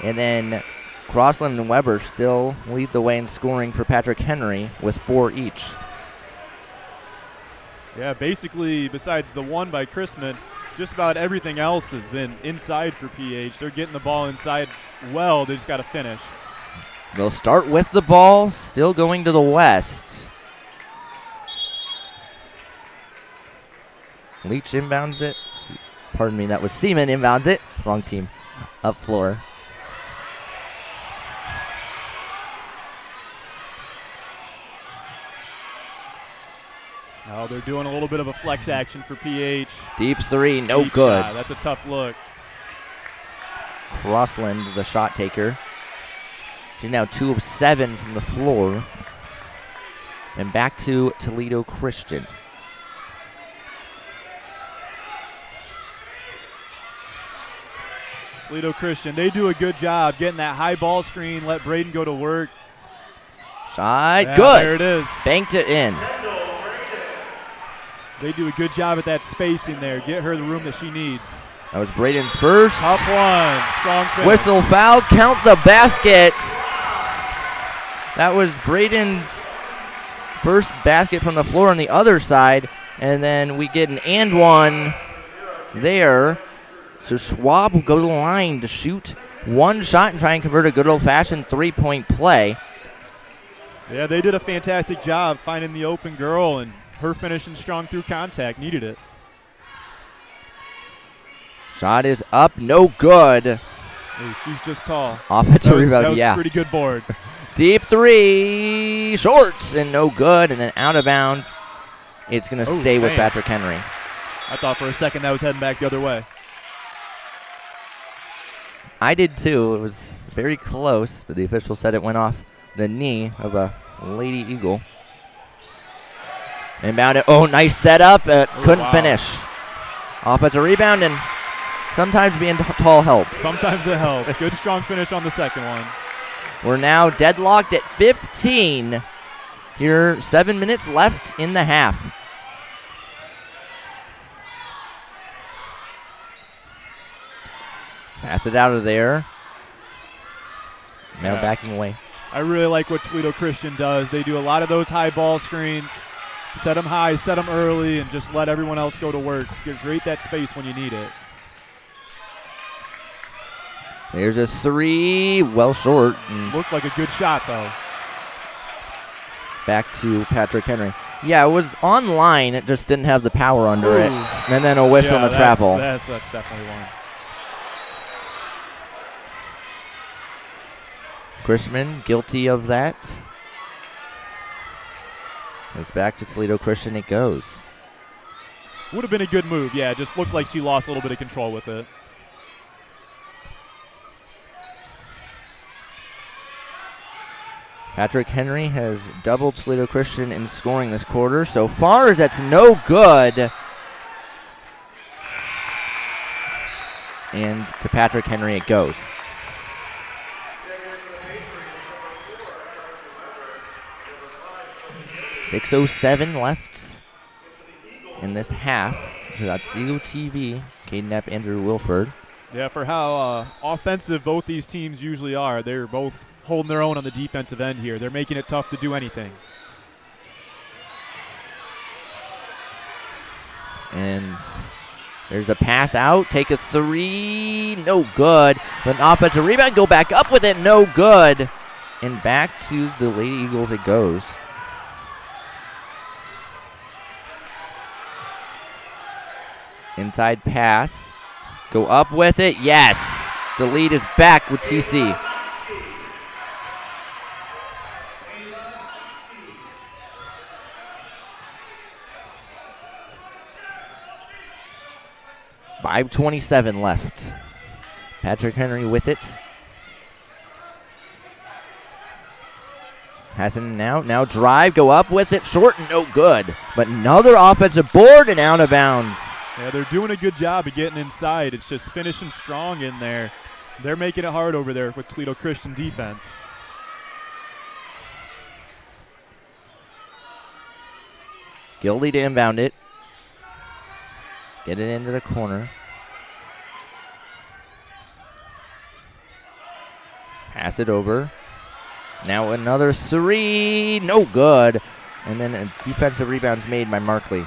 [SPEAKER 3] And then Crossland and Weber still lead the way in scoring for Patrick Henry with 4 each.
[SPEAKER 4] Yeah, basically, besides the one by Christman, just about everything else has been inside for PH. They're getting the ball inside well. They just got to finish.
[SPEAKER 3] They'll start with the ball, still going to the west. Leach inbounds it. Pardon me, that was Seaman inbounds it. Wrong team. Up floor.
[SPEAKER 4] Oh, they're doing a little bit of a flex action for PH.
[SPEAKER 3] Deep three, no
[SPEAKER 4] Deep
[SPEAKER 3] good.
[SPEAKER 4] shot. That's a tough look.
[SPEAKER 3] Crossland, the shot taker. She's now 2 of 7 from the floor. And back to Toledo Christian.
[SPEAKER 4] Toledo Christian, they do a good job getting that high ball screen, let Braden go to work.
[SPEAKER 3] Shot,
[SPEAKER 4] Yeah,
[SPEAKER 3] good.
[SPEAKER 4] there it is.
[SPEAKER 3] Banked it in.
[SPEAKER 4] They do a good job at that spacing there. Get her the room that she needs.
[SPEAKER 3] That was Braden's first.
[SPEAKER 4] Top one. Strong finish.
[SPEAKER 3] Whistle foul, count the basket. That was Braden's first basket from the floor on the other side. And then we get an and one there. So Schwab will go to the line to shoot one shot and try and convert a good old-fashioned three-point play.
[SPEAKER 4] Yeah, they did a fantastic job finding the open girl, and her finishing strong through contact. Needed it.
[SPEAKER 3] Shot is up, no good.
[SPEAKER 4] Hey, she's just tall.
[SPEAKER 3] Offensive rebound,
[SPEAKER 4] that was
[SPEAKER 3] yeah.
[SPEAKER 4] a pretty good board.
[SPEAKER 3] Deep three, short, and no good, and then out of bounds. It's going to stay with Patrick Henry.
[SPEAKER 4] I thought for a second that was heading back the other way.
[SPEAKER 3] I did too. It was very close, but the official said it went off the knee of a Lady Eagle. Inbound it. Oh, nice setup. Couldn't finish. Offensive rebound, and sometimes being tall helps.
[SPEAKER 4] Sometimes it helps. Good strong finish on the second one.
[SPEAKER 3] We're now deadlocked at 15. Here, 7 minutes left in the half. Pass it out of there. Now backing away.
[SPEAKER 4] I really like what Toledo Christian does. They do a lot of those high ball screens. Set them high, set them early, and just let everyone else go to work. Create that space when you need it.
[SPEAKER 3] There's a three, well short.
[SPEAKER 4] Looked like a good shot, though.
[SPEAKER 3] Back to Patrick Henry. Yeah, it was online. It just didn't have the power under it. And then a whistle and a travel.
[SPEAKER 4] That's definitely one.
[SPEAKER 3] Chrisman guilty of that. It's back to Toledo Christian it goes.
[SPEAKER 4] Would have been a good move. Yeah, it just looked like she lost a little bit of control with it.
[SPEAKER 3] Patrick Henry has doubled Toledo Christian in scoring this quarter. So far as that's no good. And to Patrick Henry it goes. .607 left in this half. So that's Eagle TV. Caden Knapp, Andrew Wilford.
[SPEAKER 4] Yeah, for how offensive both these teams usually are, they're both holding their own on the defensive end here. They're making it tough to do anything.
[SPEAKER 3] And there's a pass out. Take a three. No good. But an offensive rebound. Go back up with it. No good. And back to the Lady Eagles it goes. Inside pass. Go up with it. Yes. The lead is back with TC. .527 left. Patrick Henry with it. Hasn't now drive, go up with it, short, no good. But another offensive board and out of bounds.
[SPEAKER 4] Yeah, they're doing a good job of getting inside. It's just finishing strong in there. They're making it hard over there with Toledo Christian defense.
[SPEAKER 3] Gildy to inbound it. Get it into the corner. Pass it over. Now another three. No good. And then a defensive rebound's made by Markley.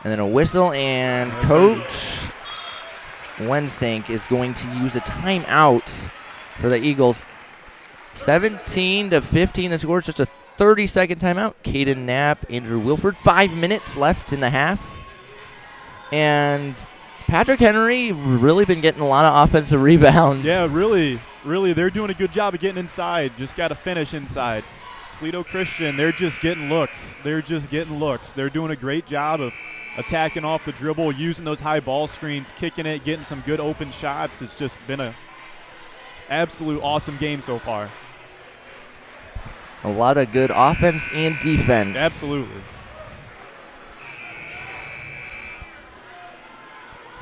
[SPEAKER 3] And then a whistle, and Coach Wensink is going to use a timeout for the Eagles. 17-15 the score. It's just a 30-second timeout. Caden Knapp, Andrew Wilford. 5 minutes left in the half. And Patrick Henry really been getting a lot of offensive rebounds.
[SPEAKER 4] Yeah, really. They're doing a good job of getting inside. Just got to finish inside. Toledo Christian, they're just getting looks. They're doing a great job of attacking off the dribble, using those high ball screens, kicking it, getting some good open shots. It's just been a absolute awesome game so far.
[SPEAKER 3] A lot of good offense and defense.
[SPEAKER 4] Absolutely.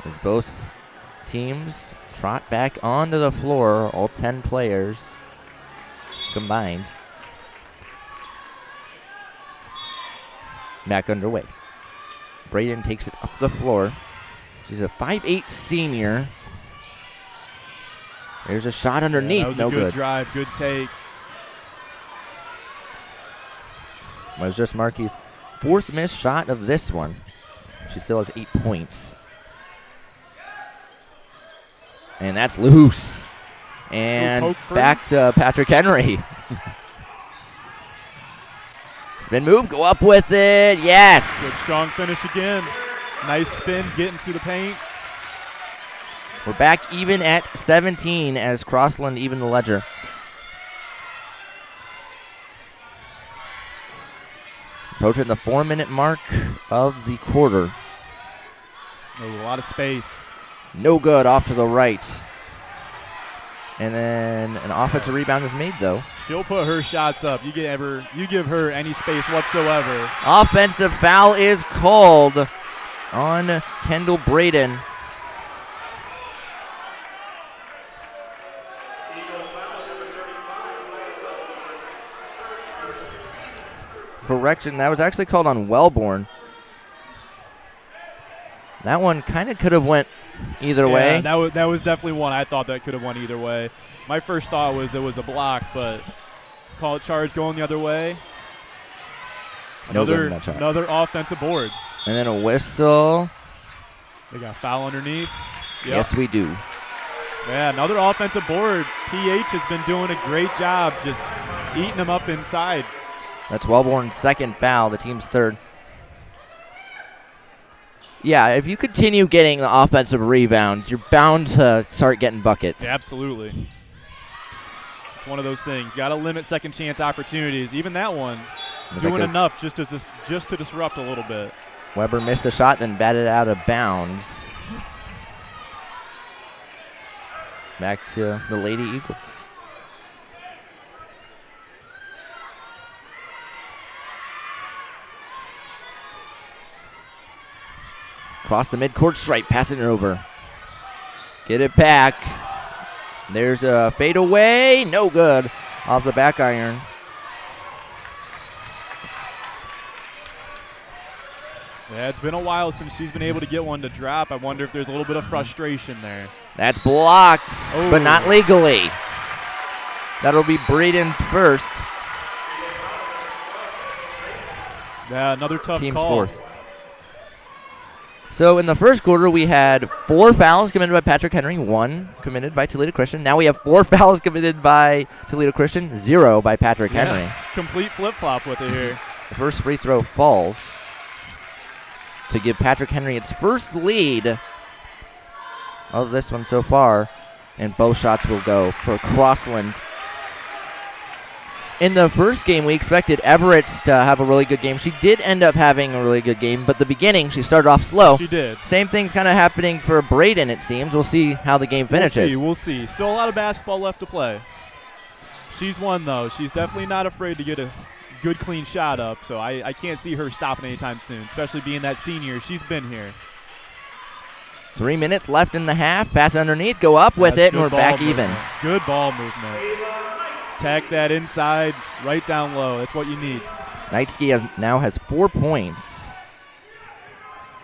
[SPEAKER 3] As both teams trot back onto the floor, all 10 players combined. Back underway. Braden takes it up the floor. She's a 5'8" senior. There's a shot underneath.
[SPEAKER 4] That was
[SPEAKER 3] no
[SPEAKER 4] a good
[SPEAKER 3] good.
[SPEAKER 4] Drive, good take.
[SPEAKER 3] It was just Markey's fourth missed shot of this one. She still has 8 points. And that's loose. And back to Patrick Henry. Spin move, go up with it. Yes.
[SPEAKER 4] Good strong finish again. Nice spin, getting to the paint.
[SPEAKER 3] We're back even at 17 as Crossland even the ledger. Approaching the 4-minute mark of the quarter.
[SPEAKER 4] Oh, a lot of space.
[SPEAKER 3] No good, off to the right. And then an offensive rebound is made, though.
[SPEAKER 4] She'll put her shots up. You give her any space whatsoever.
[SPEAKER 3] Offensive foul is called on Kendall Braden. Correction, that was actually called on Wellborn. That one kind of could have went either way.
[SPEAKER 4] That was definitely one I thought that could have went either way. My first thought was it was a block, but call it charge going the other way. Another offensive board.
[SPEAKER 3] And then a whistle.
[SPEAKER 4] They got a foul underneath. Yep.
[SPEAKER 3] Yes, we do.
[SPEAKER 4] Yeah, another offensive board. PH has been doing a great job just eating them up inside.
[SPEAKER 3] That's Wellborn's second foul, the team's third. Yeah, if you continue getting the offensive rebounds, you're bound to start getting buckets.
[SPEAKER 4] Yeah, absolutely. It's one of those things. Got to limit second chance opportunities. Even that one, doing enough just to disrupt a little bit.
[SPEAKER 3] Weber missed a shot, then batted out of bounds. Back to the Lady Eagles. Across the midcourt stripe, passing it over. Get it back. There's a fadeaway. No good. Off the back iron.
[SPEAKER 4] Yeah, it's been a while since she's been able to get one to drop. I wonder if there's a little bit of frustration there.
[SPEAKER 3] That's blocked, but not legally. That'll be Braden's first.
[SPEAKER 4] Yeah, another tough
[SPEAKER 3] Team's
[SPEAKER 4] call.
[SPEAKER 3] Fourth. So in the first quarter, we had 4 fouls committed by Patrick Henry, 1 committed by Toledo Christian. Now we have 4 fouls committed by Toledo Christian, 0 by Patrick Henry.
[SPEAKER 4] Complete flip-flop with it here.
[SPEAKER 3] The first free throw falls to give Patrick Henry its first lead of this one so far, and both shots will go for Crossland. In the first game, we expected Everett to have a really good game. She did end up having a really good game, but the beginning, she started off slow.
[SPEAKER 4] She did.
[SPEAKER 3] Same thing's kind of happening for Braden, it seems. We'll see how the game finishes.
[SPEAKER 4] We'll see. Still a lot of basketball left to play. She's one, though. She's definitely not afraid to get a good, clean shot up, so I can't see her stopping anytime soon, especially being that senior. She's been here.
[SPEAKER 3] 3 minutes left in the half. Pass underneath, go up with it, and we're back even.
[SPEAKER 4] Good ball movement. Attack that inside, right down low. That's what you need.
[SPEAKER 3] Knightsky now has 4 points.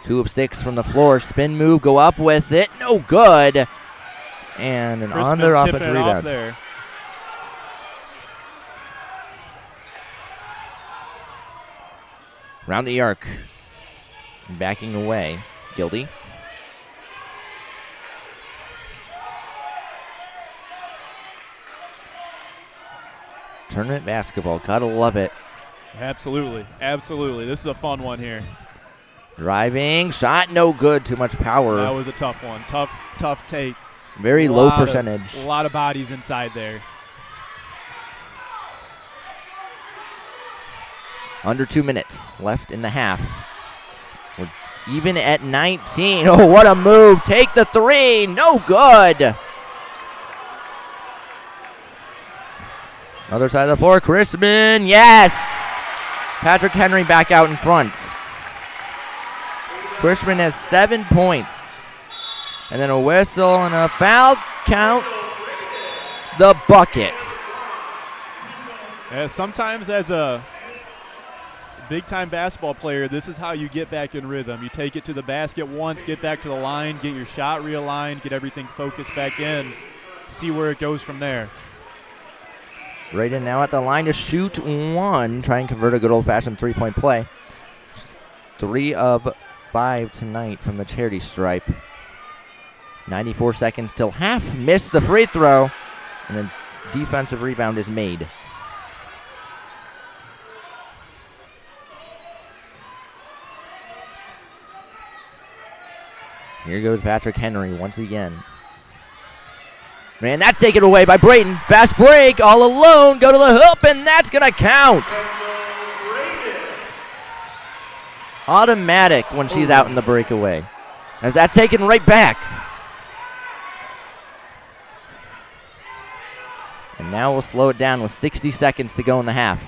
[SPEAKER 3] 2 of 6 from the floor. Spin move, go up with it. No good. And an under offensive rebound.
[SPEAKER 4] There.
[SPEAKER 3] Round the arc. Backing away. Gildy. Tournament basketball. Gotta love it.
[SPEAKER 4] Absolutely. Absolutely. This is a fun one here.
[SPEAKER 3] Driving. Shot no good. Too much power.
[SPEAKER 4] That was a tough one. Tough take.
[SPEAKER 3] Very low percentage.
[SPEAKER 4] A lot of bodies inside there.
[SPEAKER 3] Under 2 minutes left in the half. We're even at 19. Oh, what a move. Take the 3. No good. Other side of the floor. Chrisman. Yes. Patrick Henry back out in front. Chrisman has 7 points. And then a whistle and a foul count. The bucket.
[SPEAKER 4] Yeah, sometimes as a big-time basketball player, this is how you get back in rhythm. You take it to the basket once, get back to the line, get your shot realigned, get everything focused back in, see where it goes from there.
[SPEAKER 3] Braden now at the line to shoot 1. Try and convert a good old-fashioned three-point play. 3 of 5 tonight from the charity stripe. 94 seconds till half. Missed the free throw. And a defensive rebound is made. Here goes Patrick Henry once again. Man, that's taken away by Brayton. Fast break, all alone. Go to the hoop, and that's going to count. Automatic when she's out in the breakaway. As that's taken right back. And now we'll slow it down with 60 seconds to go in the half.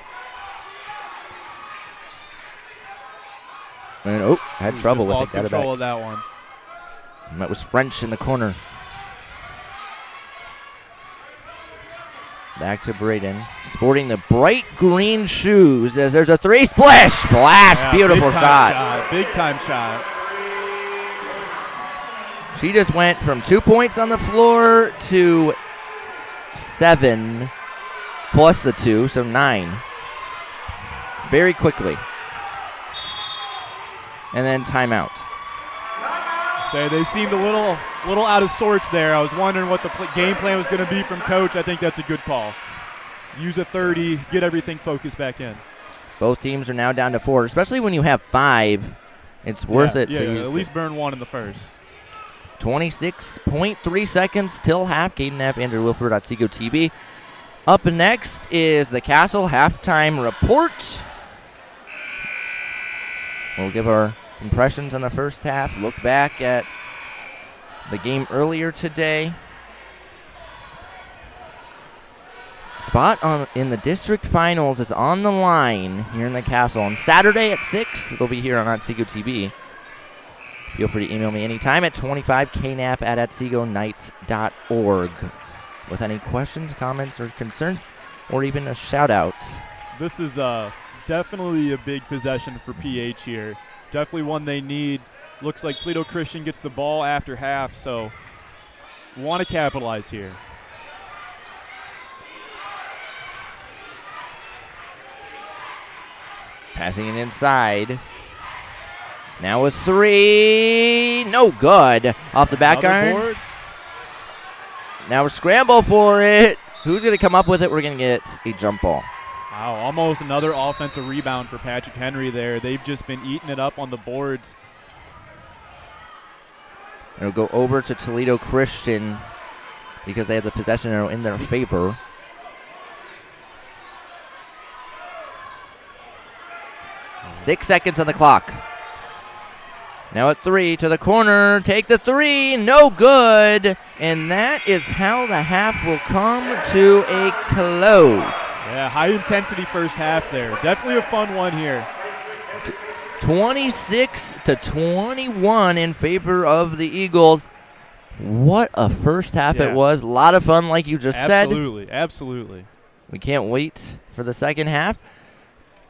[SPEAKER 3] And had trouble with it.
[SPEAKER 4] Lost control of that one.
[SPEAKER 3] And that was French in the corner. Back to Braden, sporting the bright green shoes as there's a 3 splash. Splash, yeah, beautiful shot.
[SPEAKER 4] Big time shot.
[SPEAKER 3] She just went from 2 points on the floor to 7 plus the 2, so 9. Very quickly. And then timeout.
[SPEAKER 4] So they seemed a little out of sorts there. I was wondering what the game plan was going to be from coach. I think that's a good call. Use a 30, get everything focused back in.
[SPEAKER 3] Both teams are now down to 4, especially when you have 5. It's worth it to
[SPEAKER 4] at least burn 1 in the first.
[SPEAKER 3] 26.3 seconds till half. Caden Knapp, Andrew Wilford at Seago TV. Up next is the Castle halftime report. We'll give our impressions on the first half, look back at the game earlier today. Spot in the district finals is on the line here in the Castle on Saturday at 6. It'll be here on Otsego TV. Feel free to email me anytime at 25knap@otsegoknights.org with any questions, comments, or concerns, or even a shout-out.
[SPEAKER 4] This is definitely a big possession for PH here. Definitely one they need. Looks like Toledo Christian gets the ball after half, so want to capitalize here.
[SPEAKER 3] Passing it inside. Now a 3. No good. Off the back iron.
[SPEAKER 4] Board.
[SPEAKER 3] Now a scramble for it. Who's going to come up with it? We're going to get a jump ball.
[SPEAKER 4] Wow, almost another offensive rebound for Patrick Henry there. They've just been eating it up on the boards.
[SPEAKER 3] It'll go over to Toledo Christian because they have the possession arrow in their favor.
[SPEAKER 4] Oh.
[SPEAKER 3] 6 seconds on the clock. Now at 3 to the corner. Take the 3. No good. And that is how the half will come to a close.
[SPEAKER 4] Yeah, high intensity first half there. Definitely a fun one here.
[SPEAKER 3] 26-21 in favor of the Eagles. What a first half it was. A lot of fun, like you just said.
[SPEAKER 4] Absolutely.
[SPEAKER 3] We can't wait for the second half.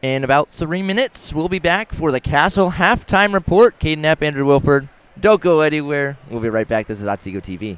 [SPEAKER 3] In about 3 minutes, we'll be back for the Castle halftime report. Caden Knapp, Andrew Wilford. Don't go anywhere. We'll be right back. This is Otsego TV.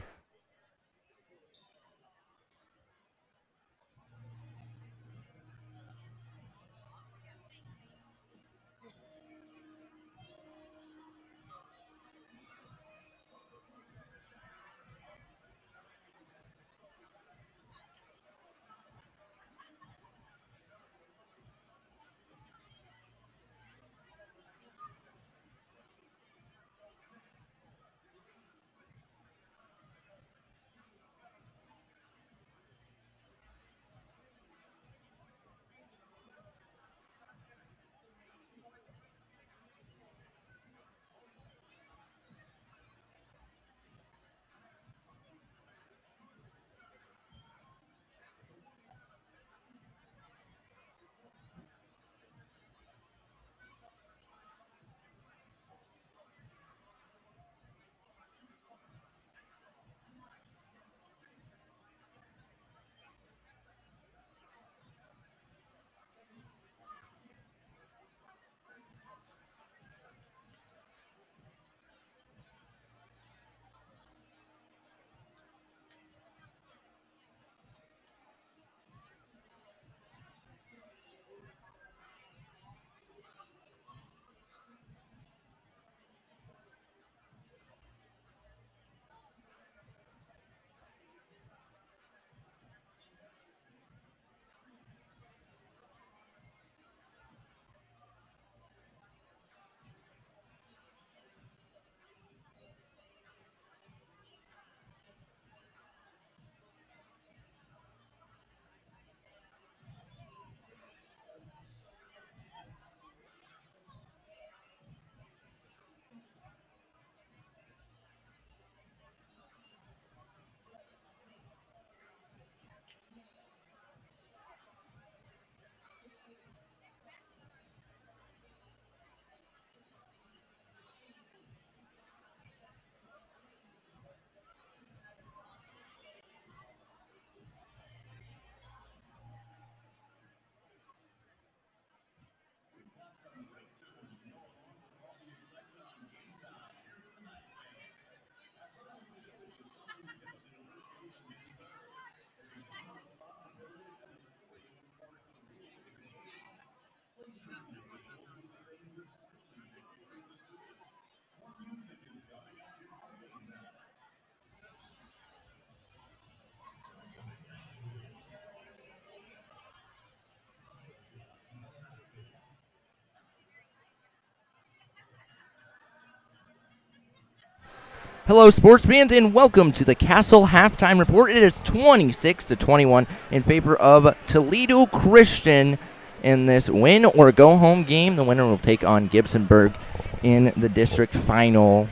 [SPEAKER 3] Hello, sports fans, and welcome to the Castle Halftime Report. It is 26-21 in favor of Toledo Christian in this win-or-go-home game. The winner will take on Gibsonburg in the district final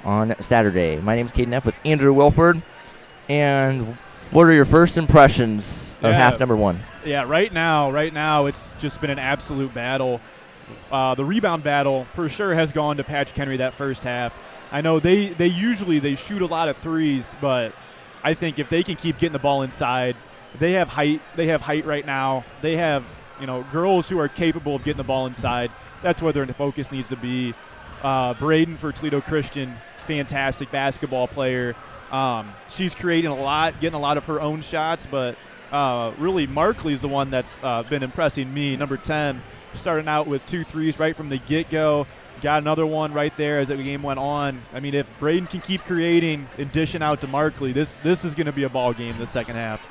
[SPEAKER 3] on Saturday. My name is Caden F. with Andrew Wilford, and what are your first impressions of half number one?
[SPEAKER 4] Yeah, right now it's just been an absolute battle. The rebound battle for sure has gone to Patrick Henry that first half. I know they usually shoot a lot of threes, but I think if they can keep getting the ball inside, they have height. They have height right now. They have girls who are capable of getting the ball inside. That's where their focus needs to be. Braden for Toledo Christian, fantastic basketball player. She's creating a lot, getting a lot of her own shots, but really Markley is the one that's been impressing me. Number 10, starting out with 2 threes right from the get-go. Got another one right there as the game went on. I mean, if Braden can keep creating and dishing out to Markley, this is going to be a ball game the second half.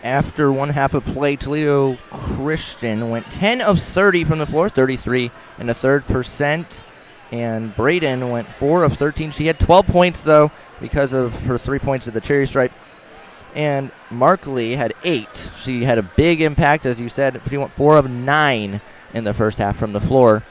[SPEAKER 3] After one half of play, Toledo Christian went 10 of 30 from the floor, 33.33%. And Braden went 4 of 13. She had 12 points, though, because of her 3 points at the cherry stripe. And Markley had 8. She had a big impact, as you said. She went 4 of 9 in the first half from the floor.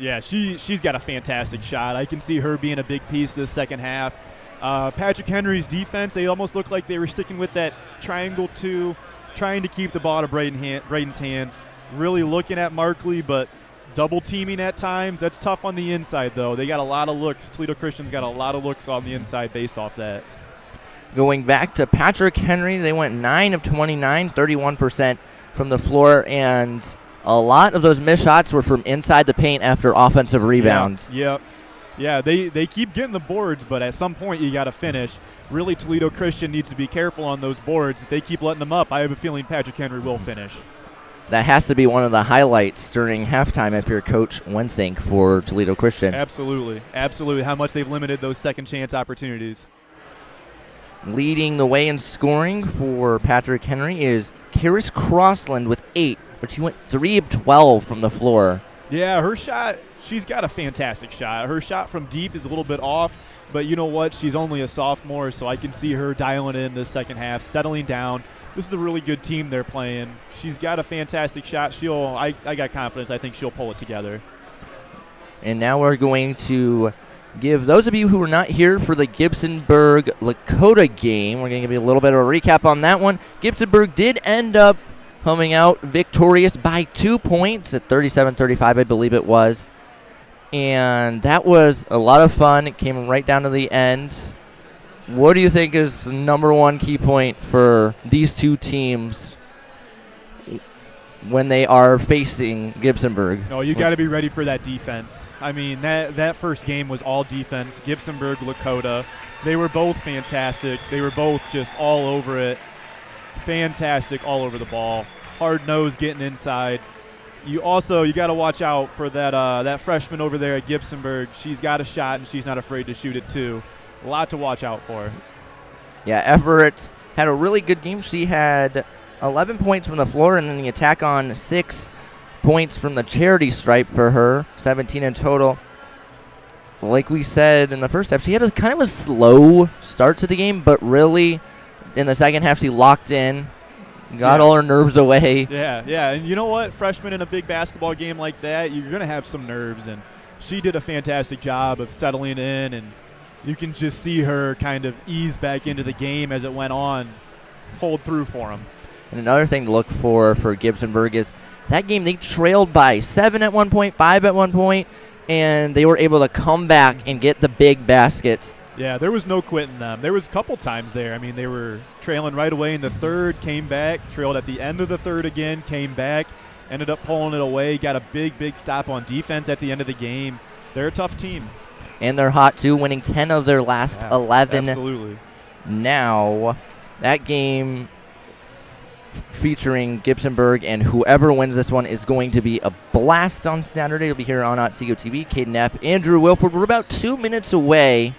[SPEAKER 4] Yeah, she's got a fantastic shot. I can see her being a big piece this second half. Patrick Henry's defense, they almost looked like they were sticking with that triangle 2, trying to keep the ball to Braden's hands. Really looking at Markley, but double teaming at times. That's tough on the inside, though. They got a lot of looks. Toledo Christian's got a lot of looks on the inside based off that.
[SPEAKER 3] Going back to Patrick Henry, they went 9 of 29, 31% from the floor, and a lot of those missed shots were from inside the paint after offensive rebounds.
[SPEAKER 4] Yeah, they keep getting the boards, but at some point you got to finish. Really, Toledo Christian needs to be careful on those boards. If they keep letting them up, I have a feeling Patrick Henry will finish.
[SPEAKER 3] That has to be one of the highlights during halftime if you're Coach Wensink for Toledo Christian.
[SPEAKER 4] Absolutely. How much they've limited those second chance opportunities.
[SPEAKER 3] Leading the way in scoring for Patrick Henry is Karis Crossland with 8, but she went 3 of 12 from the floor.
[SPEAKER 4] Yeah, her shot, she's got a fantastic shot. Her shot from deep is a little bit off, but you know what? She's only a sophomore, so I can see her dialing in this second half, settling down. This is a really good team they're playing. She's got a fantastic shot. I got confidence. I think she'll pull it together.
[SPEAKER 3] And now we're going to give those of you who were not here for the Gibsonburg Lakota game, we're going to give you a little bit of a recap on that one. Gibsonburg did end up coming out victorious by 2 points at 37-35, I believe it was. And that was a lot of fun. It came right down to the end. What do you think is the number one key point for these two teams when they are facing Gibsonburg?
[SPEAKER 4] No, you got to be ready for that defense. I mean, that first game was all defense. Gibsonburg, Lakota, they were both fantastic. They were both just all over it. Fantastic all over the ball. Hard nose getting inside. You got to watch out for that freshman over there at Gibsonburg. She's got a shot, and she's not afraid to shoot it too. A lot to watch out for.
[SPEAKER 3] Yeah, Everett had a really good game. She had 11 points from the floor, and then the attack on 6 points from the charity stripe for her, 17 in total. Like we said in the first half, she had a kind of a slow start to the game, but really in the second half she locked in, got all her nerves away.
[SPEAKER 4] Yeah, and you know what? Freshman in a big basketball game like that, you're going to have some nerves, and she did a fantastic job of settling in, and you can just see her kind of ease back into the game as it went on, pulled through for them.
[SPEAKER 3] And another thing to look for Gibsonburg is that game they trailed by 7 at one point, 5 at one point, and they were able to come back and get the big baskets.
[SPEAKER 4] Yeah, there was no quitting them. There was a couple times there. I mean, they were trailing right away in the third, came back, trailed at the end of the third again, came back, ended up pulling it away, got a big stop on defense at the end of the game. They're a tough team.
[SPEAKER 3] And they're hot, too, winning 10 of their last 11.
[SPEAKER 4] Absolutely.
[SPEAKER 3] Now, that game featuring Gibsonburg, and whoever wins this one is going to be a blast on Saturday. It'll be here on OTSEGO TV. Caden Knapp, Andrew Wilford. We're about 2 minutes away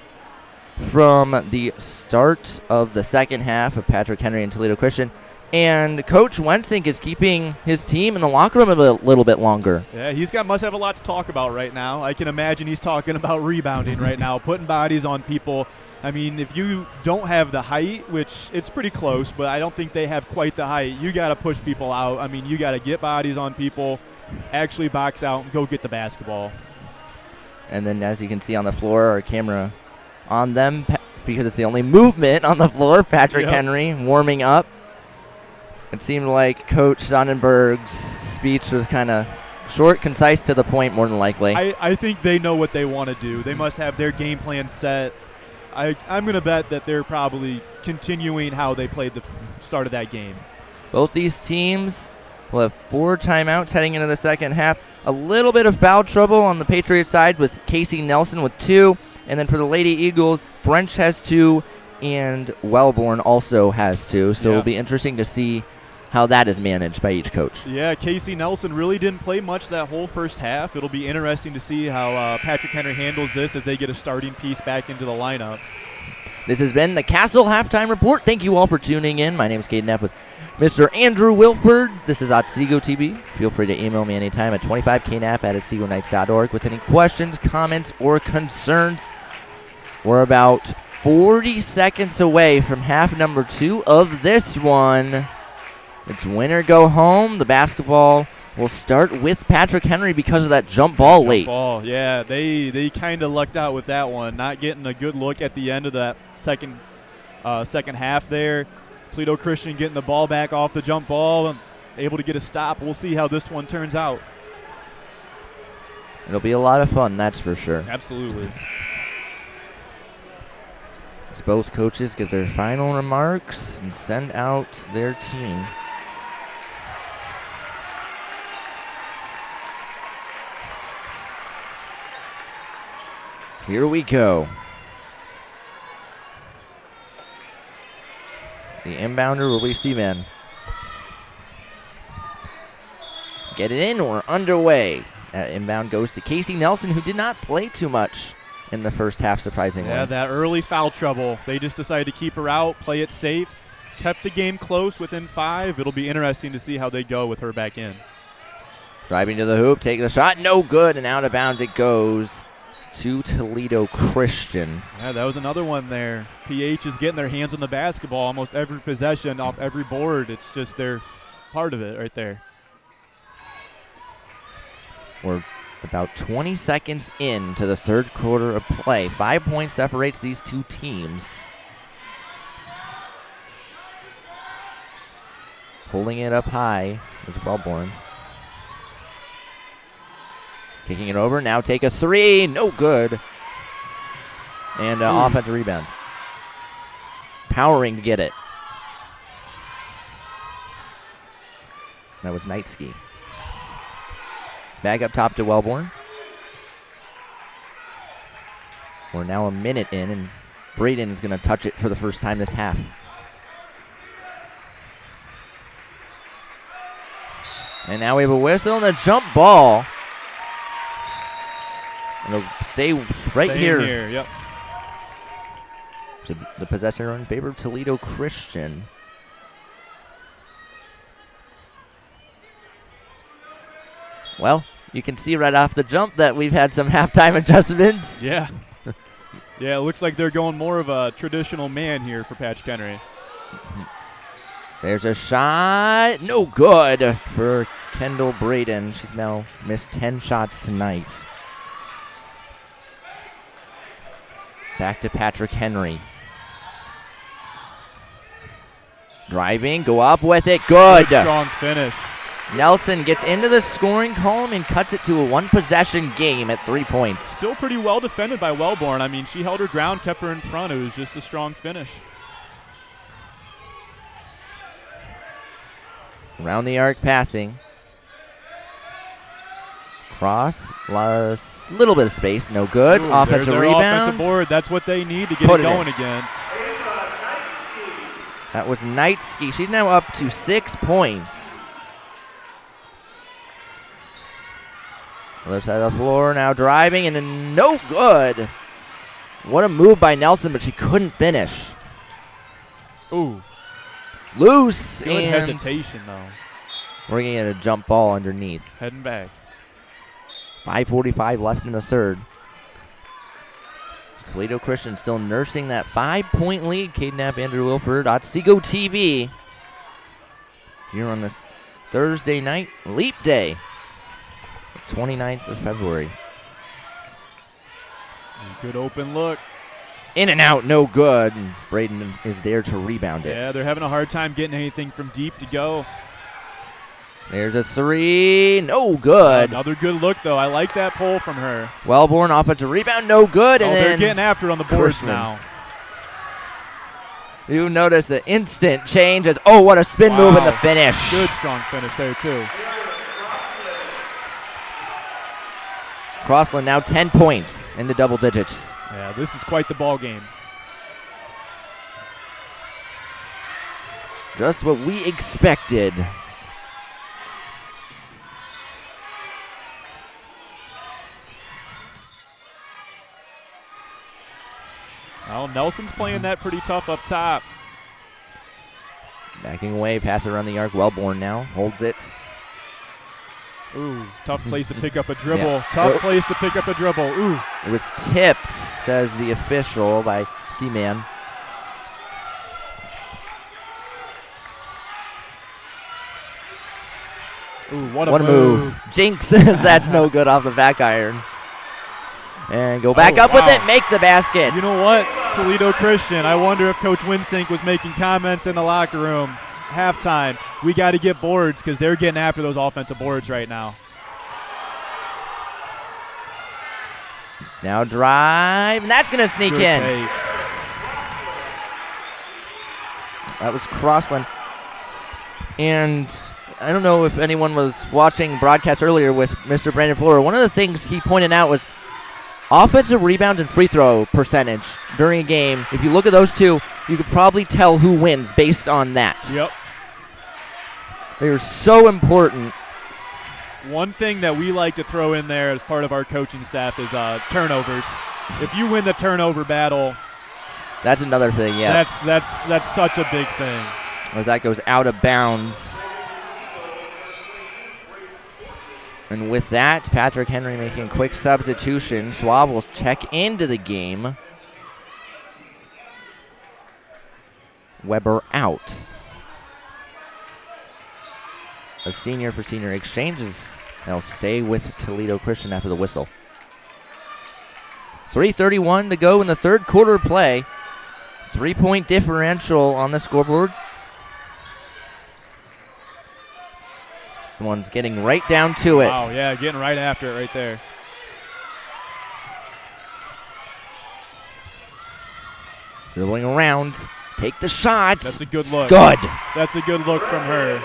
[SPEAKER 3] from the start of the second half of Patrick Henry and Toledo Christian. And Coach Wensink is keeping his team in the locker room a little bit longer.
[SPEAKER 4] Yeah, must have a lot to talk about right now. I can imagine he's talking about rebounding right now, putting bodies on people. I mean, if you don't have the height, which it's pretty close, but I don't think they have quite the height, you got to push people out. I mean, you got to get bodies on people, actually box out, and go get the basketball.
[SPEAKER 3] And then as you can see on the floor, our camera on them, because it's the only movement on the floor, Patrick Henry warming up. It seemed like Coach Sonnenberg's speech was kind of short, concise, to the point, more than likely.
[SPEAKER 4] I think they know what they want to do. They must have their game plan set. I'm going to bet that they're probably continuing how they played the start of that game.
[SPEAKER 3] Both these teams will have 4 timeouts heading into the second half. A little bit of foul trouble on the Patriots side with Casey Nelson with 2. And then for the Lady Eagles, French has 2, and Wellborn also has 2. So it'll be interesting to see how that is managed by each coach.
[SPEAKER 4] Yeah, Casey Nelson really didn't play much that whole first half. It'll be interesting to see how Patrick Henry handles this as they get a starting piece back into the lineup.
[SPEAKER 3] This has been the Castle Halftime Report. Thank you all for tuning in. My name is Caden Knapp with Mr. Andrew Wilford. This is Otsego TV. Feel free to email me anytime at 25knap@OtsegoKnights.org with any questions, comments, or concerns. We're about 40 seconds away from half number 2 of this one. It's win or go home. The basketball will start with Patrick Henry because of that jump ball late.
[SPEAKER 4] Yeah, they kind of lucked out with that one, not getting a good look at the end of that second half there. Toledo Christian getting the ball back off the jump ball and able to get a stop. We'll see how this one turns out.
[SPEAKER 3] It'll be a lot of fun, that's for sure.
[SPEAKER 4] Absolutely.
[SPEAKER 3] As both coaches give their final remarks and send out their team. Here we go. The inbounder will be Steven. Get it in or underway. That inbound goes to Casey Nelson, who did not play too much in the first half, surprisingly.
[SPEAKER 4] Yeah, that early foul trouble. They just decided to keep her out, play it safe, kept the game close within 5. It'll be interesting to see how they go with her back in.
[SPEAKER 3] Driving to the hoop, taking the shot, no good, and out of bounds it goes to Toledo Christian.
[SPEAKER 4] Yeah, that was another one there. PH is getting their hands on the basketball almost every possession, off every board. It's just they're part of it right there.
[SPEAKER 3] We're about 20 seconds into the third quarter of play. 5 points separates these two teams. Pulling it up high is Wellborn. Kicking it over, now take a 3, no good. And offensive rebound. Powering to get it. That was Knightsky. Back up top to Wellborn. We're now a minute in, and Braden is going to touch it for the first time this half. And now we have a whistle and a jump ball. It'll stay right here.
[SPEAKER 4] Yep.
[SPEAKER 3] So the possessor in favor of Toledo Christian. Well, you can see right off the jump that we've had some halftime adjustments.
[SPEAKER 4] Yeah. Yeah, it looks like they're going more of a traditional man here for Patrick Henry.
[SPEAKER 3] There's a shot. No good for Kendall Braden. She's now missed 10 shots tonight. Back to Patrick Henry. Driving, go up with it. Good.
[SPEAKER 4] Strong finish.
[SPEAKER 3] Nelson gets into the scoring column and cuts it to a one-possession game at 3 points.
[SPEAKER 4] Still pretty well defended by Wellborn. I mean, she held her ground, kept her in front. It was just a strong finish.
[SPEAKER 3] Around the arc passing. Cross, little bit of space, no good.
[SPEAKER 4] Ooh,
[SPEAKER 3] offensive
[SPEAKER 4] their
[SPEAKER 3] rebound.
[SPEAKER 4] Offensive board, that's what they need to get it going again.
[SPEAKER 3] That was Knightsky. She's now up to 6 points. Other side of the floor, now driving, and then no good. What a move by Nelson, but she couldn't finish.
[SPEAKER 4] Ooh.
[SPEAKER 3] Loose.
[SPEAKER 4] Good
[SPEAKER 3] and
[SPEAKER 4] hesitation, though.
[SPEAKER 3] we're going to get a jump ball underneath.
[SPEAKER 4] Heading back.
[SPEAKER 3] 5:45 left in the third. Toledo Christian still nursing that 5-point lead. Caden Knapp, Andrew Wilford, Otsego TV. Here on this Thursday night, Leap Day, the 29th of February.
[SPEAKER 4] Good open look.
[SPEAKER 3] In and out, no good. And Braden is there to rebound it.
[SPEAKER 4] Yeah, they're having a hard time getting anything from deep to go.
[SPEAKER 3] There's a three, no good.
[SPEAKER 4] Another good look, though. I like that pull from her.
[SPEAKER 3] Wellborn offensive rebound, no good. And
[SPEAKER 4] they're
[SPEAKER 3] then
[SPEAKER 4] getting after it on the boards
[SPEAKER 3] Chrisman.
[SPEAKER 4] now.
[SPEAKER 3] You notice the instant change as, oh, what a spin move in the finish.
[SPEAKER 4] Good strong finish there, too.
[SPEAKER 3] Crossland now 10 points into double digits.
[SPEAKER 4] Yeah, this is quite the ball game.
[SPEAKER 3] Just what we expected.
[SPEAKER 4] Well, Nelson's playing that pretty tough up top.
[SPEAKER 3] Backing away, pass around the arc. Wellborn now holds it.
[SPEAKER 4] Ooh, tough place to pick up a dribble.
[SPEAKER 3] Yeah.
[SPEAKER 4] Tough place to pick up a dribble. Ooh.
[SPEAKER 3] It was tipped, says the official, by Seaman.
[SPEAKER 4] Ooh, what a
[SPEAKER 3] move. Jinx, that's no good off the back iron. And go back up with it, make the basket.
[SPEAKER 4] You know what, Toledo Christian, I wonder if Coach Winsink was making comments in the locker room. Halftime, we got to get boards because they're getting after those offensive boards right now.
[SPEAKER 3] Now drive, and that's going to sneak
[SPEAKER 4] Good
[SPEAKER 3] in.
[SPEAKER 4] take.
[SPEAKER 3] That was Crossland. And I don't know if anyone was watching broadcast earlier with Mr. Brandon Flora. One of the things he pointed out was offensive rebounds and free throw percentage during a game. If you look at those two, you could probably tell who wins based on that.
[SPEAKER 4] Yep.
[SPEAKER 3] They are so important.
[SPEAKER 4] One thing that we like to throw in there as part of our coaching staff is turnovers. If you win the turnover battle,
[SPEAKER 3] that's another thing, yeah.
[SPEAKER 4] That's such a big thing.
[SPEAKER 3] As that goes out of bounds. And with that, Patrick Henry making a quick substitution. Schwab will check into the game. Weber out. A senior for senior exchanges. They'll stay with Toledo Christian after the whistle. 3:31 to go in the third quarter play. 3-point differential on the scoreboard. This one's getting right down to it.
[SPEAKER 4] Wow, yeah, getting right after it right there.
[SPEAKER 3] Dribbling around. Take the shot.
[SPEAKER 4] That's a good look.
[SPEAKER 3] Good.
[SPEAKER 4] That's a good look from her.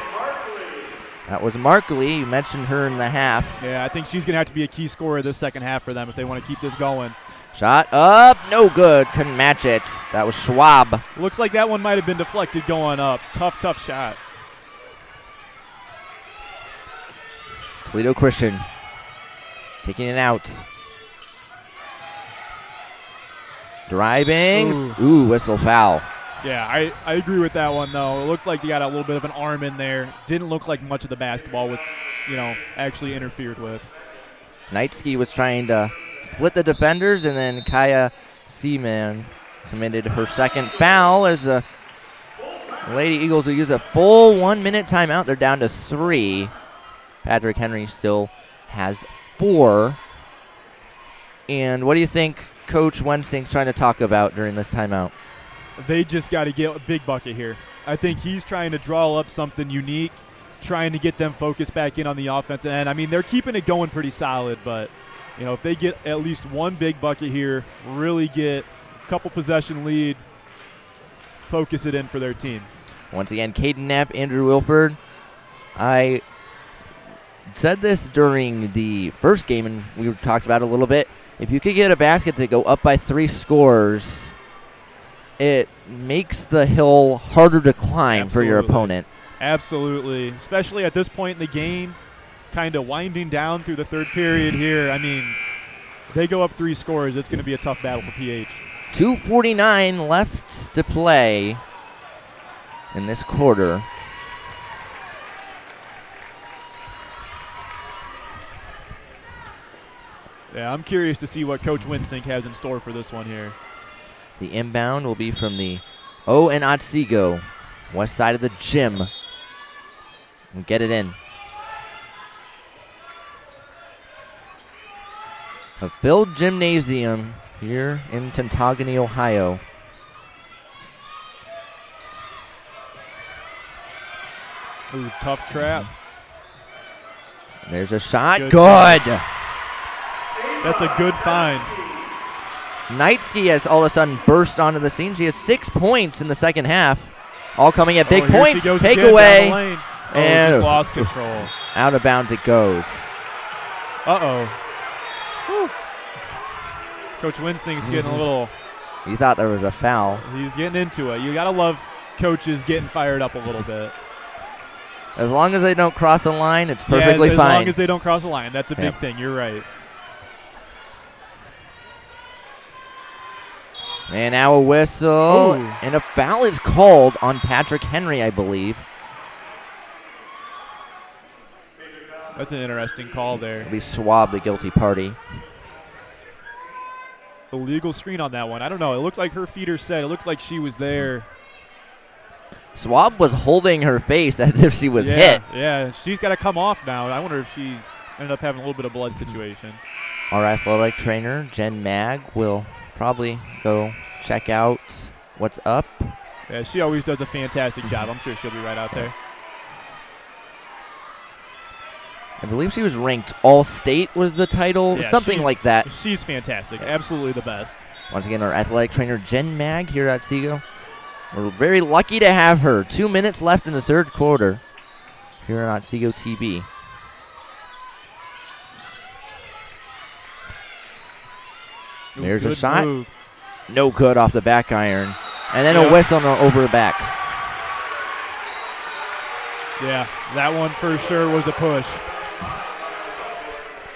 [SPEAKER 3] That was Markley. You mentioned her in the half.
[SPEAKER 4] Yeah, I think she's going to have to be a key scorer this second half for them if they want to keep this going.
[SPEAKER 3] Shot up. No good. Couldn't match it. That was Schwab.
[SPEAKER 4] Looks like that one might have been deflected going up. Tough shot.
[SPEAKER 3] Toledo Christian taking it out. Driving. Ooh, whistle foul.
[SPEAKER 4] Yeah, I agree with that one, though. It looked like you got a little bit of an arm in there. Didn't look like much of the basketball was, actually interfered with.
[SPEAKER 3] Knightsky was trying to split the defenders, and then Kaya Seaman committed her second foul as the Lady Eagles will use a full 1-minute timeout. They're down to 3. Patrick Henry still has 4. And what do you think Coach Wensink's trying to talk about during this timeout?
[SPEAKER 4] They just got to get a big bucket here. I think he's trying to draw up something unique, trying to get them focused back in on the offensive end. I mean, they're keeping it going pretty solid, but, if they get at least one big bucket here, really get a couple possession lead, focus it in for their team.
[SPEAKER 3] Once again, Caden Knapp, Andrew Wilford. I said this during the first game, and we talked about it a little bit. If you could get a basket to go up by 3 scores, it makes the hill harder to climb for your opponent.
[SPEAKER 4] Absolutely. Especially at this point in the game, kind of winding down through the third period here. I mean, they go up 3 scores, it's going to be a tough battle for PH.
[SPEAKER 3] 2:49 left to play in this quarter.
[SPEAKER 4] Yeah, I'm curious to see what Coach Winsink has in store for this one here.
[SPEAKER 3] The inbound will be from the O and Otsego, west side of the gym. And get it in. A filled gymnasium here in Tentagony, Ohio.
[SPEAKER 4] Ooh, tough trap.
[SPEAKER 3] There's a shot.
[SPEAKER 4] Good.
[SPEAKER 3] Good.
[SPEAKER 4] That's a good find.
[SPEAKER 3] Knightsky has all of a sudden burst onto the scene. She has 6 points in the second half. All coming at big
[SPEAKER 4] here
[SPEAKER 3] points.
[SPEAKER 4] she goes
[SPEAKER 3] Take
[SPEAKER 4] again
[SPEAKER 3] away.
[SPEAKER 4] down the lane.
[SPEAKER 3] And
[SPEAKER 4] just lost control.
[SPEAKER 3] Out of bounds it goes.
[SPEAKER 4] Uh-oh. Whew. Coach Winsink's getting a little.
[SPEAKER 3] You thought there was a foul.
[SPEAKER 4] He's getting into it. You got to love coaches getting fired up a little bit.
[SPEAKER 3] As long as they don't cross the line, it's perfectly
[SPEAKER 4] as
[SPEAKER 3] fine.
[SPEAKER 4] As long as they don't cross the line. That's a big thing. You're right.
[SPEAKER 3] And now a whistle.
[SPEAKER 4] Ooh.
[SPEAKER 3] And a foul is called on Patrick Henry, I believe.
[SPEAKER 4] That's an interesting call there.
[SPEAKER 3] It'll be Schwab, the guilty party.
[SPEAKER 4] Illegal screen on that one. I don't know. It looked like her feet are set. It looked like she was there.
[SPEAKER 3] Schwab was holding her face as if she was hit.
[SPEAKER 4] Yeah, she's got to come off now. I wonder if she ended up having a little bit of blood situation.
[SPEAKER 3] Our athletic trainer, Jen Mag, will probably go check out what's up.
[SPEAKER 4] Yeah, she always does a fantastic job. I'm sure she'll be right out there.
[SPEAKER 3] I believe she was ranked All-State was the title,
[SPEAKER 4] Yeah,
[SPEAKER 3] something like that.
[SPEAKER 4] She's fantastic.
[SPEAKER 3] Yes.
[SPEAKER 4] Absolutely the best.
[SPEAKER 3] Once again, our athletic trainer, Jen Mag, here at Otsego. We're very lucky to have her. 2 minutes left in the third quarter here on Otsego TV.
[SPEAKER 4] Ooh,
[SPEAKER 3] There's a
[SPEAKER 4] good
[SPEAKER 3] shot.
[SPEAKER 4] move.
[SPEAKER 3] No good off the back iron. And then a whistle over the back.
[SPEAKER 4] Yeah, that one for sure was a push.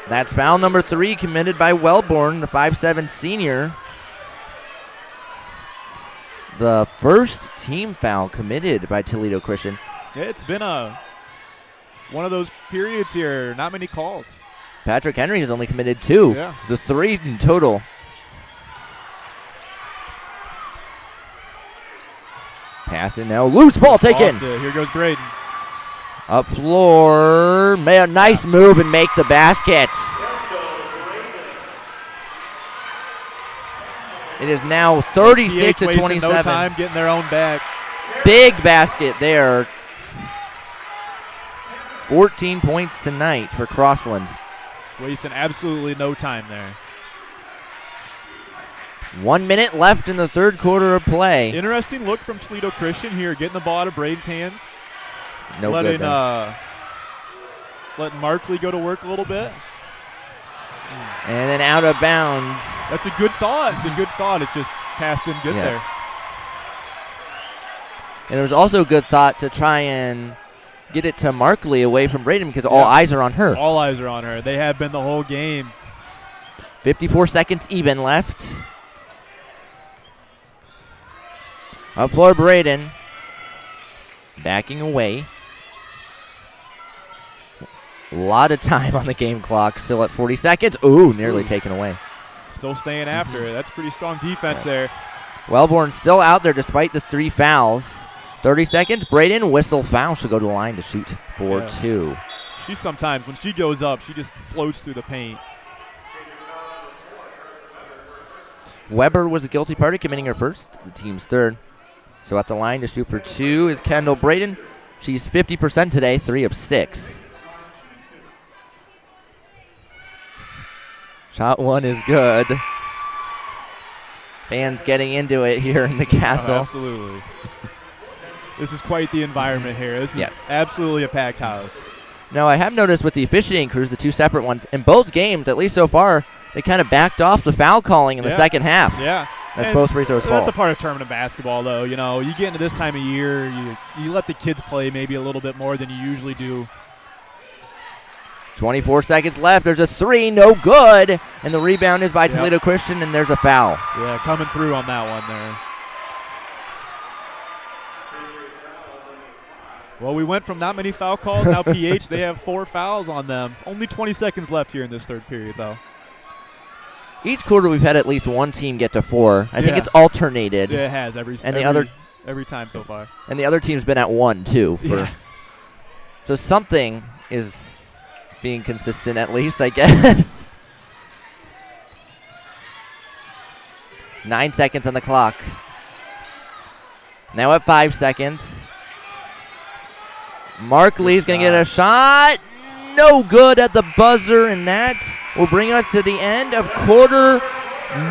[SPEAKER 3] That's foul number 3 committed by Wellborn, the 5'7" senior. The first team foul committed by Toledo Christian.
[SPEAKER 4] Yeah, it's been one of those periods here. Not many calls.
[SPEAKER 3] Patrick Henry has only committed 2.
[SPEAKER 4] Yeah.
[SPEAKER 3] So 3 in total. Pass it now. Loose ball taken.
[SPEAKER 4] Here goes Braden.
[SPEAKER 3] Up floor. Nice move and make the basket. It is now 36 to 27.
[SPEAKER 4] No time getting their own back.
[SPEAKER 3] Big basket there. 14 points tonight for Crossland.
[SPEAKER 4] Wasting absolutely no time there.
[SPEAKER 3] 1 minute left in the third quarter of play.
[SPEAKER 4] Interesting look from Toledo Christian here, getting the ball out of Braden's hands.
[SPEAKER 3] No good.
[SPEAKER 4] Letting Markley go to work a little bit.
[SPEAKER 3] And then out of bounds.
[SPEAKER 4] That's a good thought. It's a good thought. It just passed in good there.
[SPEAKER 3] And it was also a good thought to try and get it to Markley away from Braden because all eyes are on her.
[SPEAKER 4] All eyes are on her. They have been the whole game.
[SPEAKER 3] 54 seconds even left. Up floor, Braden. Backing away. A lot of time on the game clock. Still at 40 seconds. Ooh, nearly taken away.
[SPEAKER 4] Still staying after it. That's pretty strong defense there.
[SPEAKER 3] Wellborn still out there despite the 3 fouls. 30 seconds. Braden, whistle foul. She'll go to the line to shoot for 2.
[SPEAKER 4] She sometimes, when she goes up, she just floats through the paint.
[SPEAKER 3] Weber was a guilty party, committing her first. The team's third. So at the line to shoot for 2 is Kendall Braden. She's 50% today, 3 of 6. Shot 1 is good. Fans getting into it here in the castle.
[SPEAKER 4] Oh, absolutely. This is quite the environment here. This is absolutely a packed house.
[SPEAKER 3] Now, I have noticed with the officiating crews, the 2 separate ones, in both games, at least so far, they kind of backed off the foul calling in the second half.
[SPEAKER 4] Yeah.
[SPEAKER 3] That's both free throws.
[SPEAKER 4] That's a part of tournament basketball, though. You know, you get into this time of year, you let the kids play maybe a little bit more than you usually do.
[SPEAKER 3] 24 seconds left. There's a 3, no good. And the rebound is by Toledo Christian, and there's a foul.
[SPEAKER 4] Yeah, coming through on that one there. Well, we went from not many foul calls. Now PH, they have 4 fouls on them. Only 20 seconds left here in this third period, though.
[SPEAKER 3] Each quarter we've had at least one team get to 4. I think it's alternated.
[SPEAKER 4] Yeah, it has every time so far.
[SPEAKER 3] And the other team's been at 1 too.
[SPEAKER 4] Yeah.
[SPEAKER 3] So something is being consistent at least, I guess. 9 seconds on the clock. Now at 5 seconds. Mark Lee's going to get a shot. No good at the buzzer, and that will bring us to the end of quarter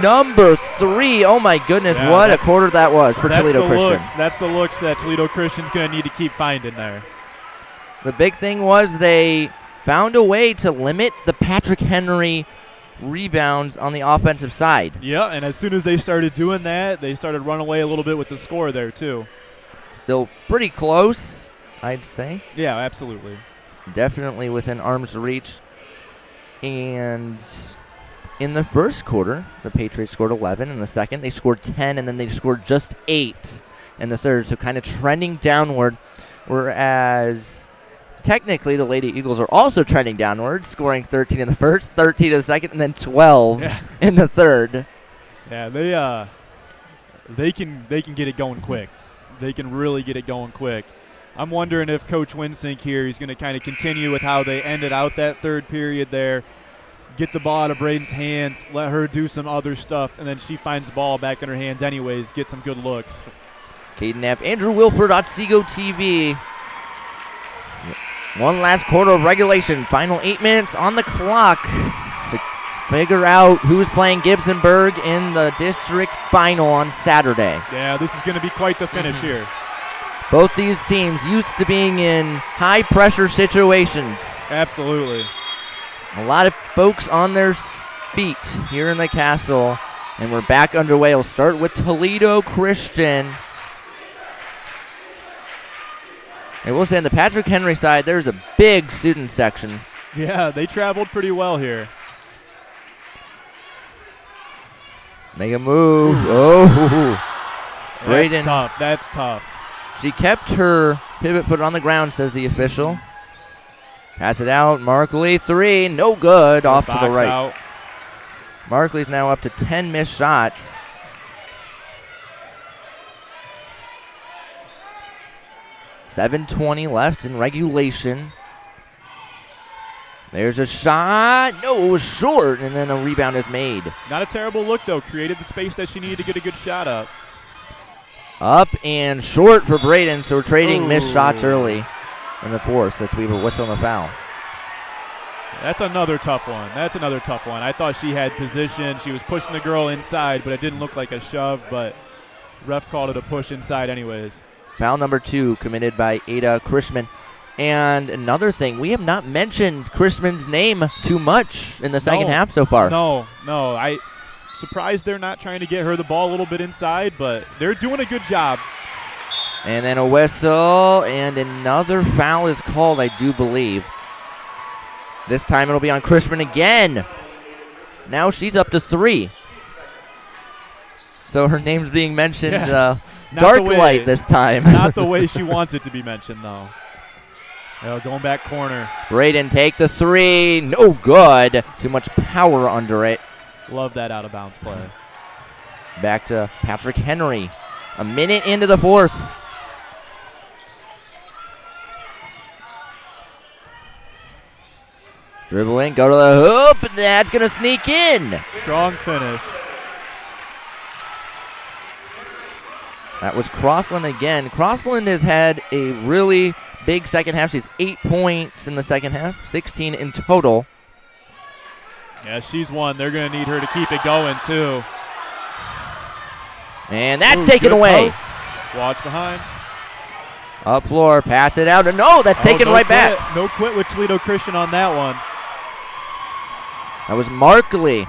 [SPEAKER 3] number 3. Oh, my goodness, what a quarter that was for Toledo Christian.
[SPEAKER 4] That's the looks that Toledo Christian's going to need to keep finding there.
[SPEAKER 3] The big thing was they found a way to limit the Patrick Henry rebounds on the offensive side.
[SPEAKER 4] Yeah, and as soon as they started doing that, they started running away a little bit with the score there, too.
[SPEAKER 3] Still pretty close, I'd say.
[SPEAKER 4] Yeah, absolutely.
[SPEAKER 3] Definitely within arm's reach. And in the first quarter, the Patriots scored 11. In the second, they scored 10, and then they scored just 8 in the third. So kind of trending downward, whereas technically the Lady Eagles are also trending downward, scoring 13 in the first, 13 in the second, and then 12 in the third.
[SPEAKER 4] Yeah, they can get it going quick. They can really get it going quick. I'm wondering if Coach Winsink here, he's going to kind of continue with how they ended out that third period there, get the ball out of Braden's hands, let her do some other stuff, and then she finds the ball back in her hands anyways, get some good looks.
[SPEAKER 3] Caden Knapp, Andrew Wilford, Otsego TV. One last quarter of regulation. Final 8 minutes on the clock to figure out who's playing Gibsonburg in the district final on Saturday.
[SPEAKER 4] Yeah, this is going to be quite the finish here.
[SPEAKER 3] Both these teams used to being in high-pressure situations.
[SPEAKER 4] Absolutely.
[SPEAKER 3] A lot of folks on their feet here in the castle, and we're back underway. We'll start with Toledo Christian. And we'll say on the Patrick Henry side, there's a big student section.
[SPEAKER 4] Yeah, they traveled pretty well here.
[SPEAKER 3] Make a move. Oh.
[SPEAKER 4] That's tough. That's tough.
[SPEAKER 3] She kept her pivot put on the ground, says the official. Pass it out. Markley, 3. No good. Off to the right.
[SPEAKER 4] Out.
[SPEAKER 3] Markley's now up to 10 missed shots. .720 left in regulation. There's a shot. No, it was short, and then a rebound is made.
[SPEAKER 4] Not a terrible look, though. Created the space that she needed to get a good shot up.
[SPEAKER 3] Up and short for Braden, so we're trading missed shots early in the fourth as we were whistling a foul.
[SPEAKER 4] That's another tough one. I thought she had position. She was pushing the girl inside, but it didn't look like a shove, but ref called it a push inside anyways.
[SPEAKER 3] Foul number 2 committed by Ada Chrisman. And another thing, we have not mentioned Chrisman's name too much in the second half so far.
[SPEAKER 4] No. I surprised they're not trying to get her the ball a little bit inside, but they're doing a good job.
[SPEAKER 3] And then a whistle, and another foul is called, I do believe. This time it'll be on Chrisman again. Now she's up to 3. So her name's being mentioned dark light this time.
[SPEAKER 4] Not the way she wants it to be mentioned, though. Going back corner.
[SPEAKER 3] Braden take the 3. No good. Too much power under it.
[SPEAKER 4] Love that out-of-bounds play.
[SPEAKER 3] Back to Patrick Henry. A minute into the fourth. Dribble in, go to the hoop. That's going to sneak in.
[SPEAKER 4] Strong finish.
[SPEAKER 3] That was Crossland again. Crossland has had a really big second half. She's 8 points in the second half, 16 in total.
[SPEAKER 4] Yeah, she's one. They're going to need her to keep it going, too.
[SPEAKER 3] And that's taken away.
[SPEAKER 4] Watch behind.
[SPEAKER 3] Up floor, pass it out. No, that's taken right back.
[SPEAKER 4] No quit with Toledo Christian on that one.
[SPEAKER 3] That was Markley.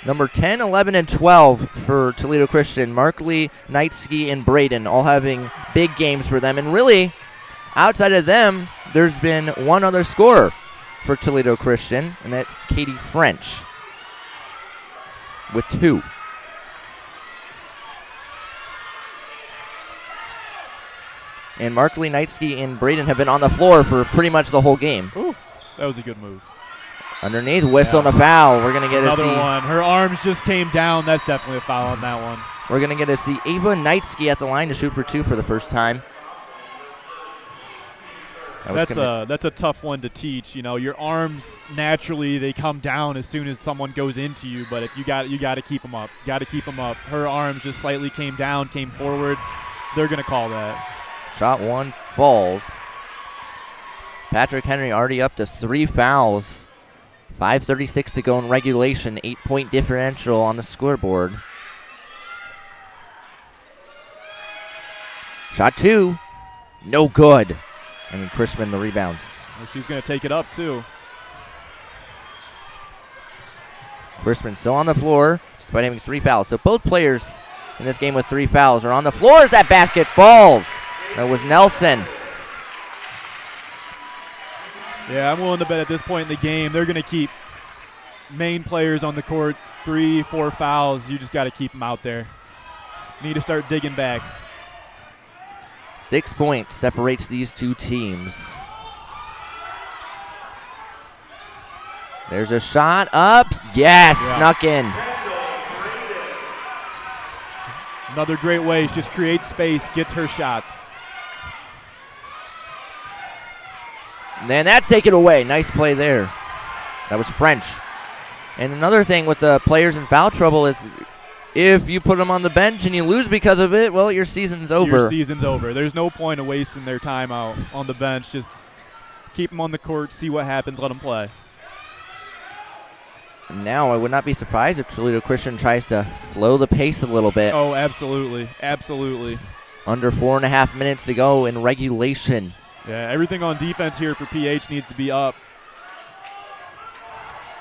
[SPEAKER 3] Number 10, 11, and 12 for Toledo Christian. Markley, Knightsky, and Braden all having big games for them. And really, outside of them, there's been one other scorer for Toledo Christian, and that's Katie French with 2. And Markley, Knightsky, and Braden have been on the floor for pretty much the whole game.
[SPEAKER 4] Ooh, that was a good move.
[SPEAKER 3] Underneath, whistle and a foul. We're going to get
[SPEAKER 4] another
[SPEAKER 3] to see
[SPEAKER 4] one. Her arms just came down. That's definitely a foul on that one.
[SPEAKER 3] We're going to get to see Ava Knightsky at the line to shoot for 2 for the first time.
[SPEAKER 4] That's a tough one to teach. You know, your arms naturally they come down as soon as someone goes into you, but if you got to keep them up. Got to keep them up. Her arms just slightly came down, came forward. They're going to call that.
[SPEAKER 3] Shot 1 falls. Patrick Henry already up to 3 fouls. 5:36 to go in regulation. 8-point differential on the scoreboard. Shot 2. No good. And Chrisman the rebound.
[SPEAKER 4] Well, she's going to take it up, too.
[SPEAKER 3] Chrisman still on the floor, despite having 3 fouls. So both players in this game with 3 fouls are on the floor as that basket falls. That was Nelson.
[SPEAKER 4] Yeah, I'm willing to bet at this point in the game they're going to keep main players on the court 3-4 fouls. You just got to keep them out there. Need to start digging back.
[SPEAKER 3] 6 points separates these two teams. There's a shot up. Yes, snuck in.
[SPEAKER 4] Another great way. She just creates space, gets her shots.
[SPEAKER 3] And then that's taken away. Nice play there. That was French. And another thing with the players in foul trouble is if you put them on the bench and you lose because of it, well, your season's over.
[SPEAKER 4] Your season's over. There's no point of wasting their time out on the bench. Just keep them on the court, see what happens, let them play.
[SPEAKER 3] Now, I would not be surprised if Toledo Christian tries to slow the pace a little bit.
[SPEAKER 4] Oh, absolutely. Absolutely.
[SPEAKER 3] Under 4.5 minutes to go in regulation.
[SPEAKER 4] Yeah, everything on defense here for PH needs to be up.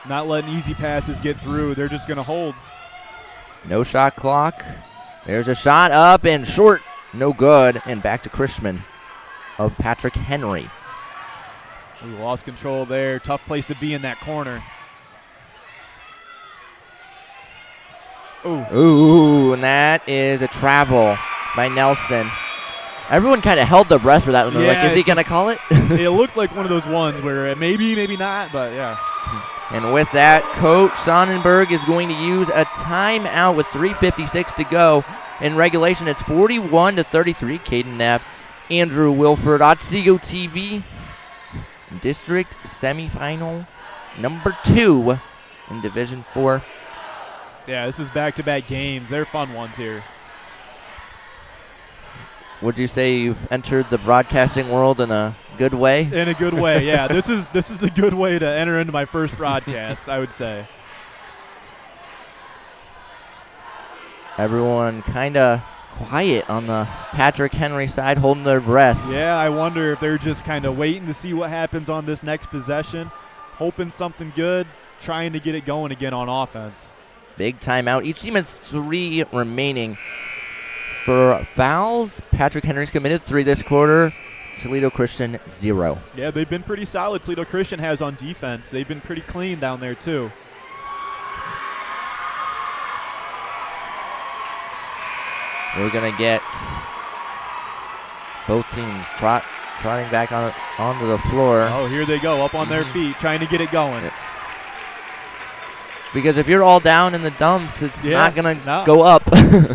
[SPEAKER 4] Not letting easy passes get through. They're just going to hold.
[SPEAKER 3] No shot clock. There's a shot up and short. No good. And back to Chrisman of Patrick Henry.
[SPEAKER 4] We lost control there. Tough place to be in that corner.
[SPEAKER 3] Ooh, and that is a travel by Nelson. Everyone kind of held their breath for that one.
[SPEAKER 4] Yeah,
[SPEAKER 3] like, is he going to call it?
[SPEAKER 4] It looked like one of those ones where maybe, maybe not, but yeah.
[SPEAKER 3] And with that, Coach Sonnenberg is going to use a timeout with 3:56 to go. In regulation, it's 41-33. Caden Knapp, Andrew Wilford, Otsego TV, District Semifinal number 2 in Division 4.
[SPEAKER 4] Yeah, this is back-to-back games. They're fun ones here.
[SPEAKER 3] Would you say you've entered the broadcasting world in a good way?
[SPEAKER 4] In a good way, yeah. This is a good way to enter into my first broadcast, I would say.
[SPEAKER 3] Everyone kind of quiet on the Patrick Henry side, holding their breath.
[SPEAKER 4] Yeah, I wonder if they're just kind of waiting to see what happens on this next possession, hoping something good, trying to get it going again on offense.
[SPEAKER 3] Big timeout. Each team has 3 remaining. For fouls, Patrick Henry's committed 3 this quarter. Toledo Christian 0.
[SPEAKER 4] Yeah, they've been pretty solid. Toledo Christian has on defense. They've been pretty clean down there, too.
[SPEAKER 3] We're going to get both teams trotting back onto the floor.
[SPEAKER 4] Oh, here they go, up on their feet, trying to get it going.
[SPEAKER 3] Because if you're all down in the dumps, it's not going to go up.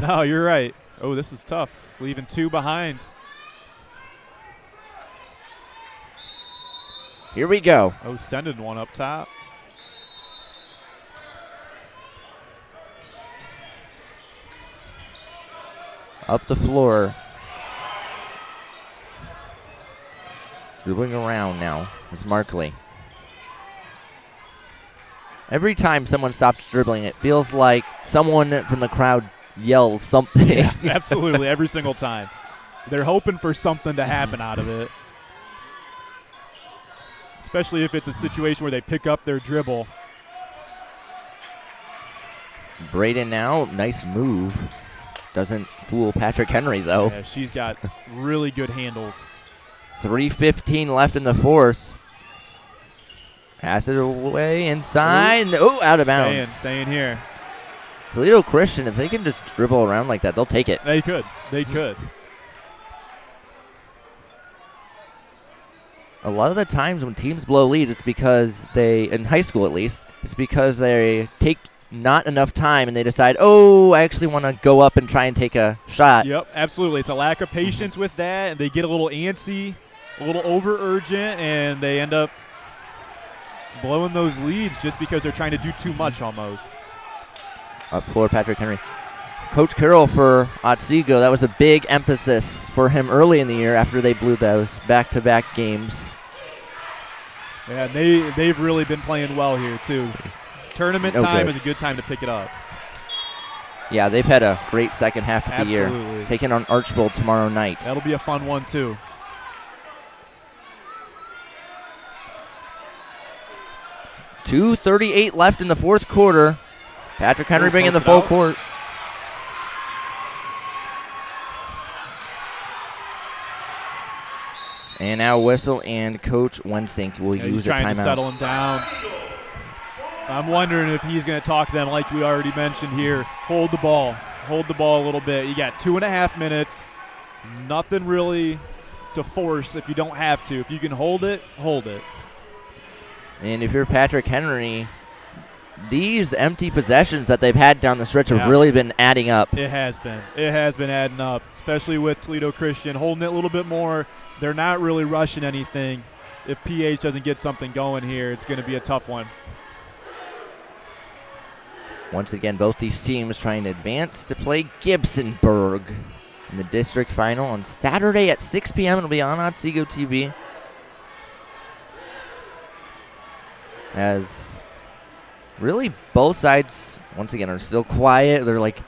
[SPEAKER 4] No, you're right. Oh, this is tough. Leaving 2 behind.
[SPEAKER 3] Here we go.
[SPEAKER 4] Oh, sending one up top.
[SPEAKER 3] Up the floor. Dribbling around now is Markley. Every time someone stops dribbling, it feels like someone from the crowd yells something.
[SPEAKER 4] Yeah, absolutely, every single time. They're hoping for something to happen out of it. Especially if it's a situation where they pick up their dribble.
[SPEAKER 3] Braden now, nice move. Doesn't fool Patrick Henry, though.
[SPEAKER 4] Yeah, she's got really good handles.
[SPEAKER 3] 3:15 left in the fourth. Pass it away inside. Oh, out of bounds.
[SPEAKER 4] Staying here.
[SPEAKER 3] Toledo Christian, if they can just dribble around like that, they'll take it.
[SPEAKER 4] They could. They could.
[SPEAKER 3] a lot of the times when teams blow lead, it's because in high school at least, it's because they take not enough time and they decide, oh, I actually want to go up and try and take a shot.
[SPEAKER 4] Yep, absolutely. It's a lack of patience with that, and they get a little antsy, a little over-urgent, and they end up blowing those leads just because they're trying to do too much almost.
[SPEAKER 3] Up for Patrick Henry. Coach Carroll for Otsego, that was a big emphasis for him early in the year after they blew those back-to-back games.
[SPEAKER 4] Yeah, they've really been playing well here, too. Tournament time is a good time to pick it up.
[SPEAKER 3] Yeah, they've had a great second half of the
[SPEAKER 4] Absolutely.
[SPEAKER 3] year. Taking on Archbold tomorrow night.
[SPEAKER 4] That'll be a fun one, too.
[SPEAKER 3] .238 left in the fourth quarter. Patrick Henry bringing the full court. And now whistle, and Coach Wensink will use a timeout.
[SPEAKER 4] He's trying to settle him down. I'm wondering if he's going to talk to them like we already mentioned here. Hold the ball. Hold the ball a little bit. You got 2.5 minutes. Nothing really to force if you don't have to. If you can hold it, hold it.
[SPEAKER 3] And if you're Patrick Henry, these empty possessions that they've had down the stretch have really been adding up.
[SPEAKER 4] It has been. It has been adding up, especially with Toledo Christian holding it a little bit more. They're not really rushing anything. If PH doesn't get something going here, it's going to be a tough one.
[SPEAKER 3] Once again, both these teams trying to advance to play Gibsonburg in the district final on Saturday at 6 p.m. It'll be on Otsego TV. As really both sides, once again, are still quiet. They're like,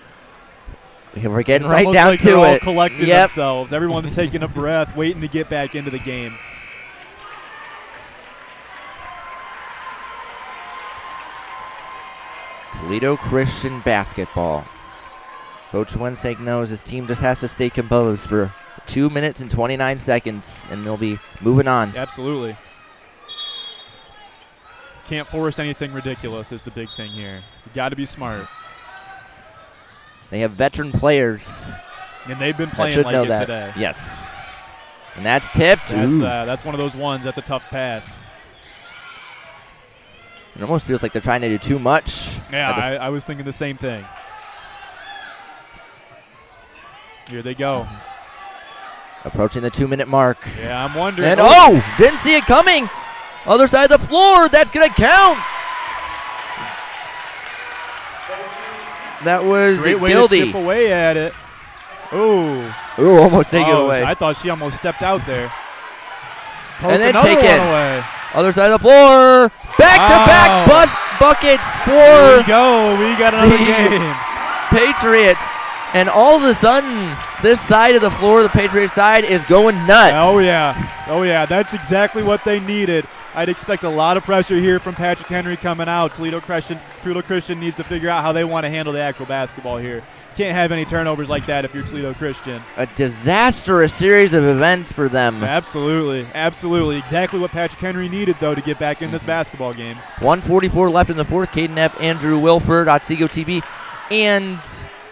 [SPEAKER 3] we're getting
[SPEAKER 4] it's
[SPEAKER 3] right down
[SPEAKER 4] like
[SPEAKER 3] to
[SPEAKER 4] they're all
[SPEAKER 3] it.
[SPEAKER 4] Collecting themselves. Everyone's taking a breath, waiting to get back into the game.
[SPEAKER 3] Toledo Christian basketball. Coach Wensink knows his team just has to stay composed for 2 minutes and 29 seconds, and they'll be moving on.
[SPEAKER 4] Absolutely. Can't force anything ridiculous is the big thing here. You got to be smart.
[SPEAKER 3] They have veteran players.
[SPEAKER 4] And they've been playing like it today.
[SPEAKER 3] Yes. And that's tipped.
[SPEAKER 4] That's one of those ones. That's a tough pass.
[SPEAKER 3] It almost feels like they're trying to do too much.
[SPEAKER 4] Yeah, I was thinking the same thing. Here they go.
[SPEAKER 3] Approaching the 2-minute mark.
[SPEAKER 4] Yeah, I'm wondering.
[SPEAKER 3] And didn't see it coming. Other side of the floor. That's going to count. That was
[SPEAKER 4] great way
[SPEAKER 3] Gildy.
[SPEAKER 4] To chip away at it. Ooh,
[SPEAKER 3] almost take it away.
[SPEAKER 4] I thought she almost stepped out there.
[SPEAKER 3] And then take it.
[SPEAKER 4] Away.
[SPEAKER 3] Other side of the floor. Back-to-back buckets for
[SPEAKER 4] There we go. We got another game.
[SPEAKER 3] Patriots. And all of a sudden, this side of the floor, the Patriots side, is going nuts.
[SPEAKER 4] Oh, yeah. That's exactly what they needed. I'd expect a lot of pressure here from Patrick Henry coming out. Toledo Christian needs to figure out how they want to handle the actual basketball here. Can't have any turnovers like that if you're Toledo Christian.
[SPEAKER 3] A disastrous series of events for them.
[SPEAKER 4] Absolutely. Exactly what Patrick Henry needed, though, to get back in this basketball game.
[SPEAKER 3] 1:44 left in the fourth. Caden Epp, Andrew Wilford, Otsego TV. And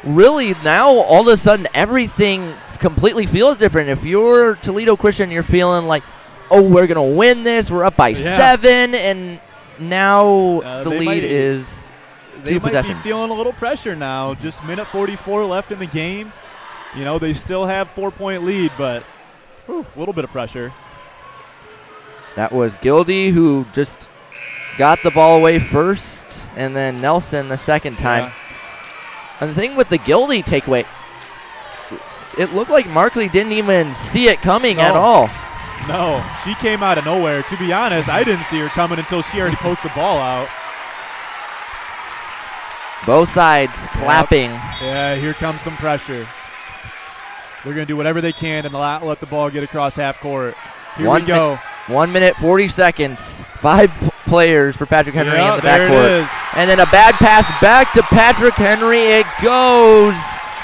[SPEAKER 3] really now, all of a sudden, everything completely feels different. If you're Toledo Christian, you're feeling like, oh, we're going to win this. We're up by 7. And now the lead is 2 possessions.
[SPEAKER 4] They might be feeling a little pressure now. Just minute 44 left in the game. You know, they still have 4-point lead, but a little bit of pressure.
[SPEAKER 3] That was Gildy who just got the ball away first, and then Nelson the second time.
[SPEAKER 4] Yeah.
[SPEAKER 3] And the thing with the Gildy takeaway, it looked like Markley didn't even see it coming at all.
[SPEAKER 4] No, she came out of nowhere. To be honest, I didn't see her coming until she already poked the ball out.
[SPEAKER 3] Both sides clapping.
[SPEAKER 4] Yeah, here comes some pressure. They're going to do whatever they can and not let the ball get across half court. Here we go.
[SPEAKER 3] 1 minute, 40 seconds. 5 players for Patrick Henry in the backcourt. And then a bad pass back to Patrick Henry. It goes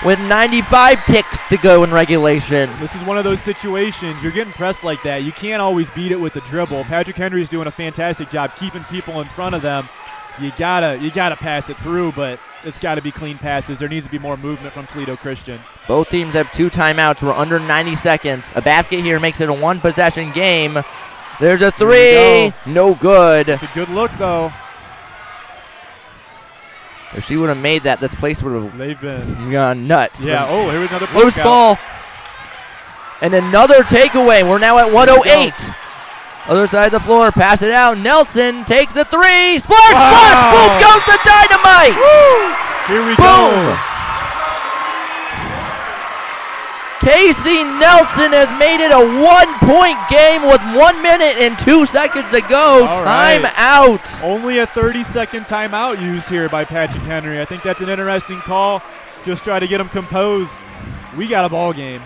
[SPEAKER 3] with 95 ticks to go in regulation.
[SPEAKER 4] This is one of those situations. You're getting pressed like that. You can't always beat it with the dribble. Patrick Henry's doing a fantastic job keeping people in front of them. You gotta pass it through, but it's got to be clean passes. There needs to be more movement from Toledo Christian.
[SPEAKER 3] Both teams have 2 timeouts. We're under 90 seconds. A basket here makes it a 1-possession game. There's a three. No good.
[SPEAKER 4] It's a good look, though.
[SPEAKER 3] If she would have made that, this place would have
[SPEAKER 4] They've been
[SPEAKER 3] gone nuts.
[SPEAKER 4] Yeah. Oh, here's another
[SPEAKER 3] loose ball. And another takeaway. We're now at 108. Other side of the floor. Pass it out. Nelson takes the three. Splash, splash. Boom goes the dynamite.
[SPEAKER 4] Woo! Here we go.
[SPEAKER 3] Casey Nelson has made it a 1-point game with 1 minute and 2 seconds to go. Timeout.
[SPEAKER 4] Only a 30-second timeout used here by Patrick Henry. I think that's an interesting call. Just try to get them composed. We got a ball game.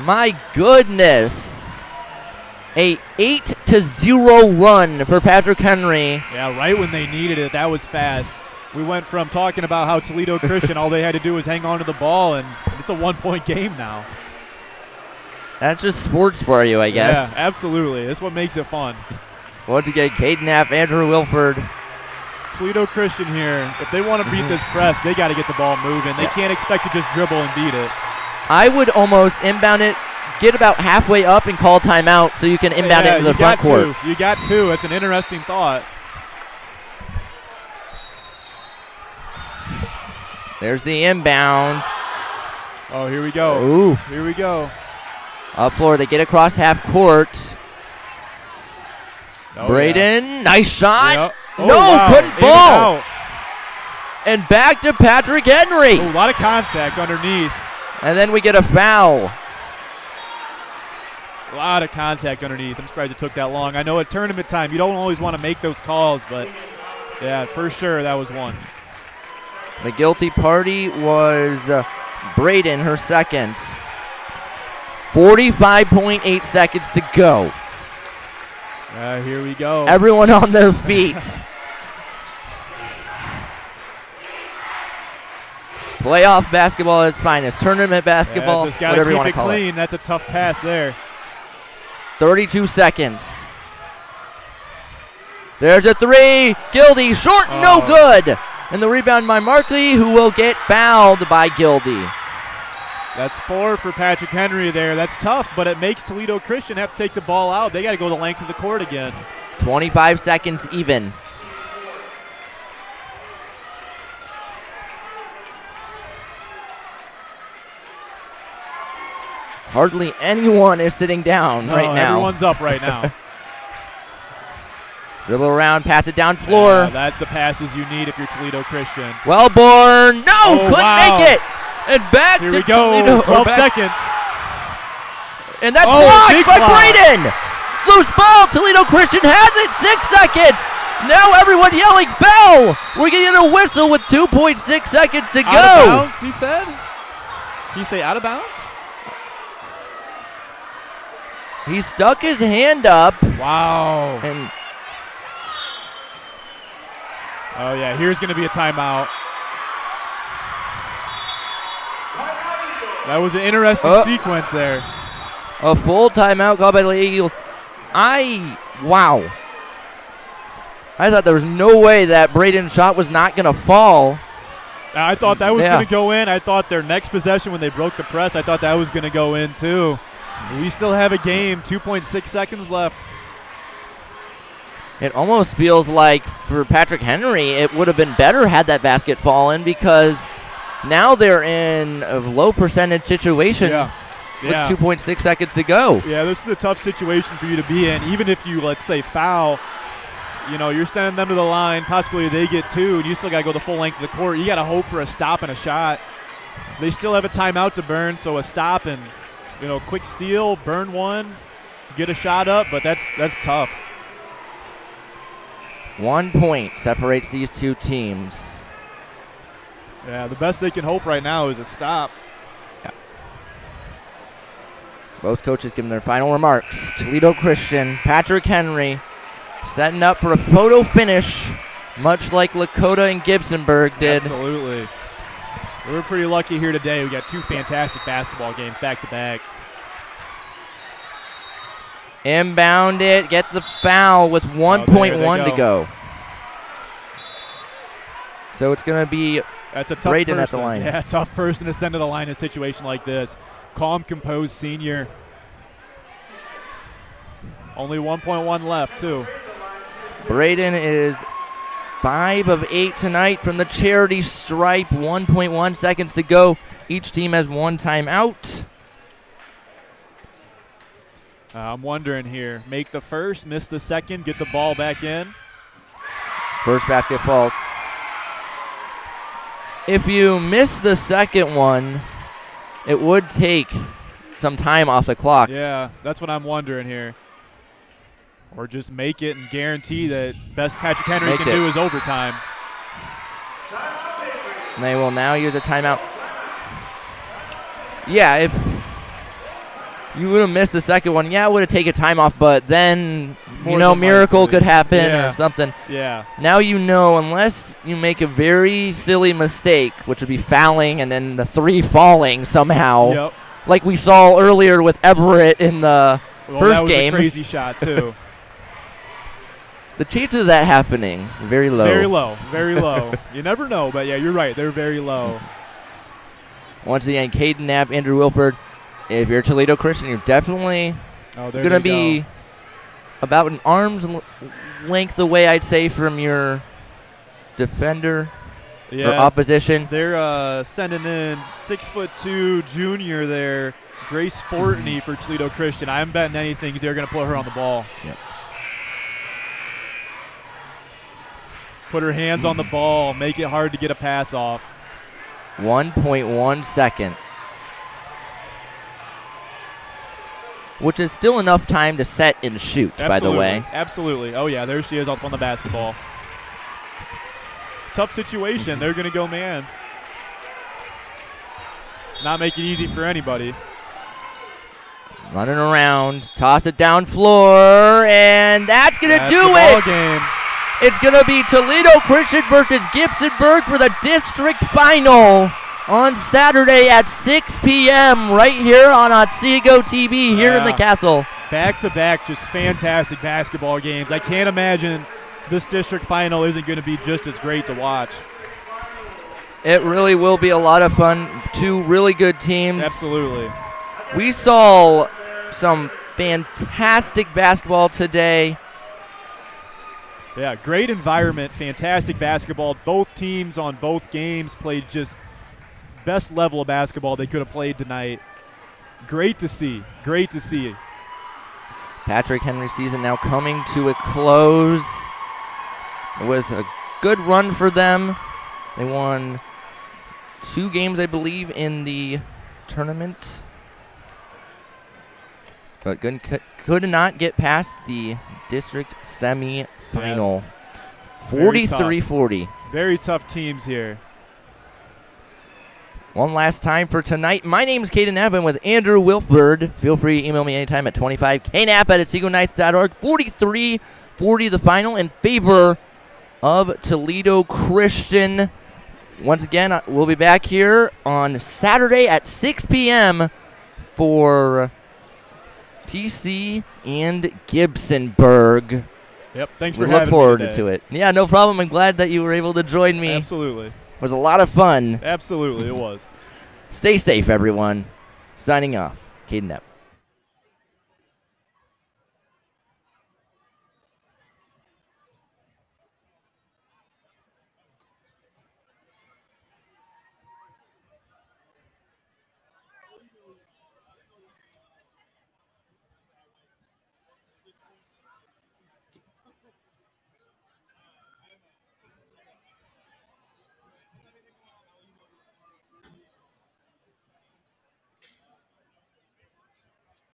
[SPEAKER 3] My goodness. A 8-0 run for Patrick Henry.
[SPEAKER 4] Yeah, right when they needed it. That was fast. We went from talking about how Toledo Christian, all they had to do was hang on to the ball, and it's a 1-point game now.
[SPEAKER 3] That's just sports for you, I guess.
[SPEAKER 4] Yeah, absolutely. That's what makes it fun.
[SPEAKER 3] Once again, Caden Knapp, Andrew Wilford.
[SPEAKER 4] Toledo Christian here, if they want to beat this press, they got to get the ball moving. They can't expect to just dribble and beat it.
[SPEAKER 3] I would almost inbound it, get about halfway up and call timeout so you can inbound it into the front court.
[SPEAKER 4] You got to. It's an interesting thought.
[SPEAKER 3] There's the inbound.
[SPEAKER 4] Oh, here we go.
[SPEAKER 3] Ooh.
[SPEAKER 4] Here we go.
[SPEAKER 3] Up floor, they get across half court. Braden, nice shot.
[SPEAKER 4] Yep. Oh,
[SPEAKER 3] no,
[SPEAKER 4] wow.
[SPEAKER 3] couldn't fall. And back to Patrick Henry.
[SPEAKER 4] Oh, a lot of contact underneath.
[SPEAKER 3] And then we get a foul.
[SPEAKER 4] A lot of contact underneath. I'm surprised it took that long. I know at tournament time, you don't always want to make those calls, but yeah, for sure that was one.
[SPEAKER 3] The guilty party was Braden, her second. 45.8 seconds to go.
[SPEAKER 4] Here we go.
[SPEAKER 3] Everyone on their feet. Playoff basketball at its finest. Tournament basketball,
[SPEAKER 4] just gotta
[SPEAKER 3] whatever you
[SPEAKER 4] keep
[SPEAKER 3] want
[SPEAKER 4] it
[SPEAKER 3] to call
[SPEAKER 4] clean.
[SPEAKER 3] it.
[SPEAKER 4] That's a tough pass there.
[SPEAKER 3] 32 seconds. There's a three. Gildy, short, no good. And the rebound by Markley, who will get fouled by Gildy.
[SPEAKER 4] That's 4 for Patrick Henry there. That's tough, but it makes Toledo Christian have to take the ball out. They got to go the length of the court again.
[SPEAKER 3] 25 seconds even. Hardly anyone is sitting down right now.
[SPEAKER 4] Everyone's up right now.
[SPEAKER 3] Dribble around, pass it down floor.
[SPEAKER 4] That's the passes you need if you're Toledo Christian.
[SPEAKER 3] Wellborn, couldn't make it. And back
[SPEAKER 4] Here
[SPEAKER 3] to
[SPEAKER 4] we go.
[SPEAKER 3] Toledo.
[SPEAKER 4] 12 seconds.
[SPEAKER 3] And that's blocked by
[SPEAKER 4] block.
[SPEAKER 3] Braden. Loose ball. Toledo Christian has it. 6 seconds. Now everyone yelling foul. We're getting a whistle with 2.6 seconds to go.
[SPEAKER 4] Out of bounds, he said? He say out of bounds?
[SPEAKER 3] He stuck his hand up.
[SPEAKER 4] Wow.
[SPEAKER 3] And
[SPEAKER 4] oh, yeah, here's going to be a timeout. That was an interesting sequence there.
[SPEAKER 3] a full timeout called by the Eagles. Wow. I thought there was no way that Braden's shot was not going to fall.
[SPEAKER 4] I thought that was going to go in. I thought their next possession when they broke the press, I thought that was going to go in too. We still have a game, 2.6 seconds left.
[SPEAKER 3] It almost feels like for Patrick Henry, it would have been better had that basket fallen because now they're in a low percentage situation with 2.6 seconds to go.
[SPEAKER 4] Yeah, this is a tough situation for you to be in. Even if you, let's say, foul, you know, you're sending them to the line, possibly they get two, and you still got to go the full length of the court. You got to hope for a stop and a shot. They still have a timeout to burn, so a stop and, you know, quick steal, burn one, get a shot up, but that's tough.
[SPEAKER 3] 1 point separates these two teams.
[SPEAKER 4] Yeah, the best they can hope right now is a stop.
[SPEAKER 3] Yeah. Both coaches giving their final remarks. Toledo Christian, Patrick Henry, setting up for a photo finish, much like Lakota and Gibsonburg did.
[SPEAKER 4] Absolutely. We were pretty lucky here today. We got two fantastic basketball games back to back.
[SPEAKER 3] Inbound it, get the foul with 1.1 to go. So it's going to be
[SPEAKER 4] That's a tough
[SPEAKER 3] Braden
[SPEAKER 4] person.
[SPEAKER 3] at the line.
[SPEAKER 4] Yeah, tough person to send to the line in a situation like this. Calm, composed senior. Only 1.1 left, too.
[SPEAKER 3] Braden is 5 of 8 tonight from the charity stripe. 1.1 seconds to go. Each team has 1 timeout.
[SPEAKER 4] I'm wondering here. Make the first, miss the second, get the ball back in.
[SPEAKER 3] First basket falls. If you miss the second one, it would take some time off the clock.
[SPEAKER 4] Yeah, that's what I'm wondering here. Or just make it and guarantee that best Patrick Henry can do is overtime.
[SPEAKER 3] And they will now use a timeout. Yeah, if you would have missed the second one, yeah, it would have taken time off, but then, miracle could happen or something.
[SPEAKER 4] Yeah.
[SPEAKER 3] Now unless you make a very silly mistake, which would be fouling and then the 3 falling somehow,
[SPEAKER 4] Yep.
[SPEAKER 3] like we saw earlier with Everett in the first game.
[SPEAKER 4] That was a crazy shot, too.
[SPEAKER 3] The chances of that happening, very low.
[SPEAKER 4] Very low, very low. You never know, but, yeah, you're right. They're very low.
[SPEAKER 3] Once again, Caden Knapp, Andrew Wilford. If you're Toledo Christian, you're definitely going to be about an arm's length away, I'd say, from your defender or opposition.
[SPEAKER 4] They're sending in 6'2" junior there, Grace Fortney for Toledo Christian. I'm betting anything they're going to put her on the ball.
[SPEAKER 3] Yep.
[SPEAKER 4] Put her hands on the ball, make it hard to get a pass off.
[SPEAKER 3] 1.1 second. Which is still enough time to set and shoot, by the way.
[SPEAKER 4] Absolutely. Oh, yeah, there she is up on the basketball. Tough situation. They're going to go man. Not make it easy for anybody.
[SPEAKER 3] Running around, toss it down floor, and that's going to do it.
[SPEAKER 4] Game.
[SPEAKER 3] It's going to be Toledo Christian versus Gibsonburg for the district final on Saturday at 6 p.m. right here on Otsego TV here in the castle.
[SPEAKER 4] Back-to-back, just fantastic basketball games. I can't imagine this district final isn't going to be just as great to watch.
[SPEAKER 3] It really will be a lot of fun. 2 really good teams.
[SPEAKER 4] Absolutely.
[SPEAKER 3] We saw some fantastic basketball today.
[SPEAKER 4] Yeah, great environment, fantastic basketball. Both teams on both games played just best level of basketball they could have played tonight. Great to see. Great to see.
[SPEAKER 3] Patrick Henry's season now coming to a close. It was a good run for them. They won 2 games, I believe, in the tournament. But could not get past the district semi-final. 43-40.
[SPEAKER 4] Very tough teams here.
[SPEAKER 3] One last time for tonight. My name is Caden Knapp. I'm with Andrew Wilford. Feel free to email me anytime at 25knapp@OtsegoKnights.org. 43-40 the final in favor of Toledo Christian. Once again, we'll be back here on Saturday at 6 p.m. for TC and Gibsonburg.
[SPEAKER 4] Yep, thanks for
[SPEAKER 3] we
[SPEAKER 4] having me.
[SPEAKER 3] Look forward
[SPEAKER 4] today.
[SPEAKER 3] to it. Yeah, no problem. I'm glad that you were able to join me.
[SPEAKER 4] Absolutely.
[SPEAKER 3] It was a lot of fun.
[SPEAKER 4] Absolutely, it was.
[SPEAKER 3] Stay safe, everyone. Signing off. Caden Knapp.